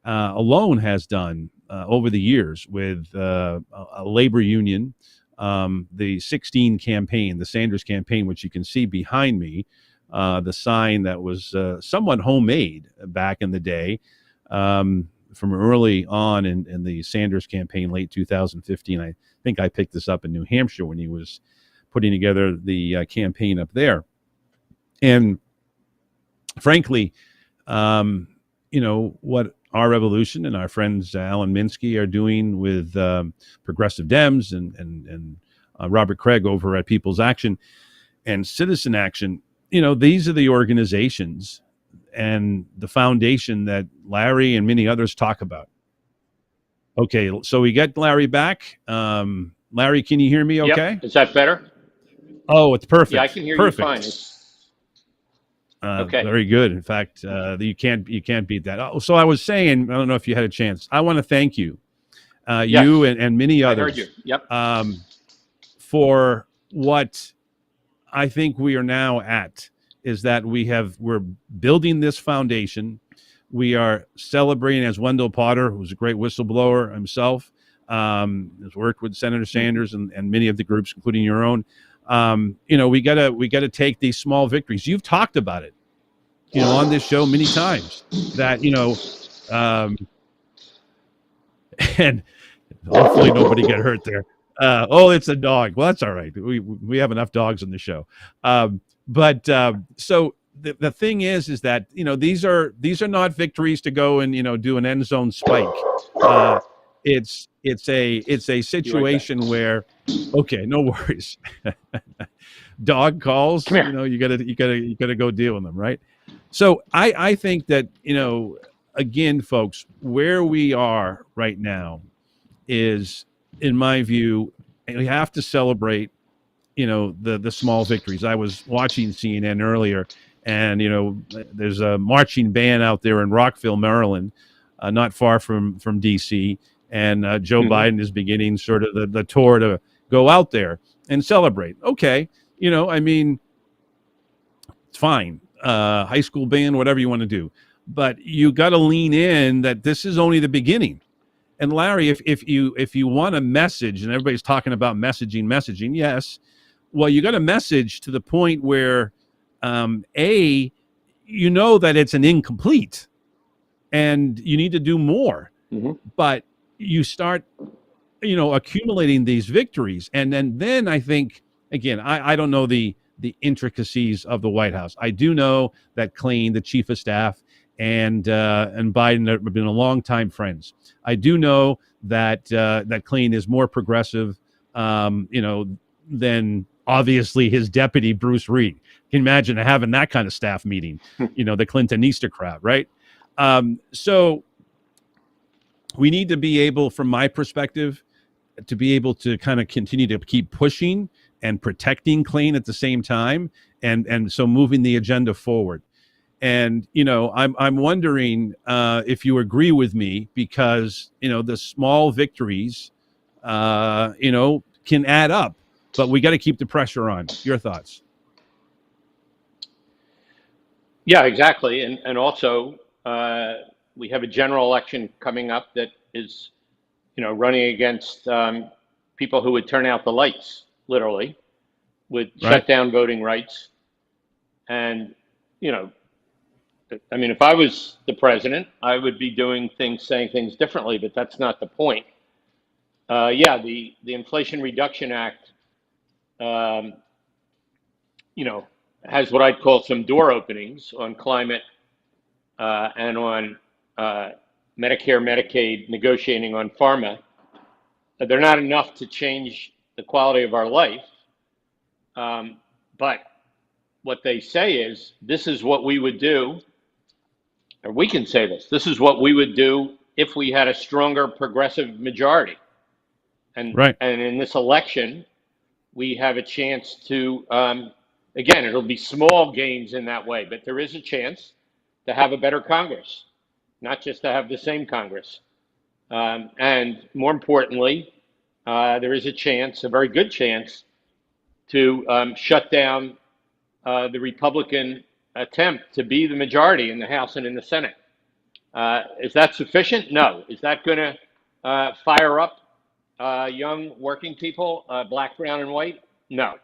alone has done over the years with a labor union, the 16 campaign, the Sanders campaign, which you can see behind me, the sign that was somewhat homemade back in the day, from early on in the Sanders campaign, late 2015. I think I picked this up in New Hampshire when he was putting together the campaign up there. And frankly, what Our Revolution and our friends Alan Minsky are doing with Progressive Dems and Robert Craig over at People's Action and Citizen Action, these are the organizations and the foundation that Larry and many others talk about. Okay, so we get Larry back. Larry, can you hear me okay? Yep. Is that better? Oh, it's perfect. Yeah, I can hear perfect. you fine. Okay. Very good. In fact, you can't beat that. Oh, so I was saying, I don't know if you had a chance. I want to thank you, you and many others. I heard you. Yep. For what I think we are now at, is that we're building this foundation. We are celebrating, as Wendell Potter, who's a great whistleblower himself, has worked with Senator Sanders and many of the groups, including your own. We gotta take these small victories. You've talked about it, on this show many times, that and hopefully nobody get hurt there. It's a dog. Well, that's all right. We have enough dogs on the show. So the thing is that these are not victories to go and do an end zone spike. It's a situation where, okay, no worries. Dog calls, you gotta go deal with them, right? So I think that again, folks, where we are right now is, in my view, we have to celebrate the small victories. I was watching CNN earlier, and there's a marching band out there in Rockville, Maryland, not far from DC, and Joe Biden is beginning sort of the tour to go out there and celebrate. Okay, it's fine. High school band, whatever you want to do, but you got to lean in that this is only the beginning. And Larry, if you want a message, and everybody's talking about messaging, yes. Well, you got a message to the point where, that it's an incomplete, and you need to do more. But you start, accumulating these victories, and then I think, again, I don't know the intricacies of the White House. I do know that Klain, the chief of staff, and Biden have been a longtime friends. I do know that Klain is more progressive, than obviously his deputy Bruce Reed. Can you imagine having that kind of staff meeting? The Clintonista crowd, right? So we need to be able, from my perspective, to be able to kind of continue to keep pushing and protecting Klain at the same time, and so moving the agenda forward. And I'm wondering if you agree with me, because the small victories can add up, but we got to keep the pressure on. Your thoughts? Yeah, exactly. And also we have a general election coming up that is running against people who would turn out the lights, literally. would Right. shut down voting rights. And, you know, I mean, if I was the president, I would be doing things, saying things differently, but that's not the point. Yeah, the Inflation Reduction Act, you know, has what I'd call some door openings on climate and on Medicare, Medicaid, negotiating on pharma. They're not enough to change the quality of our life. But what they say is, this is what we would do, or we can say this is what we would do if we had a stronger progressive majority. And, Right. and in this election, we have a chance to, again, it'll be small gains in that way, but there is a chance to have a better Congress, not just to have the same Congress. And more importantly, there is a chance, a very good chance, to shut down the Republican attempt to be the majority in the House and in the Senate. Is that sufficient? No. Is that going to fire up young working people, black, brown, and white? No.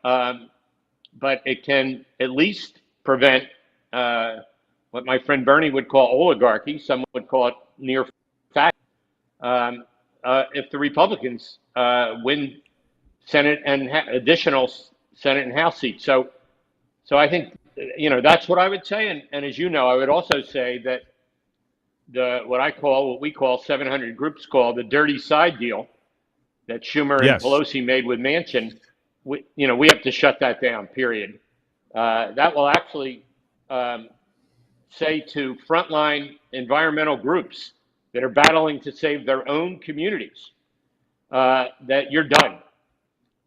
But it can at least prevent what my friend Bernie would call oligarchy. Some would call it near fascism. If the Republicans win Senate and additional Senate and House seats. So I think, you know, that's what I would say. And as you know, I would also say that what we call 700 groups call the dirty side deal that Schumer Yes. and Pelosi made with Manchin. We have to shut that down, period. That will actually say to frontline environmental groups that are battling to save their own communities that you're done.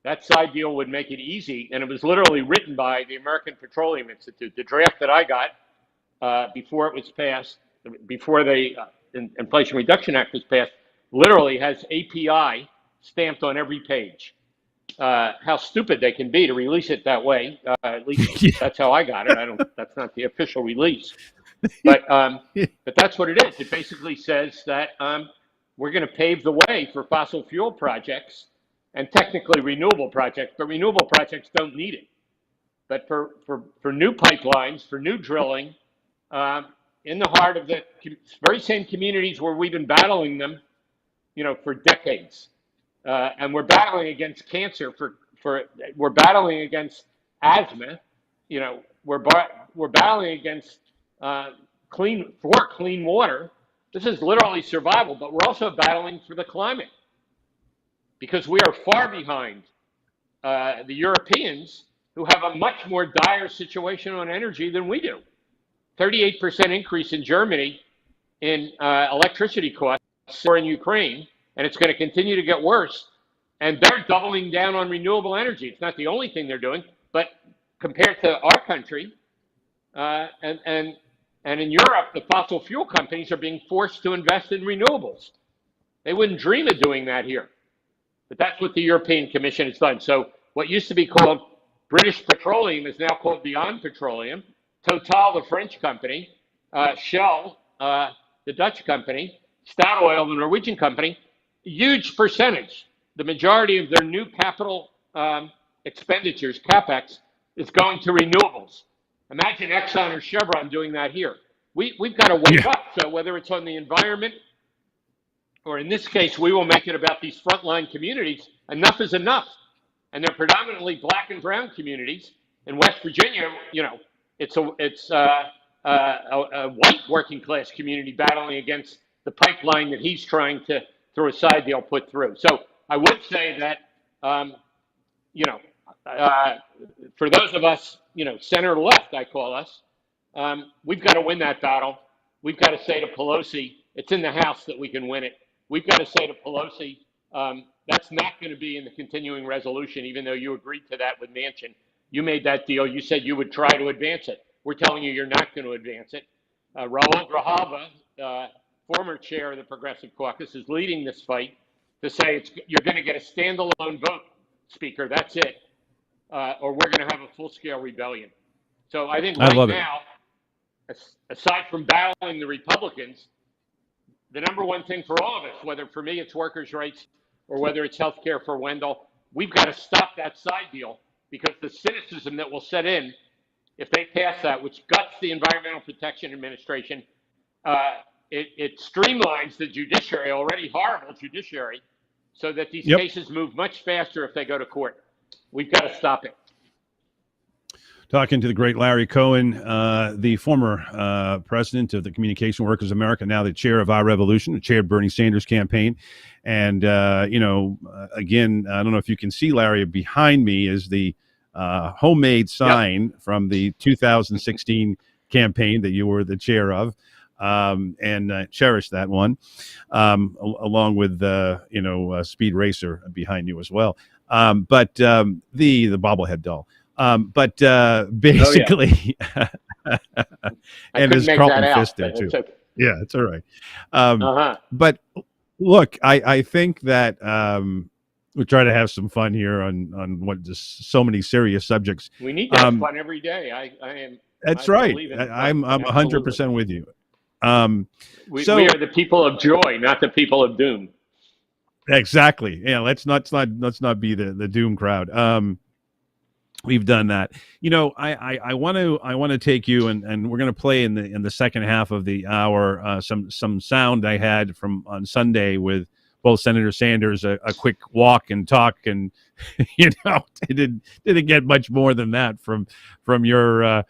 That side deal would make it easy, and it was literally written by the American Petroleum Institute. The draft that I got before it was passed, before the Inflation Reduction Act was passed, literally has API stamped on every page. How stupid they can be to release it that way. At least that's how I got it. That's not the official release, but that's what it is. It basically says that we're going to pave the way for fossil fuel projects and technically renewable projects, but renewable projects don't need it. But for new pipelines, for new drilling, in the heart of the very same communities where we've been battling them, you know, for decades. And we're battling against cancer, we're battling against asthma, you know, we're battling against clean water. This is literally survival, but we're also battling for the climate because we are far behind the Europeans, who have a much more dire situation on energy than we do. 38% increase in Germany in electricity costs, or in Ukraine, and it's going to continue to get worse. And they're doubling down on renewable energy. It's not the only thing they're doing, but compared to our country, and in Europe, the fossil fuel companies are being forced to invest in renewables. They wouldn't dream of doing that here, but that's what the European Commission has done. So what used to be called British Petroleum is now called Beyond Petroleum. Total, the French company, Shell, the Dutch company, Statoil, the Norwegian company, huge percentage, the majority of their new capital expenditures, CapEx, is going to renewables. Imagine Exxon or Chevron doing that here. We've got to wake up. So whether it's on the environment, or in this case, we will make it about these frontline communities, enough is enough. And they're predominantly black and brown communities. In West Virginia, you know, it's a white working class community battling against the pipeline that he's trying to, through a side deal, put through. So I would say that, you know, for those of us, you know, center left, I call us, we've got to win that battle. We've got to say to Pelosi, it's in the House that we can win it. We've got to say to Pelosi, that's not going to be in the continuing resolution, even though you agreed to that with Manchin. You made that deal. You said you would try to advance it. We're telling you you're not going to advance it. Raul Grijalva, former chair of the Progressive Caucus, is leading this fight to say you're going to get a standalone vote, Speaker. That's it. Or we're going to have a full-scale rebellion. So I think right now, aside from battling the Republicans, the number one thing for all of us, whether for me it's workers' rights or whether it's health care for Wendell, we've got to stop that side deal because the cynicism that will set in if they pass that, which guts the Environmental Protection Administration, it streamlines the judiciary, already horrible judiciary, so that these Yep. cases move much faster if they go to court. We've got to stop it. Talking to the great Larry Cohen, the former president of the Communication Workers of America, now the chair of Our Revolution, chaired Bernie Sanders' campaign. And, again, I don't know if you can see, Larry, behind me is the homemade sign from the 2016 campaign that you were the chair of, and cherish that one, along with, Speed Racer behind you as well. But the bobblehead doll. But basically, and there's Carlton Fisk there too. Okay. Yeah, it's all right. But look, I think that we try to have some fun here on what just so many serious subjects. We need to have fun every day. I am. That's I right. believe in I'm fun. 100% with you. We are the people of joy, not the people of doom. Exactly. Yeah. Let's not be the doom crowd. We've done that. I want to take you and we're going to play in the second half of the hour some sound I had from on Sunday with both Senator Sanders, a quick walk and talk, and it didn't get much more than that from your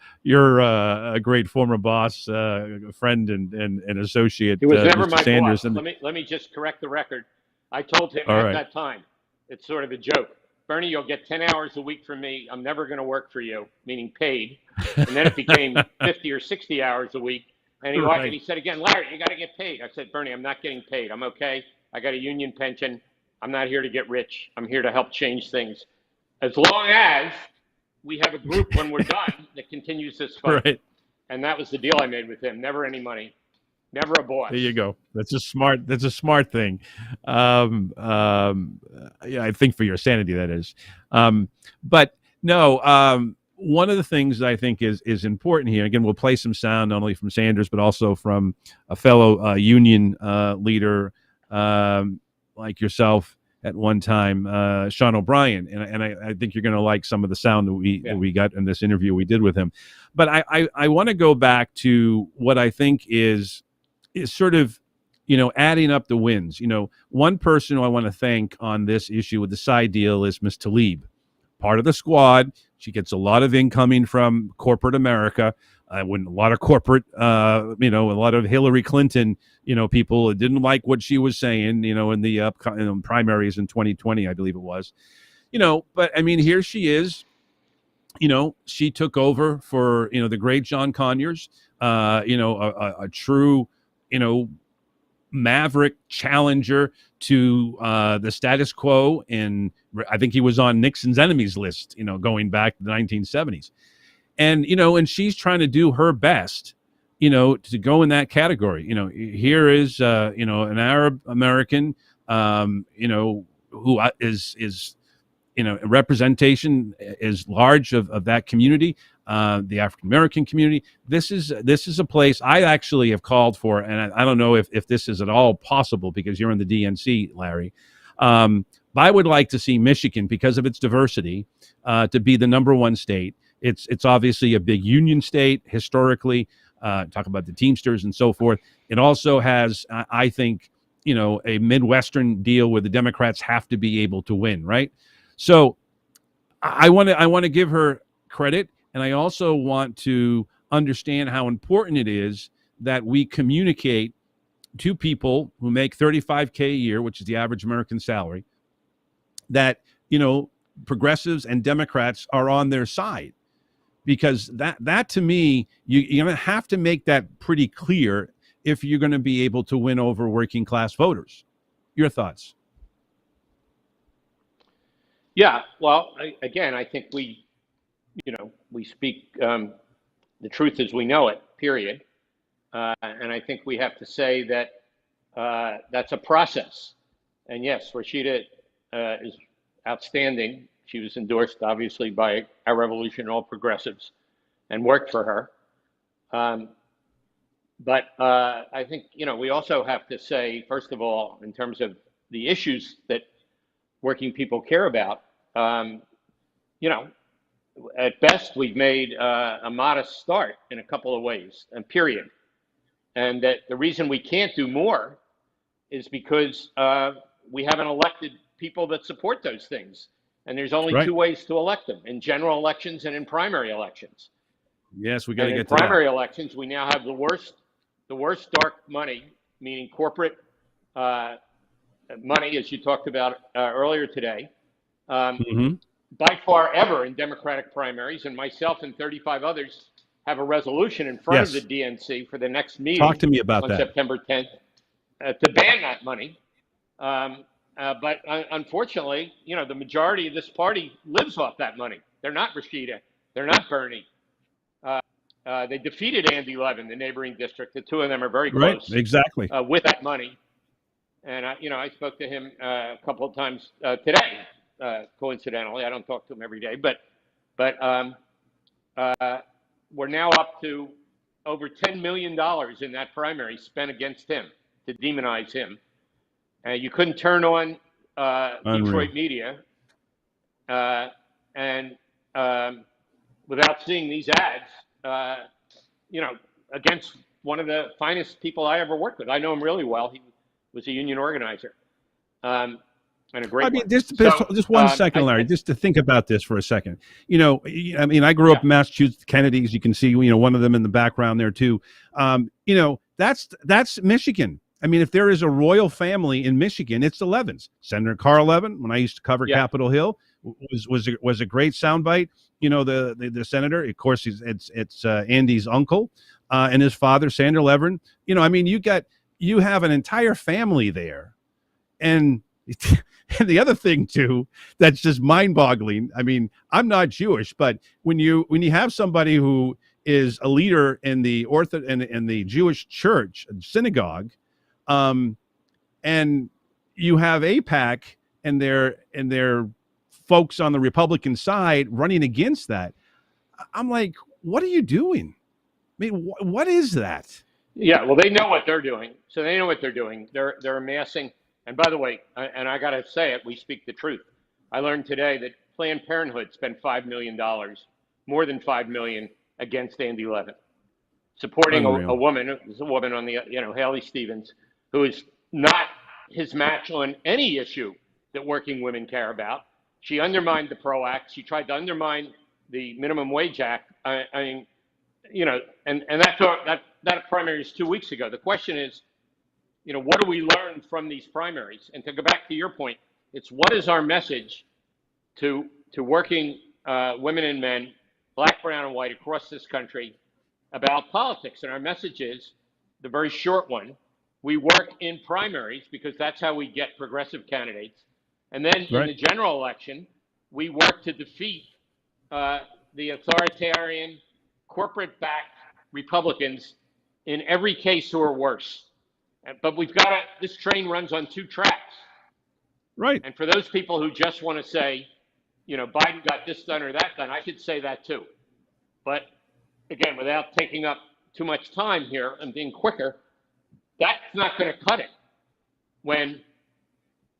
great former boss, friend and associate. He was never Mr. my Sanders. boss. Let me just correct the record. I told him All at right. that time, it's sort of a joke. Bernie, you'll get 10 hours a week from me. I'm never going to work for you, meaning paid. And then it became 50 or 60 hours a week. And he said again, Larry, you got to get paid. I said, Bernie, I'm not getting paid. I'm okay. I got a union pension. I'm not here to get rich. I'm here to help change things. As long as we have a group when we're done that continues this fight. Right. And that was the deal I made with him. Never any money. Never a boss. There you go. That's a smart thing. Yeah, I think for your sanity, that is. But no, one of the things I think is important here, again, we'll play some sound not only from Sanders, but also from a fellow union leader like yourself at one time, Sean O'Brien. And I think you're going to like some of the sound that we got in this interview we did with him. But I want to go back to what I think is sort of, adding up the wins. One person who I want to thank on this issue with the side deal is Ms. Tlaib, part of the squad. She gets a lot of incoming from corporate America. When a lot of corporate, a lot of Hillary Clinton, people didn't like what she was saying, in the primaries in 2020, I believe it was, but I mean, here she is, she took over for, the great John Conyers, a true, maverick challenger to the status quo. And I think he was on Nixon's enemies list, going back to the 1970s. And, and she's trying to do her best, to go in that category. Here is, an Arab American, who is representation is large of that community, the African American community. This is a place I actually have called for, and I don't know if this is at all possible because you're in the DNC, Larry. But I would like to see Michigan, because of its diversity, to be the number one state. It's obviously a big union state historically. Talk about the Teamsters and so forth. It also has, I think, a Midwestern deal where the Democrats have to be able to win, right? So I want to give her credit, and I also want to understand how important it is that we communicate to people who make $35K a year, which is the average American salary, that progressives and Democrats are on their side. Because that to me, you're going to have to make that pretty clear if you're going to be able to win over working class voters. Your thoughts? Yeah, well, I think we speak the truth as we know it, period. And I think we have to say that that's a process. And yes, Rashida is outstanding. She was endorsed, obviously, by Our Revolution and all progressives and worked for her. But I think, we also have to say, first of all, in terms of the issues that working people care about, um, you know, at best, we've made a modest start in a couple of ways, and period. And that the reason we can't do more is because we haven't elected people that support those things. And there's only two ways to elect them: in general elections and in primary elections. Yes, we got to And in get to that. primary elections, we now have the worst dark money, meaning corporate money, as you talked about earlier today, by far ever in Democratic primaries. And myself and 35 others have a resolution in front of the DNC for the next meeting. Talk to me about on that. September 10th to ban that money. But unfortunately, the majority of this party lives off that money. They're not Rashida. They're not Bernie. They defeated Andy Levin, the neighboring district. The two of them are very close. Right, exactly. With that money. And, I spoke to him a couple of times today, coincidentally. I don't talk to him every day. But we're now up to over $10 million in that primary spent against him to demonize him. You couldn't turn on Detroit media and without seeing these ads, against one of the finest people I ever worked with. I know him really well. He was a union organizer and a great one. Just one second, Larry, just to think about this for a second. I grew up in Massachusetts, Kennedys. You can see, one of them in the background there too. That's Michigan. I mean, if there is a royal family in Michigan, it's the Levins. Senator Carl Levin, when I used to cover Capitol Hill, was a great soundbite. The senator, of course, it's Andy's uncle and his father, Sander Levin. You have an entire family there, and the other thing too that's just mind-boggling. I mean, I'm not Jewish, but when you have somebody who is a leader in the in the Jewish church synagogue, and you have AIPAC and their folks on the Republican side running against that, I'm like, what are you doing? I mean, what is that? Yeah, well, they know what they're doing. So they know what they're doing. They're amassing. And by the way, and I got to say it, we speak the truth. I learned today that Planned Parenthood spent $5 million, more than $5 million, against Andy Levin, supporting a woman on the, Haley Stevens, who is not his match on any issue that working women care about. She undermined the PRO Act. She tried to undermine the Minimum Wage Act. And that primary is 2 weeks ago. The question is, what do we learn from these primaries? And to go back to your point, it's what is our message to working women and men, black, brown, and white across this country about politics? And our message is the very short one. We work in primaries because that's how we get progressive candidates. And then in the general election, we work to defeat the authoritarian, corporate-backed Republicans in every case who are worse. But this train runs on two tracks. Right. And for those people who just want to say, Biden got this done or that done, I could say that too. But again, without taking up too much time here and being quicker, that's not going to cut it. When,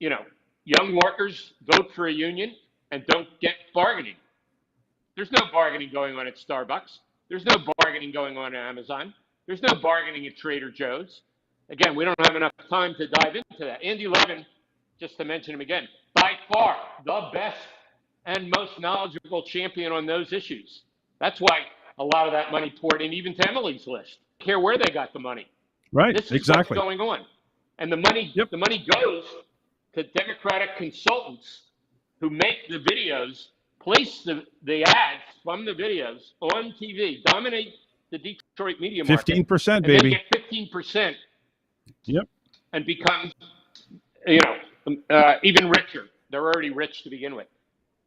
young workers vote for a union and don't get bargaining. There's no bargaining going on at Starbucks. There's no bargaining going on at Amazon. There's no bargaining at Trader Joe's. Again, we don't have enough time to dive into that. Andy Levin, just to mention him again, by far the best and most knowledgeable champion on those issues. That's why a lot of that money poured in, even to Emily's list. I don't care where they got the money. Right, this is exactly. what's going on. And the money goes to Democratic consultants who make the videos, place the ads from the videos on TV, dominate the Detroit media market. 15%, and baby. Then get 15%. Yep. And become, even richer. They're already rich to begin with.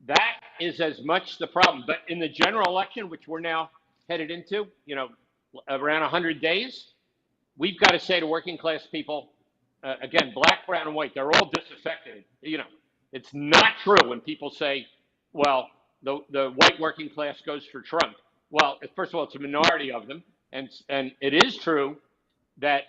That is as much the problem. But in the general election, which we're now headed into, around 100 days, we've got to say to working class people, again, black, brown, and white, they're all disaffected. It's not true when people say, well, the white working class goes for Trump. Well, first of all, it's a minority of them. And it is true that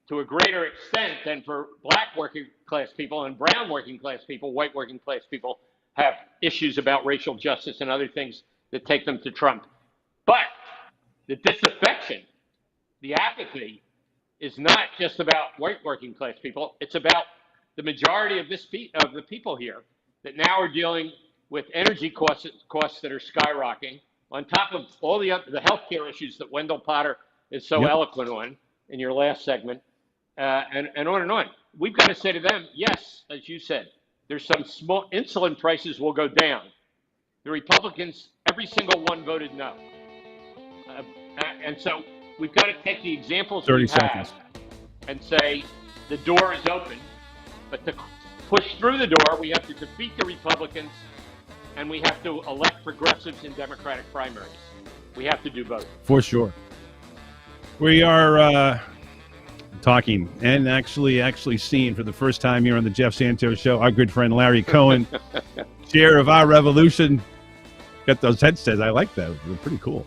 to a greater extent than for black working class people and brown working class people, white working class people have issues about racial justice and other things that take them to Trump. But the disaffection, the apathy, is not just about white working class people. It's about the majority of the people here that now are dealing with energy costs that are skyrocketing, on top of all the healthcare issues that Wendell Potter is so eloquent on in your last segment, and on and on. We've got to say to them, yes, as you said, there's some small insulin prices will go down. The Republicans, every single one voted no. And so we've got to take the examples 30 we've seconds. had and say the door is open, but to push through the door, we have to defeat the Republicans and we have to elect progressives in Democratic primaries. We have to do both. For sure. We are talking and actually seeing for the first time here on the Jeff Santos Show our good friend Larry Cohen, chair of our revolution. Got those headsets. I like that. They're pretty cool.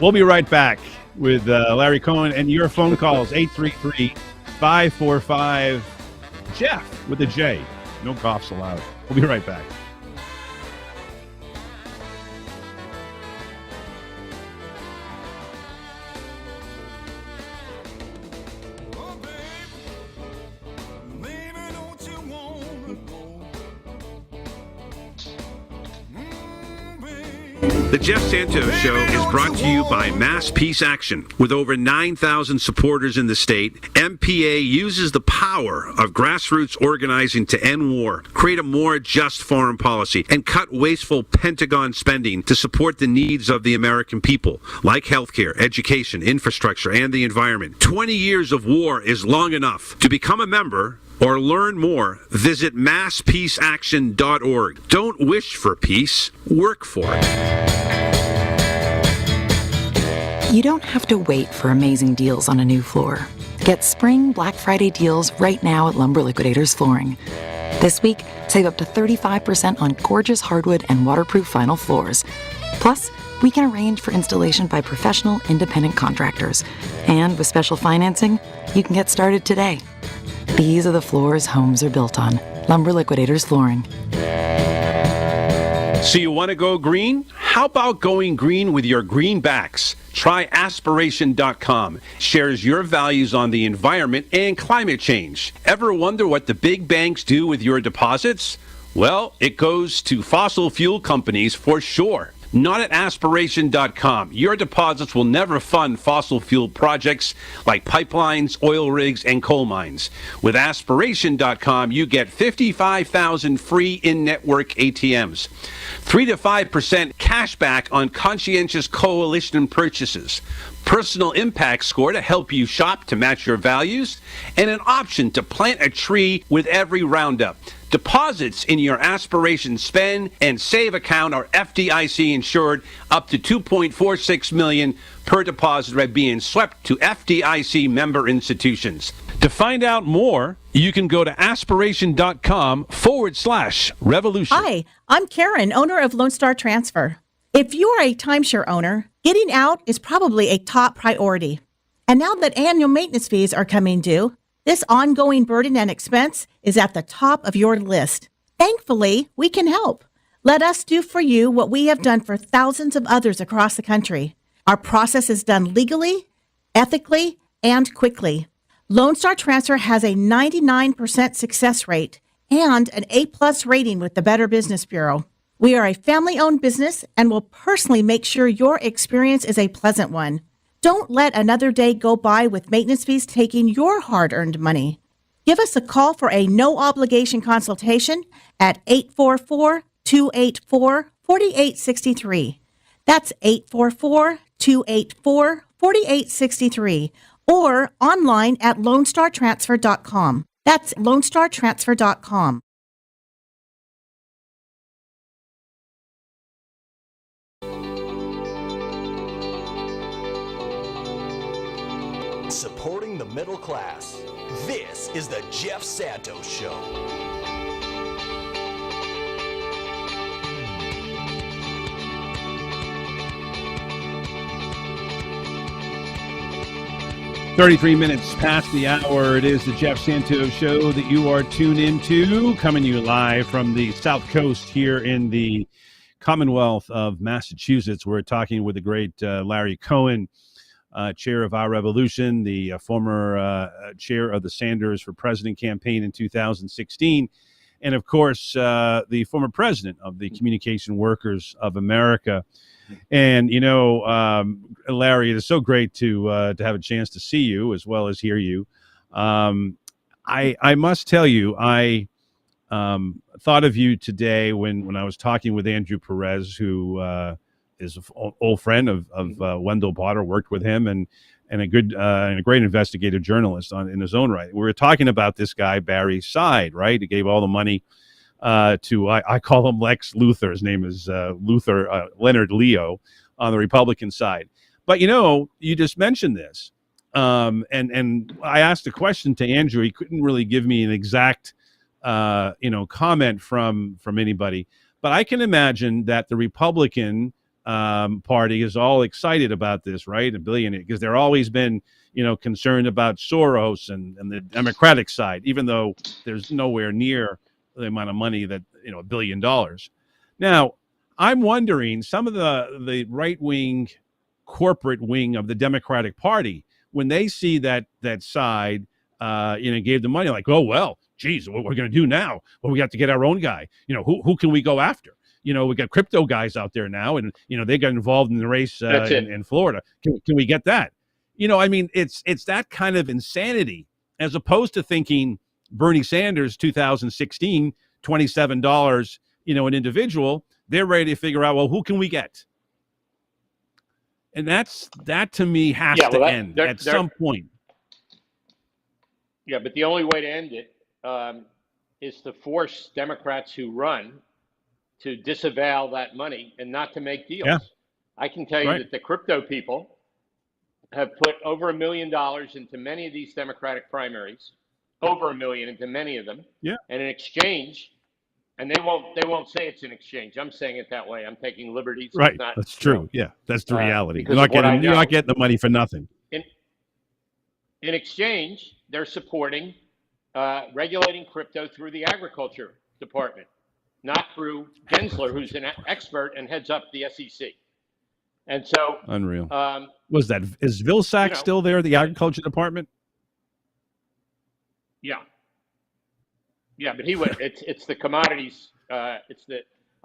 We'll be right back with Larry Cohen and your phone calls, 833-545-JEFF with a J. No coughs allowed. We'll be right back. The Jeff Santos Show is brought to you by Mass Peace Action. With over 9,000 supporters in the state, MPA uses the power of grassroots organizing to end war, create a more just foreign policy, and cut wasteful Pentagon spending to support the needs of the American people, like healthcare, education, infrastructure, and the environment. 20 years of war is long enough. To become a member or learn more, visit masspeaceaction.org. Don't wish for peace, work for it. You don't have to wait for amazing deals on a new floor. Get spring Black Friday deals right now at Lumber Liquidators Flooring. This week, save up to 35% on gorgeous hardwood and waterproof vinyl floors. Plus, we can arrange for installation by professional, independent contractors. And with special financing, you can get started today. These are the floors homes are built on. Lumber Liquidators Flooring. So you want to go green? How about going green with your greenbacks? Try aspiration.com. Shares your values on the environment and climate change. Ever wonder what the big banks do with your deposits? Well, it goes to fossil fuel companies for sure. Not at aspiration.com. Your deposits will never fund fossil fuel projects like pipelines, oil rigs, and coal mines. With aspiration.com, you get 55,000 free in-network ATMs, 3 to 5% cash back on conscientious coalition purchases, personal impact score to help you shop to match your values, and an option to plant a tree with every roundup. Deposits in your Aspiration Spend and Save account are FDIC insured up to $2.46 million per deposit by being swept to FDIC member institutions. To find out more, you can go to aspiration.com/revolution. Hi, I'm Karen, owner of Lone Star Transfer. If you are a timeshare owner, getting out is probably a top priority. And now that annual maintenance fees are coming due, this ongoing burden and expense is at the top of your list. Thankfully, we can help. Let us do for you what we have done for thousands of others across the country. Our process is done legally, ethically, and quickly. Lone Star Transfer has a 99% success rate and an A+ rating with the Better Business Bureau. We are a family-owned business and will personally make sure your experience is a pleasant one. Don't let another day go by with maintenance fees taking your hard-earned money. Give us a call for a no-obligation consultation at 844-284-4863. That's 844-284-4863. Or online at LoneStarTransfer.com. That's LoneStarTransfer.com. Supporting the middle class. This is the Jeff Santos Show. 33 minutes past the hour. It is the Jeff Santos Show that you are tuned into, coming to you live from the South Coast here in the Commonwealth of Massachusetts. We're talking with the great Larry Cohen, chair of Our Revolution, the former chair of the Sanders for President campaign in 2016, and of course, the former president of the Communication Workers of America. And, you know, Larry, it is so great to have a chance to see you as well as hear you. I must tell you, I thought of you today when I was talking with Andrew Perez, who is an old friend of Wendell Potter, worked with him, and a good and a great investigative journalist in his own right. We were talking about this guy, Barry Side, right? He gave all the money to I call him Lex Luthor. His name is Leonard Leo on the Republican side. But, you know, you just mentioned this. And I asked a question to Andrew. He couldn't really give me an exact, comment from anybody. But I can imagine that the Republican party is all excited about this, right? A billionaire, because they're always been, concerned about Soros and the Democratic side, even though there's nowhere near the amount of money that, $1 billion. Now, I'm wondering, some of the right-wing corporate wing of the Democratic Party, when they see that side, gave the money, like, oh, well, geez, what we're going to do now? Well, we have to get our own guy. Who can we go after? We got crypto guys out there now, and, they got involved in the race in Florida. Can we get that? It's that kind of insanity, as opposed to thinking Bernie Sanders, 2016, $27, an individual. They're ready to figure out, well, who can we get? And that to me has to end at some point. Yeah, but the only way to end it is to force Democrats who run to disavow that money and not to make deals. Yeah. I can tell you that the crypto people have put over $1 million into many of these Democratic primaries, over $1 million into many of them. Yeah. And in exchange, and they won't say it's an exchange. I'm saying it that way. I'm taking liberties. Right. Not, that's true. Yeah. That's the reality. because You're not getting the money for nothing. In exchange, they're supporting regulating crypto through the Agriculture Department, not through Gensler, who's an expert and heads up the SEC. And so, unreal. Is Vilsack still there? The Agriculture Department? Yeah. Yeah, but he would. It's the commodities. I'm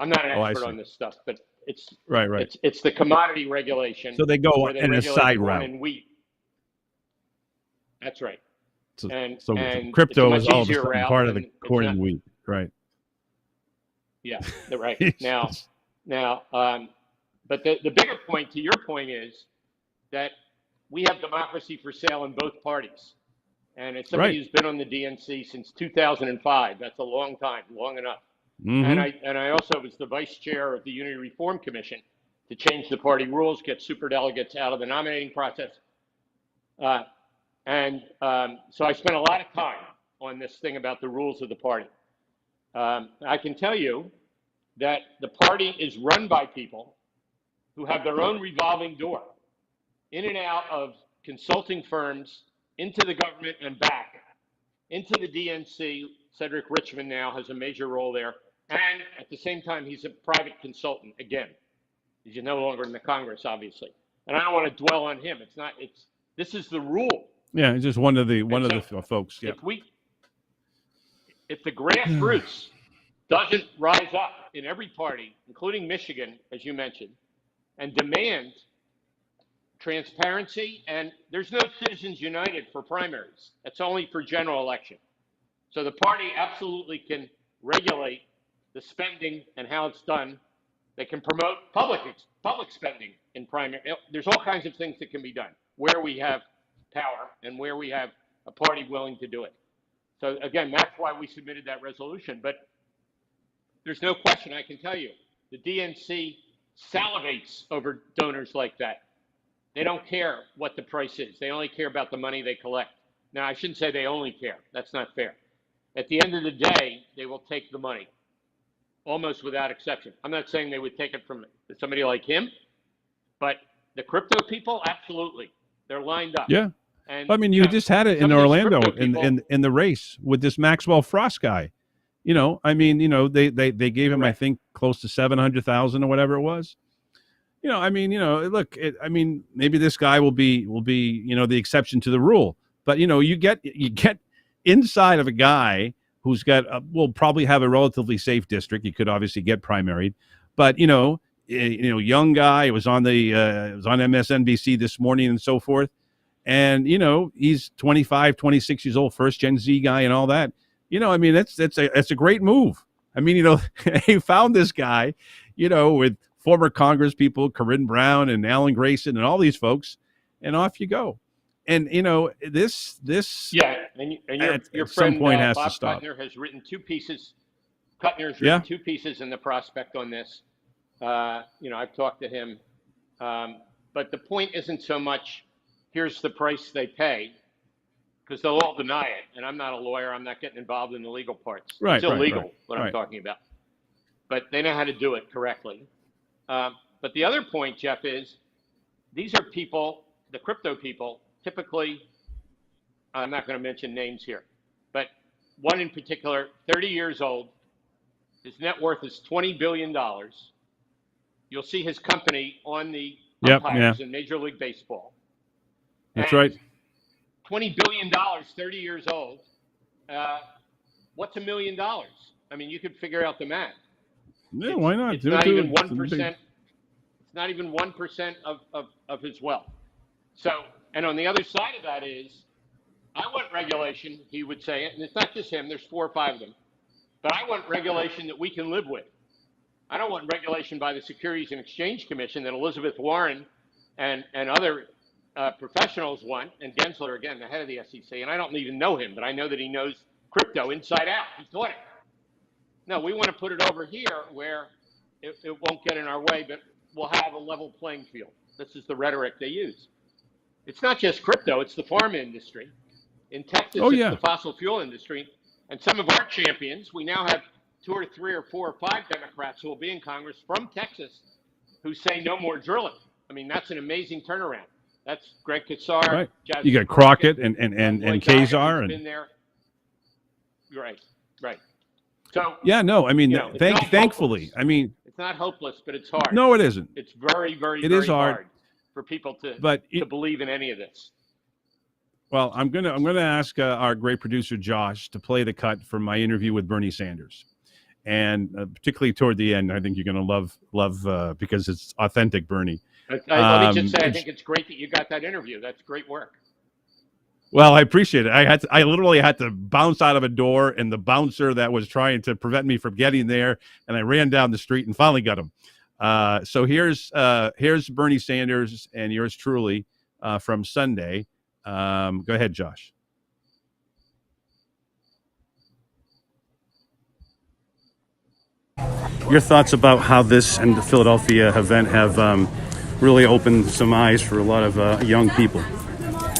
not an expert on this stuff, but it's right. It's the commodity regulation. So they go in a side route. And wheat. That's right. So and crypto is all of a sudden part of the corn and wheat, right? Yeah, right. But the bigger point to your point is that we have democracy for sale in both parties. And as somebody who's been on the DNC since 2005, that's a long time, long enough. Mm-hmm. And I also was the vice chair of the Unity Reform Commission to change the party rules, get superdelegates out of the nominating process. So I spent a lot of time on this thing about the rules of the party. I can tell you that the party is run by people who have their own revolving door in and out of consulting firms, into the government and back, into the DNC. Cedric Richmond now has a major role there. And at the same time, he's a private consultant again. He's no longer in the Congress, obviously. And I don't want to dwell on him. This is the rule. Yeah, it's just one of the folks. Yeah. If the grassroots doesn't rise up in every party, including Michigan, as you mentioned, and demand transparency, and there's no Citizens United for primaries. It's only for general election. So the party absolutely can regulate the spending and how it's done. They can promote public spending in primary. There's all kinds of things that can be done where we have power and where we have a party willing to do it. So again, that's why we submitted that resolution. But there's no question, I can tell you, the DNC salivates over donors like that. They don't care what the price is. They only care about the money they collect. Now, I shouldn't say they only care. That's not fair. At the end of the day, they will take the money, almost without exception. I'm not saying they would take it from somebody like him, but the crypto people, absolutely. They're lined up. Yeah. And I mean, you just had it some in of these Orlando crypto people, in the race with this Maxwell Frost guy. I mean, they gave him, I think, close to 700,000 or whatever it was. I mean, look, I mean, maybe this guy will be, the exception to the rule. But you get inside of a guy who's got, will probably have a relatively safe district. He could obviously get primaried, but young guy. It was on it was on MSNBC this morning and so forth. And he's 25, 26 years old, first Gen Z guy, and all that. I mean, that's a great move. I mean, he found this guy, with former Congress people, Corinne Brown and Alan Grayson and all these folks, and off you go. And this yeah, and your at some friend point has Bob to stop. Kuttner has written two pieces. Kuttner's written two pieces in the Prospect on this. I've talked to him, but the point isn't so much here's the price they pay, because they'll all deny it. And I'm not a lawyer. I'm not getting involved in the legal parts. Right, it's illegal, right. what I'm talking about. But they know how to do it correctly. But the other point, Jeff, is these are people, the crypto people, typically, I'm not going to mention names here, but one in particular, 30 years old, his net worth is $20 billion. You'll see his company on the umpires in Major League Baseball. That's right. $20 billion, 30 years old. What's $1 million? I mean, you could figure out the math. Yeah, why not? It's not even 1%. It's not even 1% of his wealth. So, and on the other side of that is, I want regulation, he would say it, and it's not just him, there's 4 or 5 of them, but I want regulation that we can live with. I don't want regulation by the Securities and Exchange Commission that Elizabeth Warren and other professionals want, and Gensler, again, the head of the SEC, and I don't even know him, but I know that he knows crypto inside out. He taught it. No, we want to put it over here where it won't get in our way, but we'll have a level playing field. This is the rhetoric they use. It's not just crypto, it's the farm industry. In Texas, it's the fossil fuel industry. And some of our champions, we now have 2 or 3 or 4 or 5 Democrats who will be in Congress from Texas who say no more drilling. I mean, that's an amazing turnaround. That's Greg Kassar. Right. You got Crockett and Kazar. And been there. Right. So I mean, thankfully, I mean, it's not hopeless, but it's hard. No, it isn't. It's very, very, it very is hard for people to believe in any of this. Well, I'm gonna ask our great producer Josh to play the cut from my interview with Bernie Sanders, and particularly toward the end, I think you're gonna love because it's authentic Bernie. Let me just say, I think it's great that you got that interview. That's great work. Well, I appreciate it. I literally had to bounce out of a door, and the bouncer that was trying to prevent me from getting there, and I ran down the street and finally got him. So here's Bernie Sanders and yours truly from Sunday. Go ahead, Josh. Your thoughts about how this and the Philadelphia event have really opened some eyes for a lot of young people?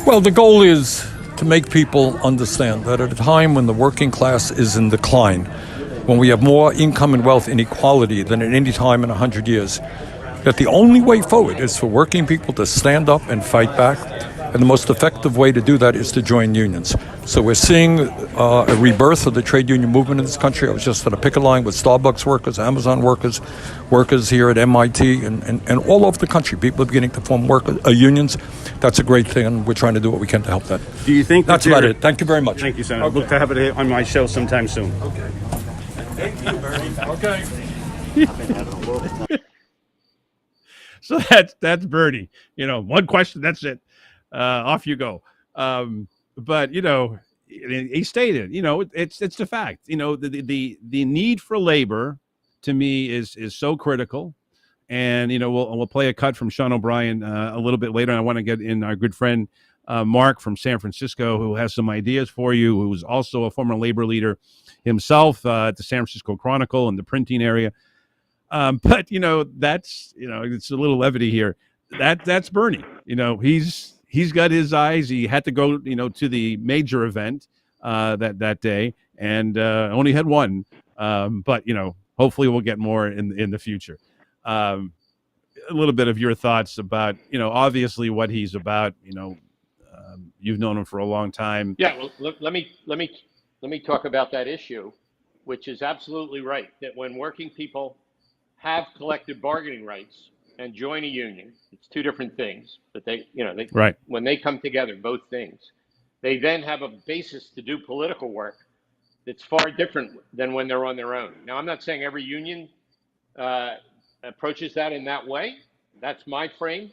Well, the goal is to make people understand that at a time when the working class is in decline, when we have more income and wealth inequality than at any time in 100 years, that the only way forward is for working people to stand up and fight back. And the most effective way to do that is to join unions. So we're seeing a rebirth of the trade union movement in this country. I was just on a picket line with Starbucks workers, Amazon workers here at MIT, and all over the country. People are beginning to form unions. That's a great thing, and we're trying to do what we can to help that. Do you think that's about it? Thank you very much. Thank you, Senator. Okay. Look to have it on my show sometime soon. Okay. Thank you, Bernie. Okay. So that's Bernie. One question, that's it. Off you go. But he stated, it's the fact. The need for labor, to me, is so critical. And we'll play a cut from Sean O'Brien a little bit later. And I want to get in our good friend Mark from San Francisco, who has some ideas for you. Who was also a former labor leader himself at the San Francisco Chronicle in the printing area. But that's it's a little levity here. That's Bernie. He's got his eyes. He had to go, to the major event that day, and only had one. But hopefully we'll get more in the future. A little bit of your thoughts about, obviously what he's about. You've known him for a long time. Yeah, well, let me talk about that issue, which is absolutely right. That when working people have collective bargaining rights and join a union, it's two different things. But Right. when they come together, both things, they then have a basis to do political work that's far different than when they're on their own. Now, I'm not saying every union approaches that in that way. That's my frame.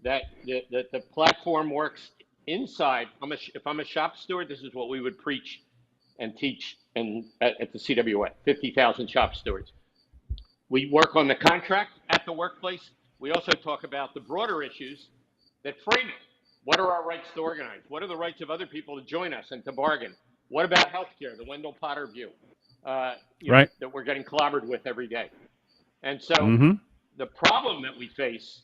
That the platform works inside. If I'm a shop steward, this is what we would preach and teach at the CWA, 50,000 shop stewards. We work on the contract at the workplace. We also talk about the broader issues that frame it. What are our rights to organize? What are the rights of other people to join us and to bargain? What about healthcare, the Wendell Potter view, Right. that we're getting clobbered with every day? And so the problem that we face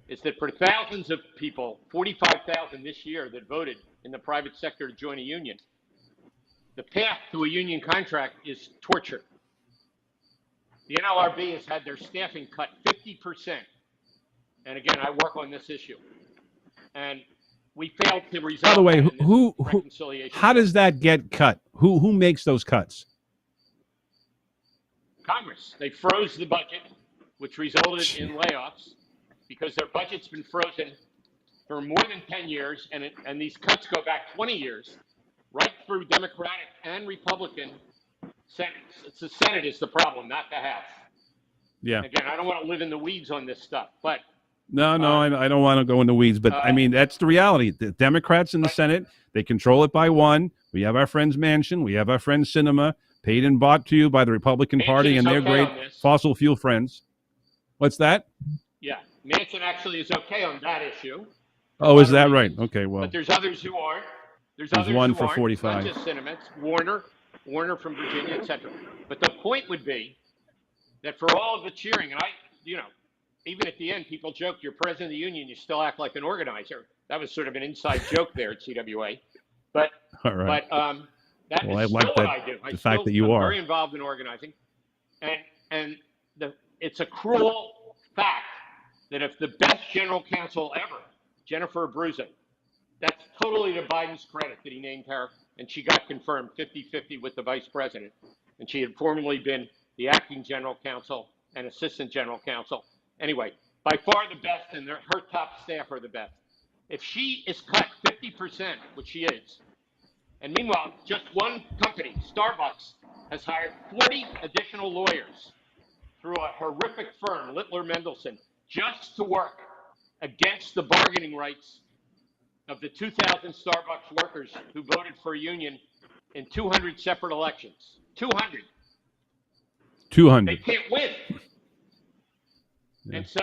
is that for thousands of people, 45,000 this year that voted in the private sector to join a union, the path to a union contract is torture. The NLRB has had their staffing cut 50%. And again, I work on this issue. And we failed to resolve. By the way, that in this who reconciliation. how does that get cut? Who makes those cuts? Congress. They froze the budget, which resulted in layoffs because their budget's been frozen for more than 10 years, and these cuts go back 20 years, right through Democratic and Republican Senates. It's the Senate is the problem, not the House. Yeah. Again, I don't want to live in the weeds on this stuff, but No, I don't want to go in the weeds, but I mean, that's the reality. The Democrats in the Senate, they control it by one. We have our friends Manchin. We have our friends Sinema, paid and bought to you by the Republican Party and their great fossil fuel friends. What's that? yeah, Manchin actually is okay on that issue. Oh, is that right? Okay, well. But there's others who aren't. There's others one who for aren't. 45. It's not just Sinema, it's Warner from Virginia, etc. But the point would be that for all of the cheering, and even at the end, people joke, you're president of the union, you still act like an organizer. That was sort of an inside joke there at CWA. But all right. That well, is I like still that, what I do. the fact that you I'm are very involved in organizing. And it's a cruel fact that if the best general counsel ever, Jennifer Abruzzo, that's totally to Biden's credit that he named her, and she got confirmed 50-50 with the vice president. And she had formerly been the acting general counsel and assistant general counsel. Anyway, by far the best, and her top staff are the best. If she is cut 50%, which she is, and meanwhile, just one company, Starbucks, has hired 40 additional lawyers through a horrific firm, Littler Mendelson, just to work against the bargaining rights of the 2,000 Starbucks workers who voted for a union in 200 separate elections. 200. 200. They can't win. And so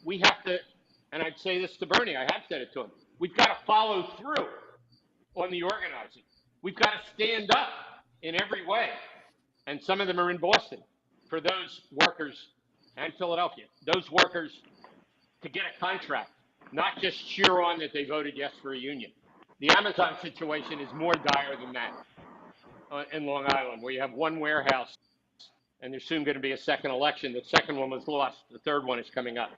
we have to, and I'd say this to Bernie, I have said it to him, we've got to follow through on the organizing. We've got to stand up in every way. And some of them are in Boston for those workers and Philadelphia, those workers to get a contract, not just cheer on that they voted yes for a union. The Amazon situation is more dire than that in Long Island, where you have one warehouse and there's soon going to be a second election. The second one was lost. The third one is coming up.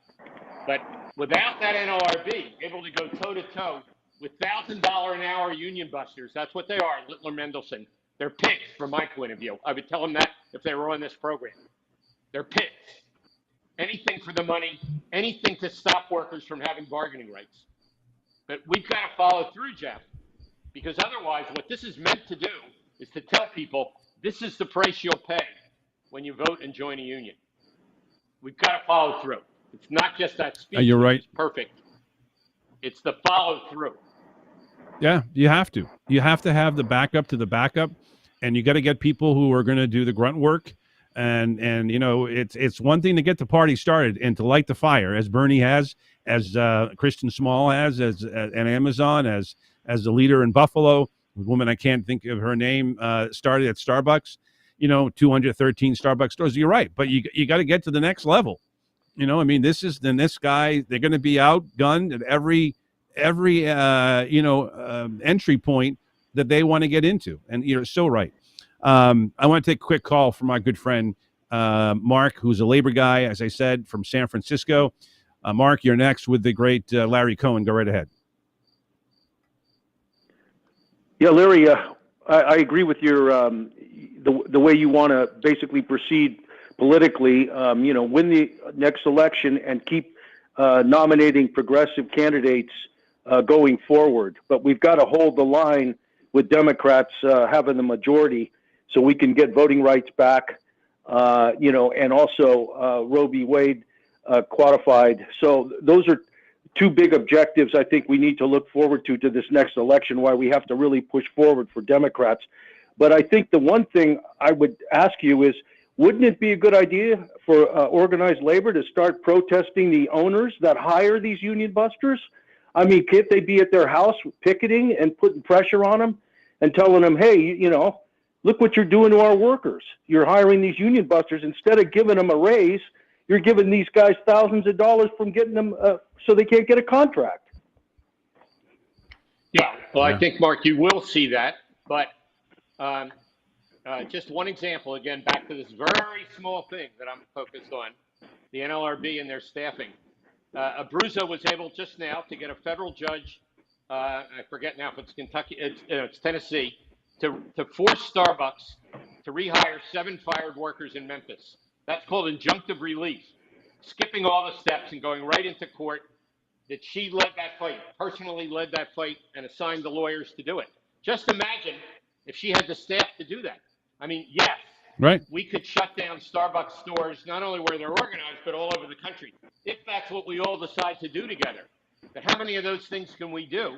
But without that NLRB able to go toe-to-toe with $1,000 an hour union busters, that's what they are, Littler Mendelson. They're pigs from my point of view. I would tell them that if they were on this program. They're pigs. Anything for the money, anything to stop workers from having bargaining rights. But we've got to follow through, Jeff, because otherwise what this is meant to do is to tell people this is the price you'll pay when you vote and join a union. We've got to follow through. It's not just that speech. You're right. It's perfect. It's the follow through. Yeah, you have to. You have to have the backup to the backup, and you got to get people who are going to do the grunt work. And it's one thing to get the party started and to light the fire, as Bernie has, as Kristen Small has, as and Amazon, as the leader in Buffalo, a woman I can't think of her name, started at Starbucks. 213 Starbucks stores. You're right, but you got to get to the next level. This guy. They're going to be outgunned at every entry point that they want to get into, and you're so right. I want to take a quick call from my good friend Mark, who's a labor guy, as I said, from San Francisco. Mark, you're next with the great Larry Cohen. Go right ahead. Yeah, Larry, I agree with your the way you want to basically proceed politically. Win the next election and keep nominating progressive candidates going forward. But we've got to hold the line with Democrats having the majority, so we can get voting rights back. And also Roe v. Wade qualified. So those are two big objectives I think we need to look forward to this next election, why we have to really push forward for Democrats. But I think the one thing I would ask you is, wouldn't it be a good idea for organized labor to start protesting the owners that hire these union busters? I mean, can't they be at their house picketing and putting pressure on them and telling them, hey, look what you're doing to our workers. You're hiring these union busters. Instead of giving them a raise, you're giving these guys thousands of dollars from getting them so they can't get a contract. Yeah, well, I think, Mark, you will see that. But just one example, again, back to this very small thing that I'm focused on, the NLRB and their staffing. Abruzzo was able just now to get a federal judge, I forget now if it's Kentucky, it's Tennessee, to force Starbucks to rehire 7 fired workers in Memphis. That's called injunctive relief, skipping all the steps and going right into court. That she led that fight, personally led that fight, and assigned the lawyers to do it. Just imagine if she had the staff to do that. I mean, yes, right. We could shut down Starbucks stores, not only where they're organized, but all over the country, if that's what we all decide to do together. But how many of those things can we do?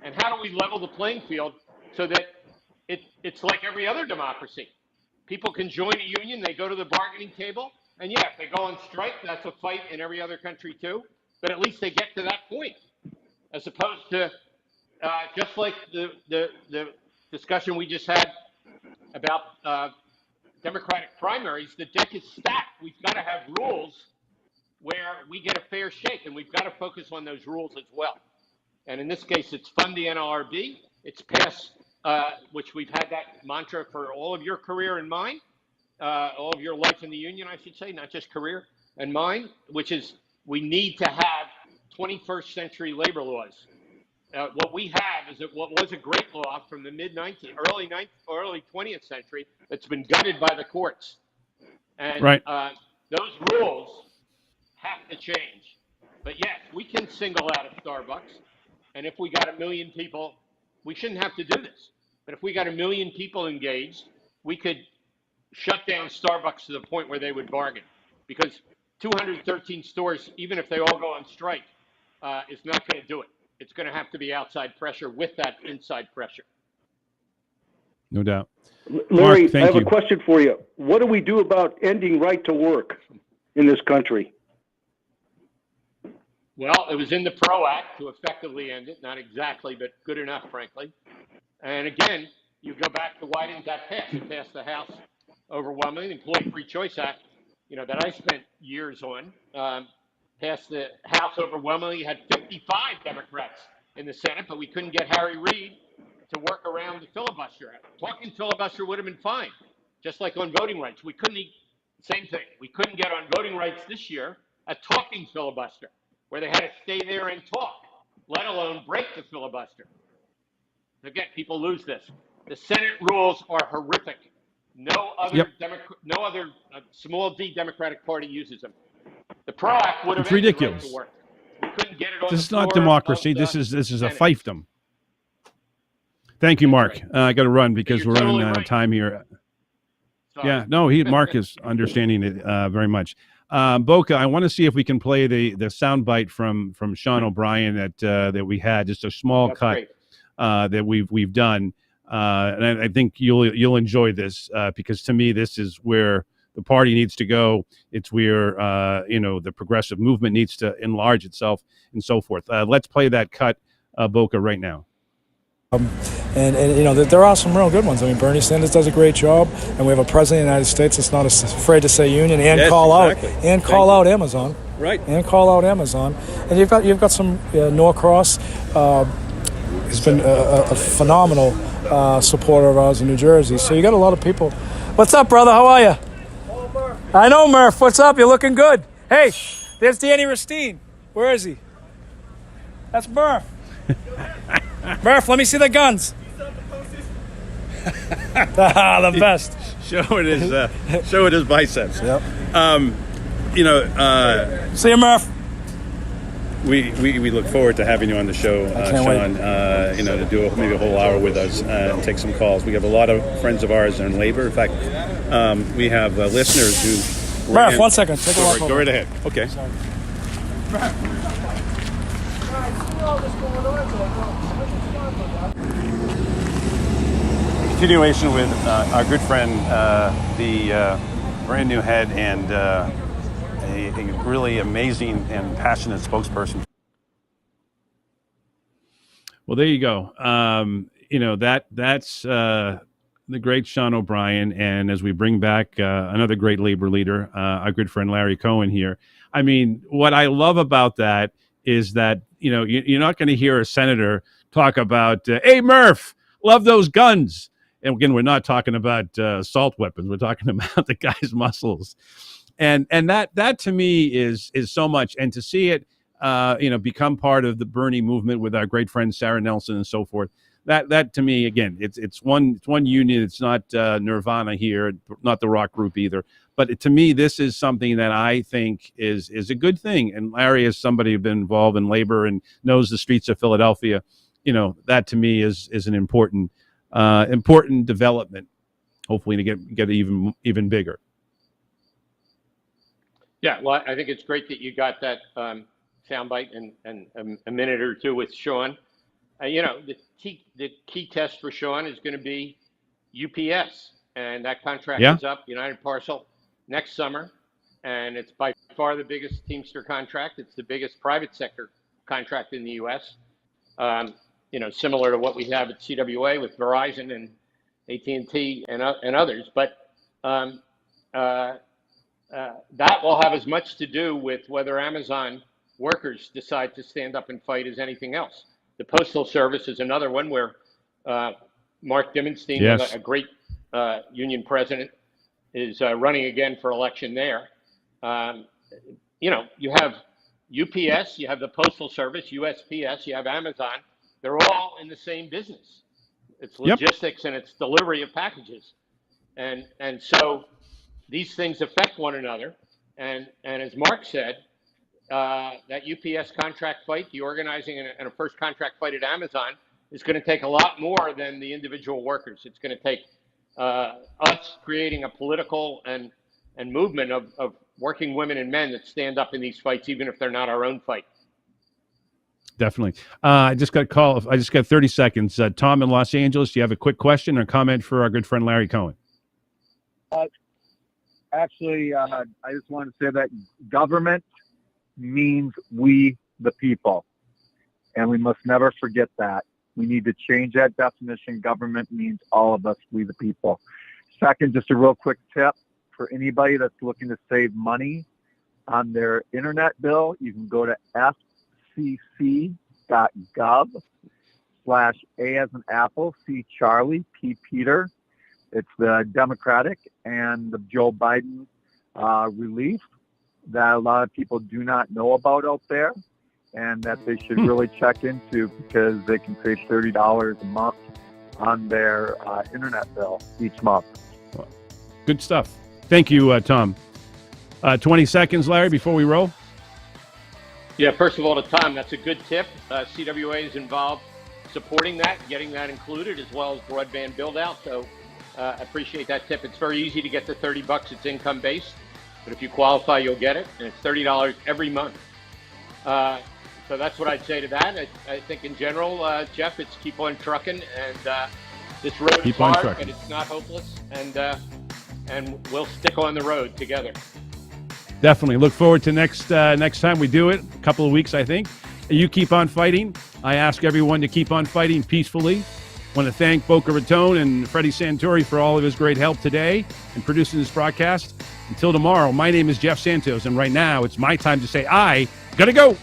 And how do we level the playing field so that it's like every other democracy? People can join a union, they go to the bargaining table, and yeah, if they go on strike, that's a fight in every other country too, but at least they get to that point, as opposed to just like the discussion we just had about Democratic primaries, the deck is stacked. We've got to have rules where we get a fair shake, and we've got to focus on those rules as well. And in this case, it's fund the NLRB, it's pass, which we've had that mantra for all of your career and mine, all of your life in the union, I should say, not just career and mine, which is we need to have 21st century labor laws. What we have is what was a great law from the early 20th century that's been gutted by the courts. And right. Those rules have to change. But yes, we can single out a Starbucks. And if we got 1 million people, we shouldn't have to do this. But if we got 1 million people engaged, we could shut down Starbucks to the point where they would bargain. Because 213 stores, even if they all go on strike, is not going to do it. It's going to have to be outside pressure with that inside pressure. No doubt. Larry, Mark, I have a question for you. What do we do about ending right to work in this country? Well, it was in the PRO Act to effectively end it. Not exactly, but good enough, frankly. And again, you go back to why didn't that pass? It passed the House overwhelmingly. The Employee Free Choice Act, that I spent years on, passed the House overwhelmingly, had 55 Democrats in the Senate, but we couldn't get Harry Reid to work around the filibuster. Talking filibuster would have been fine, just like on voting rights. We couldn't, same thing. We couldn't get on voting rights this year a talking filibuster, where they had to stay there and talk, let alone break the filibuster. Again, people lose this. The Senate rules are horrific. No other small D Democratic Party uses them. The PRO Act would have It's ridiculous. Right to work. We couldn't get it on This is the not floor democracy. of This is a Senate. fiefdom. Thank you, Mark. I got to run because we're totally running out of right. time here. Sorry. Yeah, no, Mark is understanding it very much. Boca, I want to see if we can play the soundbite from Sean O'Brien that we had, just a small cut that we've done, and I think you'll enjoy this because to me this is where the party needs to go. It's where the progressive movement needs to enlarge itself and so forth. Let's play that cut, Boca, right now. And there are some real good ones. I mean, Bernie Sanders does a great job, and we have a president of the United States that's not afraid to say union and call out Amazon, right? And call out Amazon. And you've got some Norcross. He's been a phenomenal supporter of ours in New Jersey. So you got a lot of people. What's up, brother? How are you? I know, Murph. What's up? You're looking good. Hey, there's Danny Rastine. Where is he? That's Murph. Murph, let me see the guns. The best. Showing his biceps. Yep. See you, Murph. We look forward to having you on the show, Sean. To do maybe a whole hour with us and take some calls. We have a lot of friends of ours in labor. In fact, we have listeners who. Murph, 1 second. Take a walk. Go right ahead. Okay. Continuation with our good friend, the brand new head and a really amazing and passionate spokesperson. Well, there you go. That's the great Sean O'Brien. And as we bring back another great labor leader, our good friend Larry Cohen here. I mean, what I love about that is that, you're not going to hear a senator talk about, hey, Murph, love those guns. And again, we're not talking about assault weapons. We're talking about the guy's muscles. And that to me is so much. And to see it, become part of the Bernie movement with our great friend Sarah Nelson and so forth. That to me, again, it's one union. It's not Nirvana here, not the rock group either. But to me, this is something that I think is a good thing. And Larry, as somebody who's been involved in labor and knows the streets of Philadelphia, that to me is an important development. Hopefully, to get even bigger. Yeah, well, I think it's great that you got that soundbite and a minute or two with Sean. The key test for Sean is going to be UPS, and that contract is up, United Parcel, next summer, and it's by far the biggest Teamster contract. It's the biggest private sector contract in the U.S. Similar to what we have at CWA with Verizon and AT&T and others, but that will have as much to do with whether Amazon workers decide to stand up and fight as anything else. The Postal Service is another one where Mark Dimmonstein, a great union president, is running again for election there. You have UPS, you have the Postal Service, USPS, you have Amazon. They're all in the same business. It's logistics and it's delivery of packages. And so these things affect one another. And as Mark said, that UPS contract fight, the organizing and a first contract fight at Amazon is going to take a lot more than the individual workers. It's going to take us creating a political and movement of working women and men that stand up in these fights, even if they're not our own fight. Definitely. I just got a call. I just got 30 seconds. Tom in Los Angeles, do you have a quick question or comment for our good friend Larry Cohen? Actually, I just want to say that government means we, the people, and we must never forget that. We need to change that definition. Government means all of us, we, the people. Second, just a real quick tip for anybody that's looking to save money on their internet bill. You can go to fcc.gov/A as in Apple, C Charlie, P Peter. It's the Democratic and the Joe Biden relief that a lot of people do not know about out there, and that they should really check into, because they can save $30 a month on their internet bill each month. Good stuff. Thank you, Tom. 20 seconds, Larry, before we roll. Yeah, first of all, to Tom, that's a good tip. CWA is involved supporting that, getting that included, as well as broadband build-out. So I appreciate that tip. It's very easy to get the $30. It's income-based. But if you qualify, you'll get it. And it's $30 every month. So that's what I'd say to that. I think in general, Jeff, it's keep on trucking. And this road is hard, but it's not hopeless. And we'll stick on the road together. Definitely. Look forward to next time we do it. A couple of weeks, I think. You keep on fighting. I ask everyone to keep on fighting peacefully. I want to thank Boca Raton and Freddie Santori for all of his great help today in producing this broadcast. Until tomorrow, my name is Jeff Santos, and right now it's my time to say I gotta go.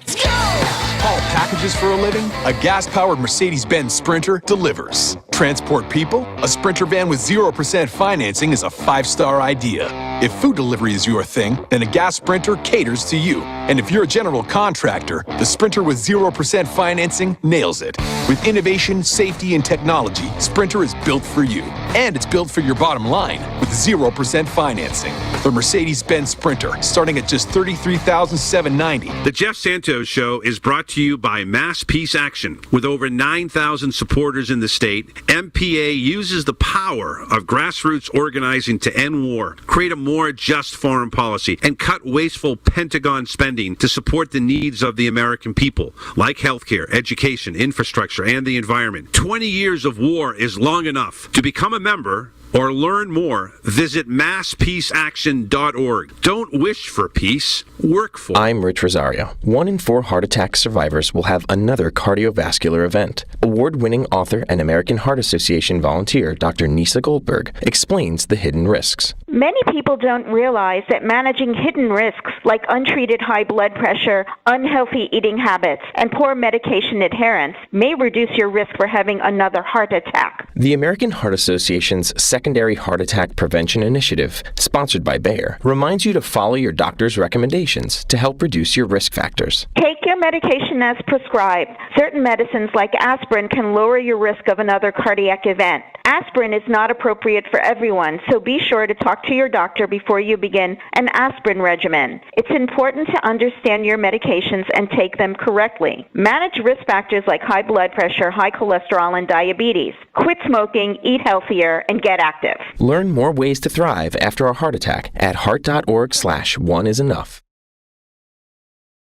Let's go! Haul packages for a living? A gas-powered Mercedes-Benz Sprinter delivers. transport people? A Sprinter van with 0% financing is a 5-star idea. If food delivery is your thing, then a gas Sprinter caters to you. And if you're a general contractor, the Sprinter with 0% financing nails it. With innovation, safety, and technology, Sprinter is built for you. And it's built for your bottom line with 0% financing. The Mercedes-Benz Sprinter, starting at just $33,790. The Jeff Santos Show is brought to you by Mass Peace Action. With over 9,000 supporters in the state, MPA uses the power of grassroots organizing to end war, create a more just foreign policy, and cut wasteful Pentagon spending to support the needs of the American people, like healthcare, education, infrastructure, and the environment. 20 years of war is long enough. To become a member or learn more, visit masspeaceaction.org. Don't wish for peace, work for it. I'm Rich Rosario. 1 in 4 heart attack survivors will have another cardiovascular event. Award-winning author and American Heart Association volunteer Dr. Nisa Goldberg explains the hidden risks. Many people don't realize that managing hidden risks like untreated high blood pressure, unhealthy eating habits, and poor medication adherence may reduce your risk for having another heart attack. The American Heart Association's Secondary Heart Attack Prevention Initiative, sponsored by Bayer, reminds you to follow your doctor's recommendations to help reduce your risk factors. Take your medication as prescribed. Certain medicines like aspirin can lower your risk of another cardiac event. Aspirin is not appropriate for everyone, so be sure to talk to your doctor before you begin an aspirin regimen. It's important to understand your medications and take them correctly. Manage risk factors like high blood pressure, high cholesterol, and diabetes. Quit smoking, eat healthier, and get active. Learn more ways to thrive after a heart attack at heart.org/oneisenough.